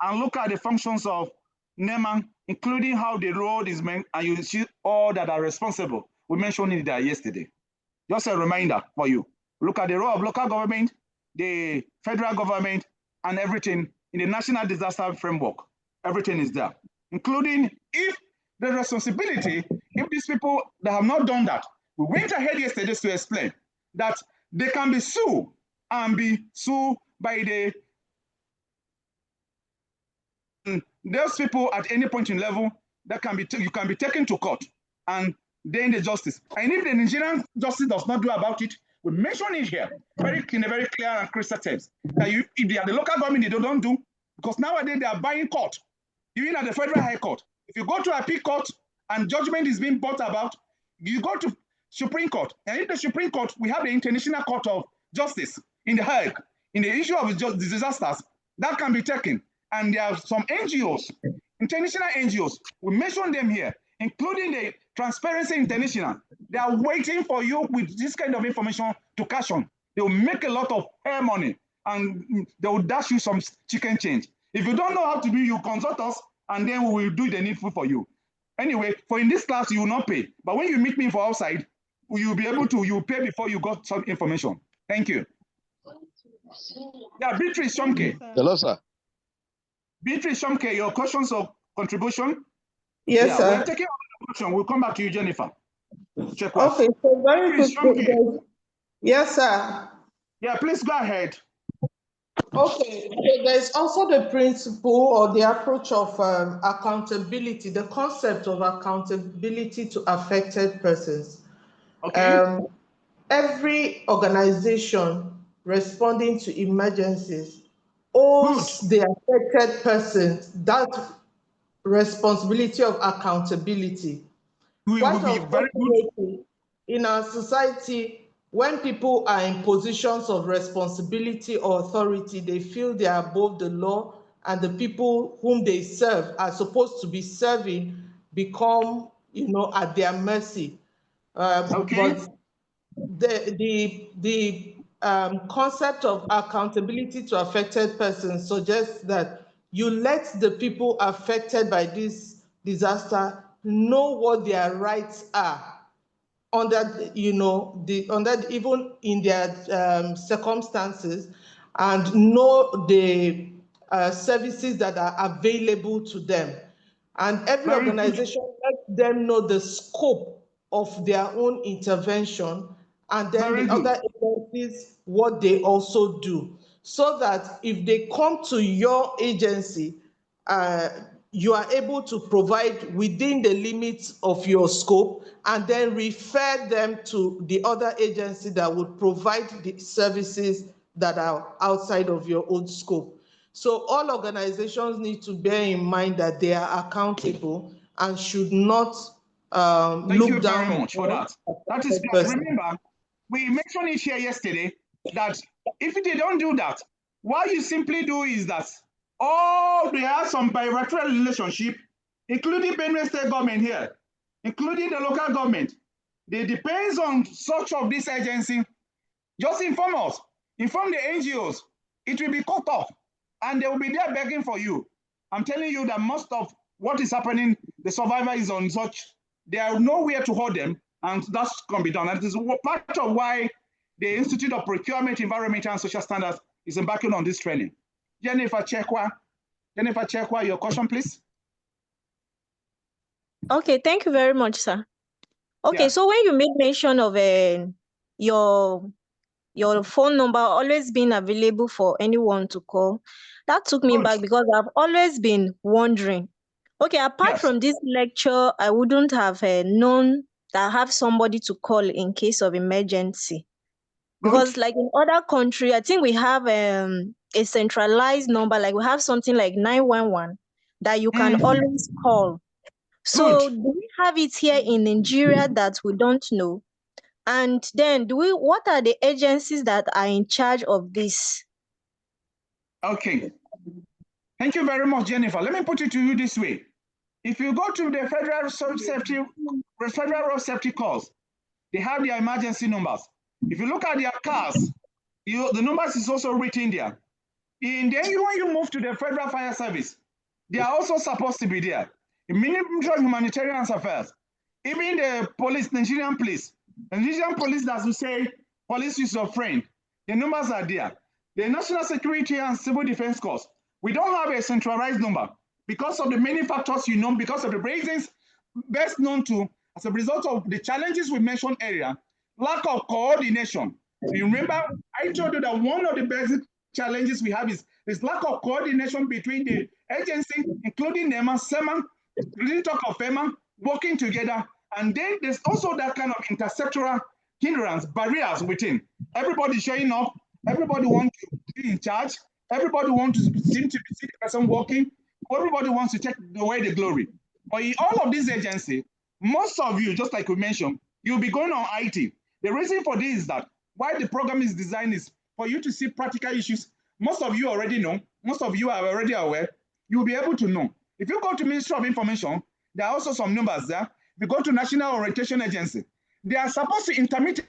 and look at the functions of NEMA, including how the road is meant, and you see all that are responsible. We mentioned it there yesterday. Just a reminder for you. Look at the role of local government, the federal government, and everything in the National Disaster Framework. Everything is there, including if the responsibility, if these people that have not done that, we went ahead yesterday to explain that they can be sued and be sued by those people at any point in level that can be you can be taken to court and then the justice. And if the Nigerian justice does not do about it, we mention it here in a very clear and crystal terms that if they are the local government, they don't do, because nowadays they are buying court, even at the Federal High Court. If you go to appeal court and judgment is being brought about, you go to Supreme Court. And in the Supreme Court, we have the International Court of Justice in The Hague. In the issue of disasters, that can be taken. And there are some NGOs, international NGOs, we mentioned them here, including the Transparency International. They are waiting for you with this kind of information to cash on. They will make a lot of hair money and they will dash you some chicken change. If you don't know how to do, you consult us and then we will do the needful for you. Anyway, for in this class, you will not pay. But when you meet me for outside, you'll be able to, you pay before you got some information. Thank you. Yeah, Beatrice Shomke. Hello, sir. Beatrice Shomke, your questions or contribution? Yes, sir. We're taking a question. We'll come back to you, Jennifer. Check okay, so very quickly. Yes, sir. Yeah, please go ahead. Okay, so there's also the principle or the approach of accountability, the concept of accountability to affected persons. Okay. Every organization responding to emergencies owes the affected person that responsibility of accountability. Quite unfortunately, in our society, when people are in positions of responsibility or authority, they feel they are above the law, and the people whom they serve are supposed to be serving become, at their mercy. But the concept of accountability to affected persons suggests that you let the people affected by this disaster know what their rights are under, even in their circumstances, and know the services that are available to them. And every organization lets them know the scope of their own intervention, and then the other agencies what they also do, so that if they come to your agency, you are able to provide within the limits of your scope, and then refer them to the other agency that would provide the services that are outside of your own scope. So all organizations need to bear in mind that they are accountable and should not Thank you very much for that. That is good. Remember, we mentioned it here yesterday that if they don't do that, what you simply do is that they have some bilateral relationship, including Benue State government here, including the local government. They depends on such of this agency. Just inform us, inform the NGOs. It will be cut off, and they will be there begging for you. I'm telling you that most of what is happening, the survivor is on such. There are nowhere to hold them, and that's going to be done. And this is part of why the Institute of Procurement, Environmental and Social Standards is embarking on this training. Jennifer Chekwa, your question, please. Okay, thank you very much, sir. Okay, so when you made mention of your phone number always being available for anyone to call, that took me back, because I've always been wondering, okay, apart from this lecture, I wouldn't have known that I have somebody to call in case of emergency. Because like in other countries, I think we have a centralized number, like we have something like 911 that you can always call. So do we have it here in Nigeria that we don't know? And then what are the agencies that are in charge of this? Okay. Thank you very much, Jennifer. Let me put it to you this way. If you go to the Federal Road Safety Calls, they have their emergency numbers. If you look at their cars, the numbers is also written there. And then when you move to the Federal Fire Service, they are also supposed to be there. The Ministry of Humanitarian Affairs, even the police, Nigerian police that we say, police is your friend. The numbers are there. The National Security and Civil Defense Corps, we don't have a centralized number because of the many factors because of the reasons best known to as a result of the challenges we mentioned earlier, lack of coordination. So you remember, I told you that one of the basic challenges we have is this lack of coordination between the agency, including NEMA, SEMA, really talk of FEMA, working together. And then there's also that kind of intersectoral hindrance, barriers within. Everybody showing up, everybody wants to be in charge, everybody wants to seem to see the person working, everybody wants to take away the glory. But in all of these agencies, most of you, just like we mentioned, you'll be going on IT. The reason for this is that why the program is designed is for you to see practical issues. Most of you already know, most of you are already aware, you'll be able to know. If you go to Ministry of Information, there are also some numbers there. If you go to National Orientation Agency, they are supposed to intermit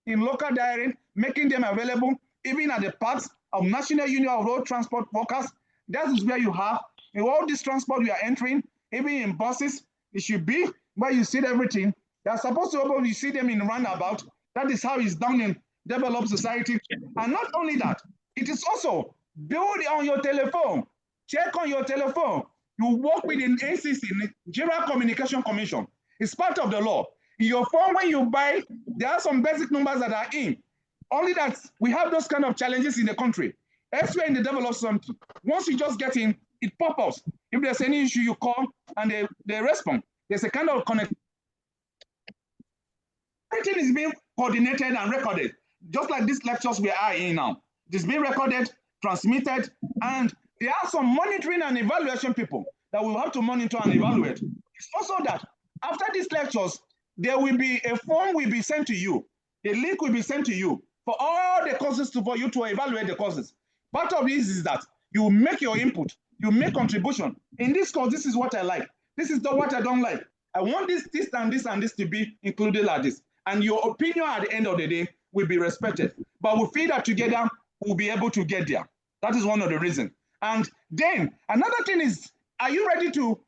in local diary, making them available even at the parts of National Union of Road Transport Workers. That is where you have in all this transport you are entering, even in buses, it should be where you see everything. They are supposed to be able to see them in roundabout. That is how it's done in developed society. And not only that, it is also build on your telephone. Check on your telephone. You work with the NCC, Nigeria Communication Commission. It's part of the law. In your phone, when you buy, there are some basic numbers that are in. Only that we have those kind of challenges in the country. Elsewhere in the developed country, once you just get in, it pops up. If there's any issue, you call and they respond. There's a kind of connect. Everything is being coordinated and recorded, just like these lectures we are in now. It is being recorded, transmitted, and there are some monitoring and evaluation people that will have to monitor and evaluate. It's also that after these lectures, there will be a form will be sent to you. A link will be sent to you for all the courses for you to evaluate the courses. Part of this is that you make your input, you make contribution. In this course, this is what I like. This is what I don't like. I want this, this, and this, and this to be included like this. And your opinion at the end of the day will be respected. But we feel that together we'll be able to get there. That is one of the reasons. And then another thing is, are you ready to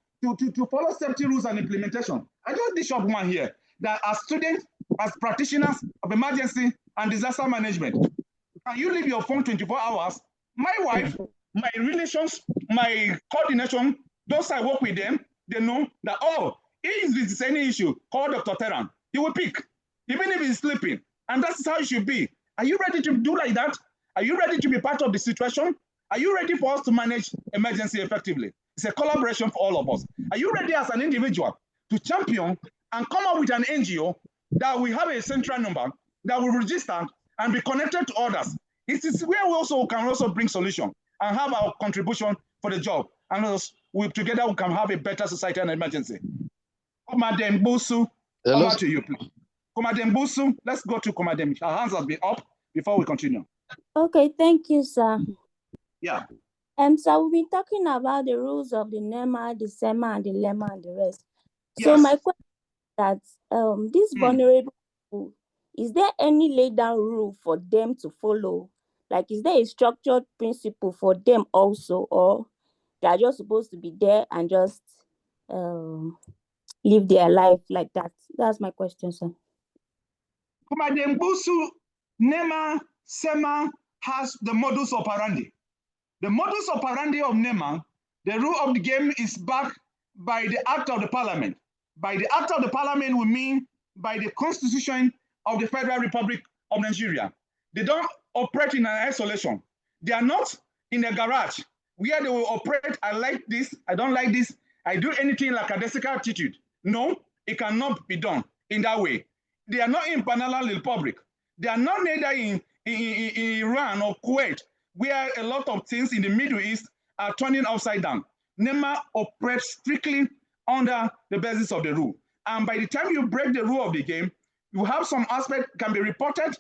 follow safety rules and implementation? I just did short one here that as students, as practitioners of emergency and disaster management, can you leave your phone 24 hours? My wife, my relations, my coordination, those I work with them, they know that, oh, if there's any issue, call Dr. Teran. He will pick, even if he's sleeping. And that's how it should be. Are you ready to do like that? Are you ready to be part of the situation? Are you ready for us to manage emergency effectively? It's a collaboration for all of us. Are you ready as an individual to champion and come up with an NGO that will have a central number that will register and be connected to others? It is where we also can also bring solution and have our contribution for the job. And together we can have a better society and emergency. Komadem Busu, over to you, please. Komadem Busu, let's go to Komadem. Her hands have been up before we continue. Okay, thank you, sir. Yeah. So we've been talking about the rules of the NEMA, the SEMA, and the LEMA, and the rest. So Yes. my question is that this vulnerable people, is there any laid down rule for them to follow? Like, is there a structured principle for them also, or they're just supposed to be there and just live their life like that? That's my question, sir. Komadem Busu, NEMA, SEMA has the modus operandi. The modus operandi of NEMA, the rule of the game is backed by the Act of the Parliament. By the Act of the Parliament, we mean by the Constitution of the Federal Republic of Nigeria. They don't operate in an isolation. They are not in a garage where they will operate, I like this, I don't like this, I do anything like a lackadaisical attitude. No, it cannot be done in that way. They are not in Banana Republic. They are not neither in Iran or Kuwait, where a lot of things in the Middle East are turning upside down. NEMA operates strictly under the basis of the rule. And by the time you break the rule of the game, you have some aspect can be reported.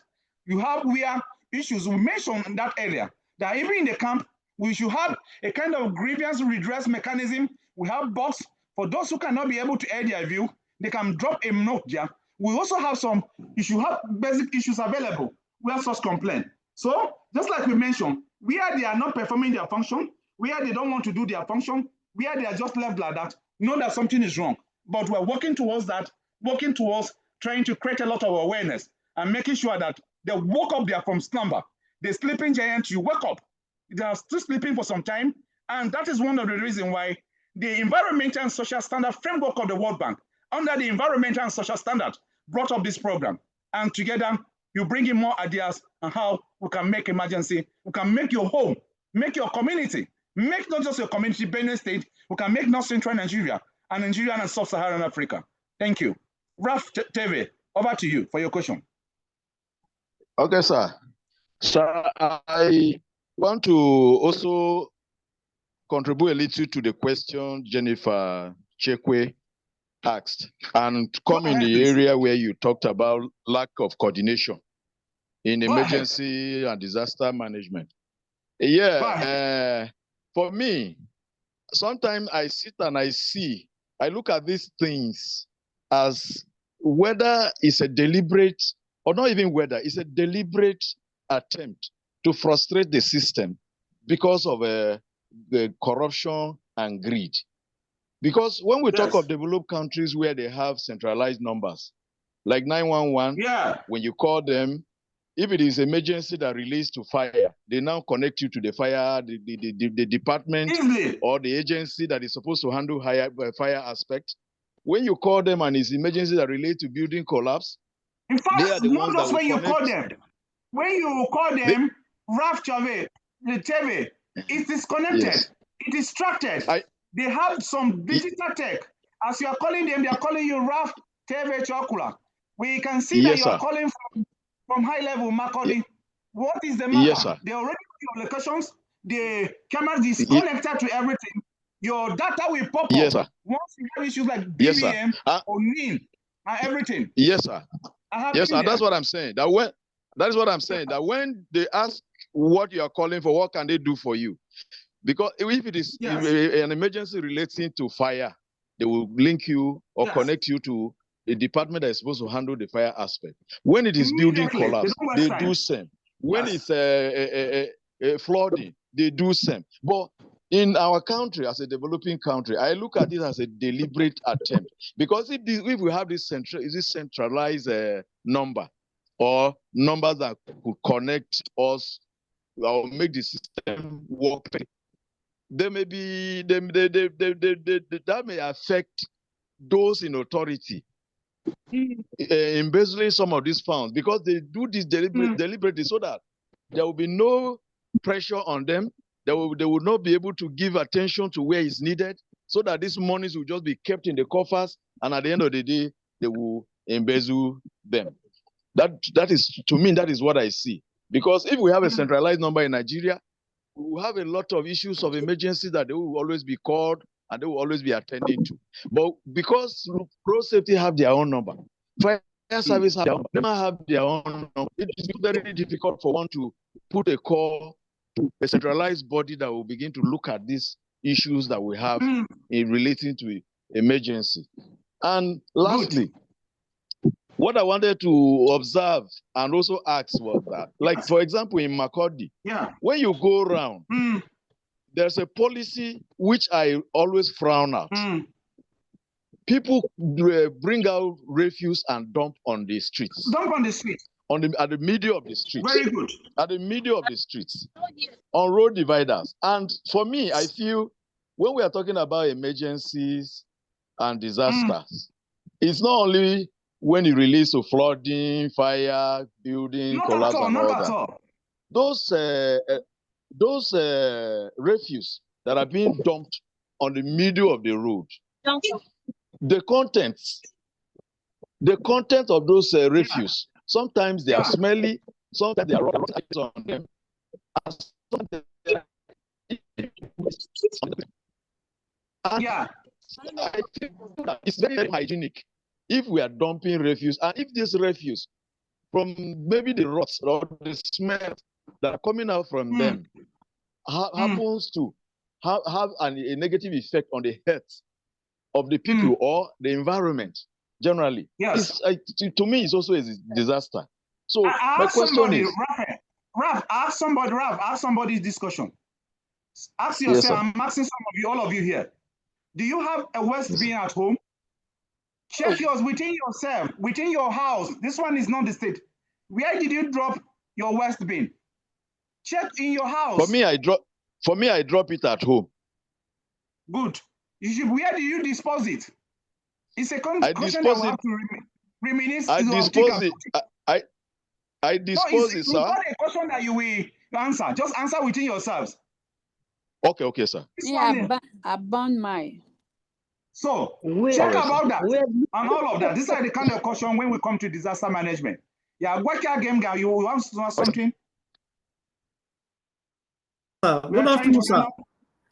You have where issues we mentioned in that area, that even in the camp, we should have a kind of grievance redress mechanism. We have box for those who cannot be able to air their view. They can drop a note there. We also have some, you should have basic issues available where such complaint. So just like we mentioned, where they are not performing their function, where they don't want to do their function, where they are just left like that, know that something is wrong. But we're working towards that, working towards trying to create a lot of awareness and making sure that they woke up there from slumber. The sleeping giant, you wake up. They are still sleeping for some time. And that is one of the reasons why the Environmental and Social Standard Framework of the World Bank, under the Environmental and Social Standard, brought up this program. And together, you bring in more ideas on how we can make emergency, we can make your home, make your community, make not just your community, Benue State, we can make North Central Nigeria and Nigeria and Sub-Saharan Africa. Thank you. Raf Teve, over to you for your question. Okay, sir. Sir, I want to also contribute a little to the question Jennifer Chekwe asked and come in the area where you talked about lack of coordination in emergency and disaster management. Yeah, for me, sometimes I sit and I look at these things as whether it's a deliberate, or not even whether, it's a deliberate attempt to frustrate the system because of the corruption and greed. Because when we talk of developed countries where they have centralized numbers, like 911, when you call them, if it is emergency that relates to fire, they now connect you to the fire, the department or the agency that is supposed to handle fire aspect. When you call them and it's emergency that relates to building collapse, in fact, they are the not ones just that when will you call them. When you call them, Raf Chave, the TV, it's disconnected, it is distracted. They have some digital tech. As you are calling them, they are calling you Raf TV Chokula. We can see that you are calling from high level Makodi. What is the matter? Yes, sir. They already have your locations. The cameras is connected to everything. Your data will pop up. Yes, sir. Once you have issues like BVM or NIN and everything. Yes, sir. Yes, sir. That's what I'm saying. That is what I'm saying. That when they ask what you are calling for, what can they do for you? Because if it is an emergency relating to fire, they will link you or connect you to a department that is supposed to handle the fire aspect. When it is building collapse, they do same. When it's flooding, they do same. But in our country, as a developing country, I look at it as a deliberate attempt. Because if we have this centralized number or numbers that could connect us or make the system work, there may be that may affect those in authority embezzling some of these funds, because they do this deliberately so that there will be no pressure on them. They will not be able to give attention to where it's needed, so that these monies will just be kept in the coffers, and at the end of the day, they will embezzle them. That is, to me, that is what I see. Because if we have a centralized number in Nigeria, we will have a lot of issues of emergency that they will always be called and they will always be attending to. But because road safety have their own number, fire service have their own number, it is very difficult for one to put a call to a centralized body that will begin to look at these issues that we have in relating to emergency. And lastly, what I wanted to observe and also ask was that, like, for example, in Makurdi, when you go around, there's a policy which I always frown at. People bring out refuse and dump on the streets. Dump on the streets. At the middle of the streets. Very good. At the middle of the streets. On road dividers. And for me, I feel when we are talking about emergencies and disasters, it's not only when it relates to flooding, fire, building, collapse, and all that. Those refuse that are being dumped on the middle of the road, the contents of those refuse, sometimes they are smelly, sometimes they are rotten on them, and sometimes they are I think that it's very, very hygienic if we are dumping refuse, and if this refuse from maybe the rots or the smell that are coming out from them happens to have a negative effect on the health of the people or the environment generally. Yes. To me, it's also a disaster. So my question is, Ralph, ask somebody this question. Ask yourself, I'm asking some of you, all of you here. Do you have a waste bin at home? Check yours within yourself, within your house. This one is not the state. Where did you drop your waste bin? Check in your house. For me, I drop it at home. Good. Where do you dispose it? It's a question that we have to reminisce. I dispose it. I dispose it, sir. It's not a question that you will answer. Just answer within yourselves. Okay, sir. Yeah, I burn mine. So check about that and all of that. These are the kind of question when we come to disaster management. Yeah, what game guy? You want to know something? Good afternoon, sir.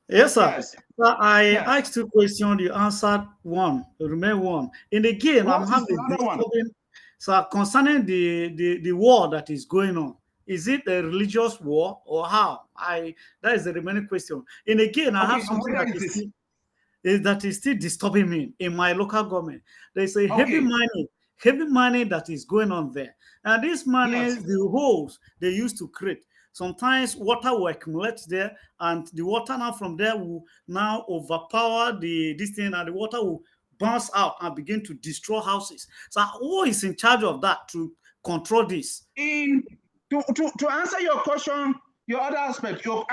Yes, sir. Yes. So I asked 2 questions. You answered one. Remain one. And again, I'm having disturbing, sir, concerning the war that is going on. Is it a religious war or how? That is the remaining question. And again, I have something that is still disturbing me in my local government. There's a heavy money that is going on there. And this money, the holes they used to create, sometimes water will accumulate there, and the water now from there will now overpower this thing, and the water will bounce out and begin to destroy houses. So who is in charge of that to control this? To answer your question, your other aspect, your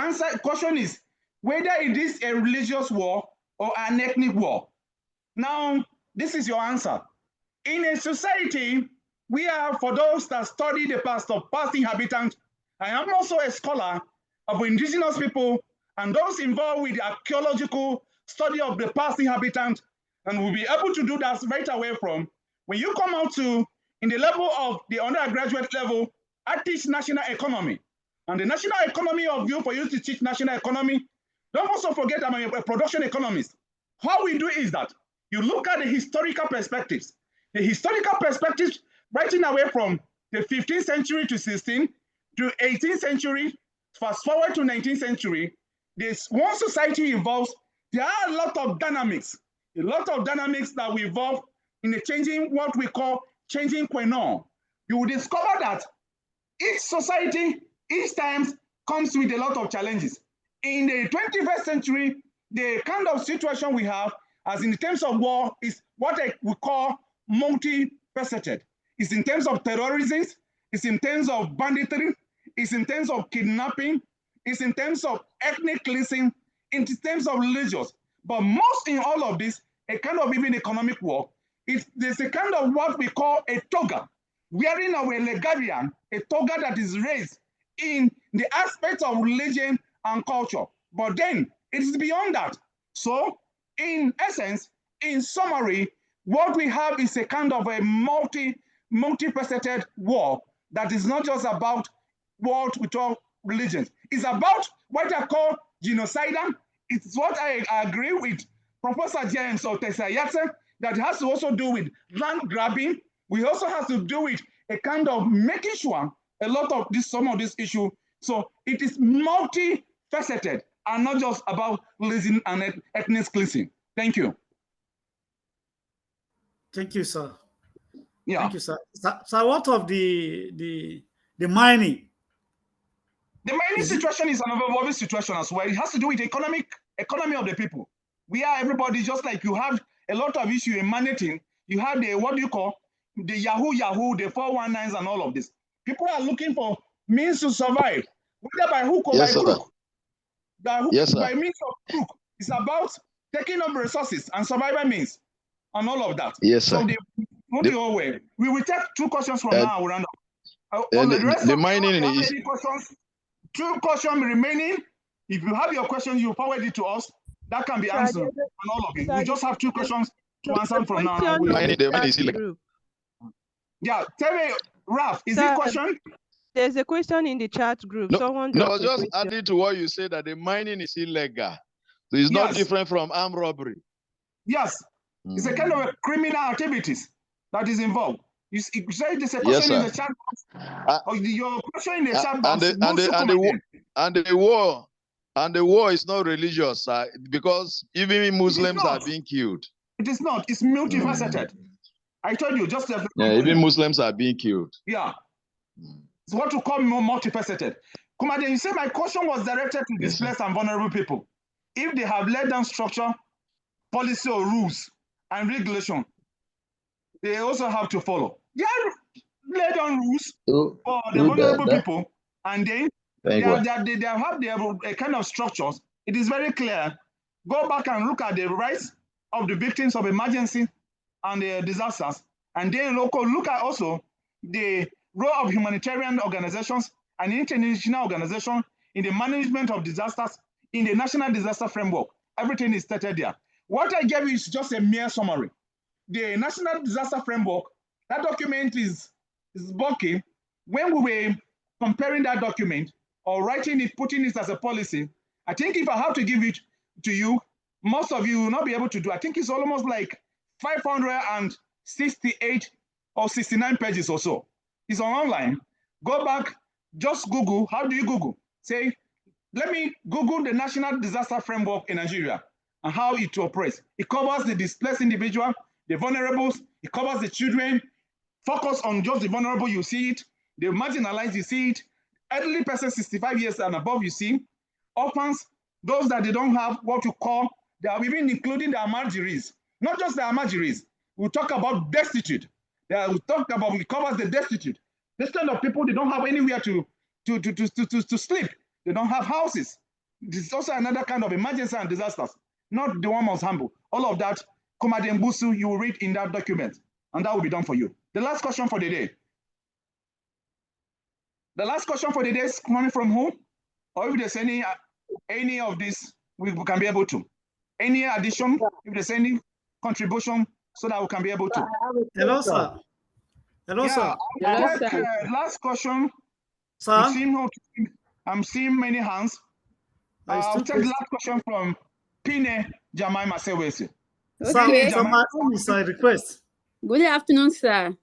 question is whether it is a religious war or an ethnic war. Now, this is your answer. In a society, we are, for those that study the past of past inhabitants, I am also a scholar of indigenous people and those involved with the archaeological study of the past inhabitants, and we'll be able to do that right away from when you come out to, in the level of the undergraduate level, I teach national economy. And the national economy of you, for you to teach national economy, don't also forget I'm a production economist. How we do is that you look at the historical perspectives. The historical perspectives writing away from the 15th century to 16th to 18th century, fast forward to 19th century, this one society evolves. There are a lot of dynamics a lot of dynamics that will evolve in the changing, what we call changing quenon. You will discover that each society, each time comes with a lot of challenges. In the 21st century, the kind of situation we have, as in terms of war, is what we call multifaceted. It's in terms of terrorism, it's in terms of banditry, it's in terms of kidnapping, it's in terms of ethnic cleansing, in terms of religious. But most in all of this, a kind of even economic war, there's a kind of what we call a toga, wearing our legarian, a toga that is raised in the aspect of religion and culture. But then it is beyond that. So in essence, in summary, what we have is a kind of a multifaceted war that is not just about what we call religions. It's about what I call genocidal. It's what I agree with Professor James Otesayatse, that has to also do with land grabbing. We also have to do with a kind of making sure a lot of this, some of this issue. So it is multifaceted and not just about religion and ethnic cleansing. Thank you. Thank you, sir. Yeah. Thank you, sir. So what of the mining? The mining situation is an evolving situation as well. It has to do with economy of the people. We are everybody, just like you have a lot of issue emanating. You have the, what do you call, the Yahoo, the 419s and all of this. People are looking for means to survive, whether by hook or by crook. By means of crook. It's about taking up resources and survival means and all of that. Yes, sir. So we will take 2 questions from now, we'll round up. On the rest the of mining you is... any questions, 2 questions remaining. If you have your questions, you forward it to us. That can be answered and all of it. We just have 2 questions to answer from now. Yeah, tell me, Ralph, is it question? There's a question in the chat group. No, just adding to what you said, that the mining is illegal. So it's not different from armed robbery. Yes, it's a kind of a criminal activities that is involved. You say there's a question in the chat box. Your question in the chat box. And the war is not religious, because even Muslims are being killed. It is not. It's multifaceted. I told you just. Even Muslims are being killed. Yeah. It's what you call multifaceted. Kumade, you say my question was directed to displaced and vulnerable people. If they have laid down structure, policy or rules and regulation, they also have to follow. They have laid down rules for the vulnerable people, and they have a kind of structures. It is very clear. Go back and look at the rights of the victims of emergency and the disasters, and then look at also the role of humanitarian organizations and international organizations in the management of disasters in the national disaster framework. Everything is stated there. What I gave you is just a mere summary. The national disaster framework, that document is bulky. When we were comparing that document or writing it, putting it as a policy, I think if I have to give it to you, most of you will not be able to do. I think it's almost like 568 or 69 pages or so. It's online. Go back, just Google. How do you Google? Say, let me Google the National Disaster Framework in Nigeria and how it operates. It covers the displaced individual, the vulnerables, it covers the children. Focus on just the vulnerable, you see it. The marginalized, you see it. Elderly persons 65 years and above, you see. Orphans, those that they don't have what you call, they are even including the Amajiris. Not just the Amajiris. We'll talk about destitute. It covers the destitute. This kind of people, they don't have anywhere to sleep. They don't have houses. This is also another kind of emergency and disasters, not the one most humble. All of that, Komade Mbusu, you will read in that document, and that will be done for you. The last question for the day. The last question for the day is coming from who? Or if there's any of this, we can be able to. Any addition, if there's any contribution, so that we can be able to. Hello, sir. Hello, sir. Last question. Sir? I'm seeing many hands. I'll take the last question from Pine Jemima Sewesi. Okay. Sir, my own is a request. Good afternoon, sir.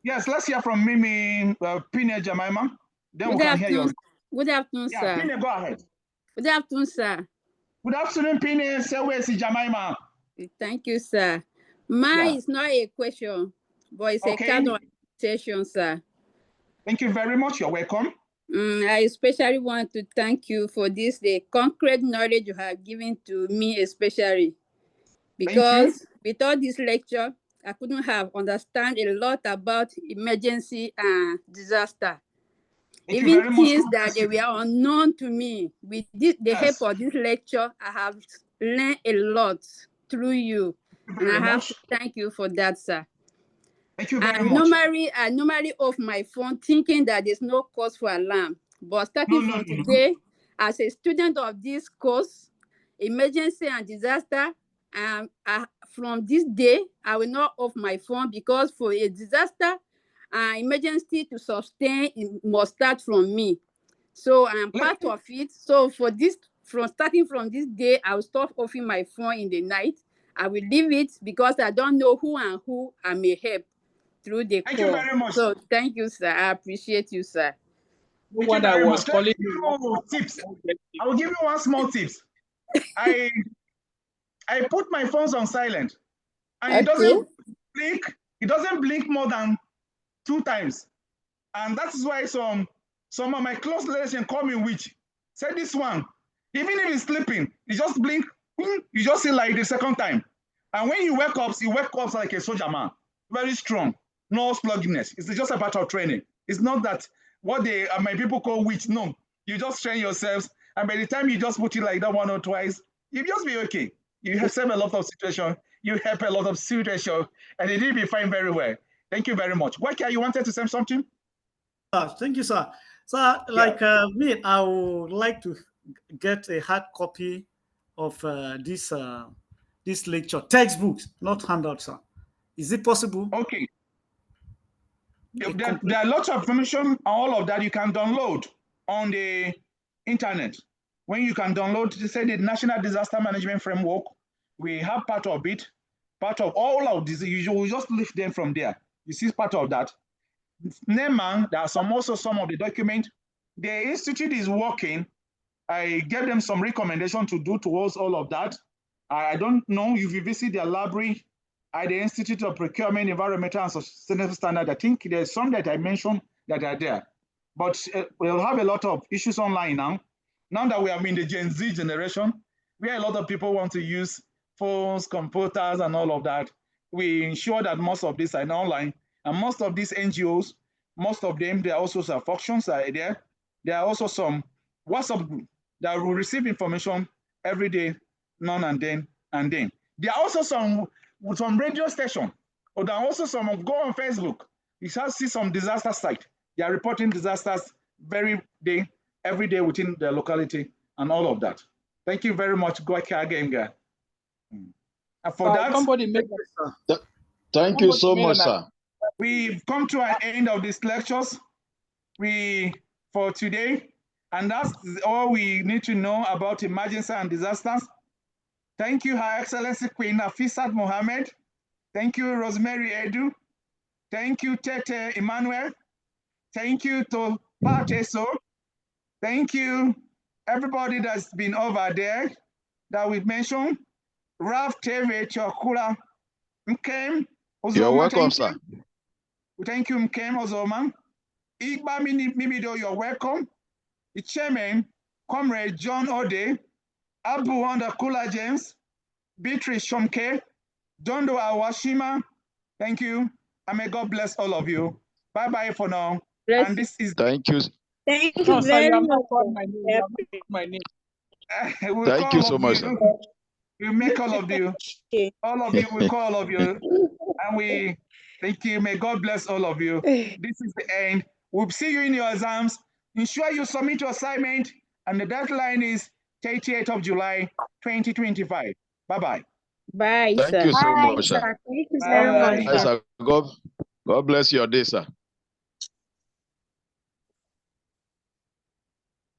Yes, let's hear from Mimi Pine Jemima. Then we can hear yours. Good afternoon, sir. Pine, go ahead. Good afternoon, sir. Good afternoon, Pine Sewesi Jemima. Thank you, sir. Mine is not a question, but it's a kind of session, sir. Thank you very much. You're welcome. I especially want to thank you for this, the concrete knowledge you have given to me, especially because without this lecture, I couldn't have understand a lot about emergency and disaster. Even things that they were unknown to me. With this, the help of this lecture, I have learned a lot through you. And I have to thank you for that, sir. Thank you very much. I normally off my phone thinking that there's no cause for alarm. But starting from today, as a student of this course, emergency and disaster, from this day, I will not off my phone, because for a disaster emergency to sustain, it must start from me. So I am part of it. So for this, starting from this day, I will stop offing my phone in the night. I will leave it, because I don't know who and who I may help through the call. Thank you very much. So thank you, sir. I appreciate you, sir. Thank you very much. Let me give you tips. I will give you one small tips. I put my phones on silent, and it doesn't blink. It doesn't blink more than 2 times, and that is why some of my close relations call me witch. Say this one, even if he's sleeping, you just blink. You just see like the second time, and when you wake up like a soldier man, very strong, no sluggishness. It's just a part of training. It's not that what my people call witch. No, you just train yourselves, and by the time you just put it like that 1 or twice, you just be okay. You have saved a lot of situation. You help a lot of situation, and it will be fine very well. Thank you very much. Waka, you wanted to say something? Thank you, sir. So, like me, I would like to get a hard copy of this lecture, textbooks, not handouts, sir. Is it possible? Okay. There are lots of information, all of that you can download on the internet. When you can download, say the National Disaster Management Framework, we have part of it, part of all of this. You will just lift them from there. You see part of that. NEMA, there are also some of the documents. The institute is working. I gave them some recommendation to do towards all of that. I don't know if you visit their library at the Institute of Procurement, Environmental and Sustainable Standard. I think there's some that I mentioned that are there. But we'll have a lot of issues online now. Now that we are in the Gen Z generation, where a lot of people want to use phones, computers, and all of that, we ensure that most of these are online. And most of these NGOs, most of them, there are also some functions are there. There are also some WhatsApp group that will receive information every day, now and then. There are also some radio station, or there are also some go on Facebook. You shall see some disaster site. They are reporting disasters every day within the locality and all of that. Thank you very much. Go again, guy. And for that, thank you so much, sir. We've come to an end of these lectures for today, and that's all we need to know about emergency and disasters. Thank you, Her Excellency Queen Afisat Mohammed. Thank you, Rosemary Edu. Thank you, Tete Emmanuel. Thank you to Pateso. Thank you, everybody that's been over there that we mentioned. Ralph Teve Chokula Mkem. You're welcome, sir. Thank you, Mkem Ozoma. Igba Mimido, you're welcome. The chairman, Comrade John Ode, Abu Wanda Kula James, Beatrice Shomke, Dondo Awashima. Thank you. And may God bless all of you. Bye-bye for now. Bless and this is thank you. Thank you very much. Thank you so much, sir. We make all of you. All of you, we call all of you. And we thank you. May God bless all of you. This is the end. We'll see you in your exams. Ensure you submit your assignment. And the deadline is 30th of July, 2025. Bye-bye. Bye, Thank you so much, sir. Thank you very much. God bless your day, sir.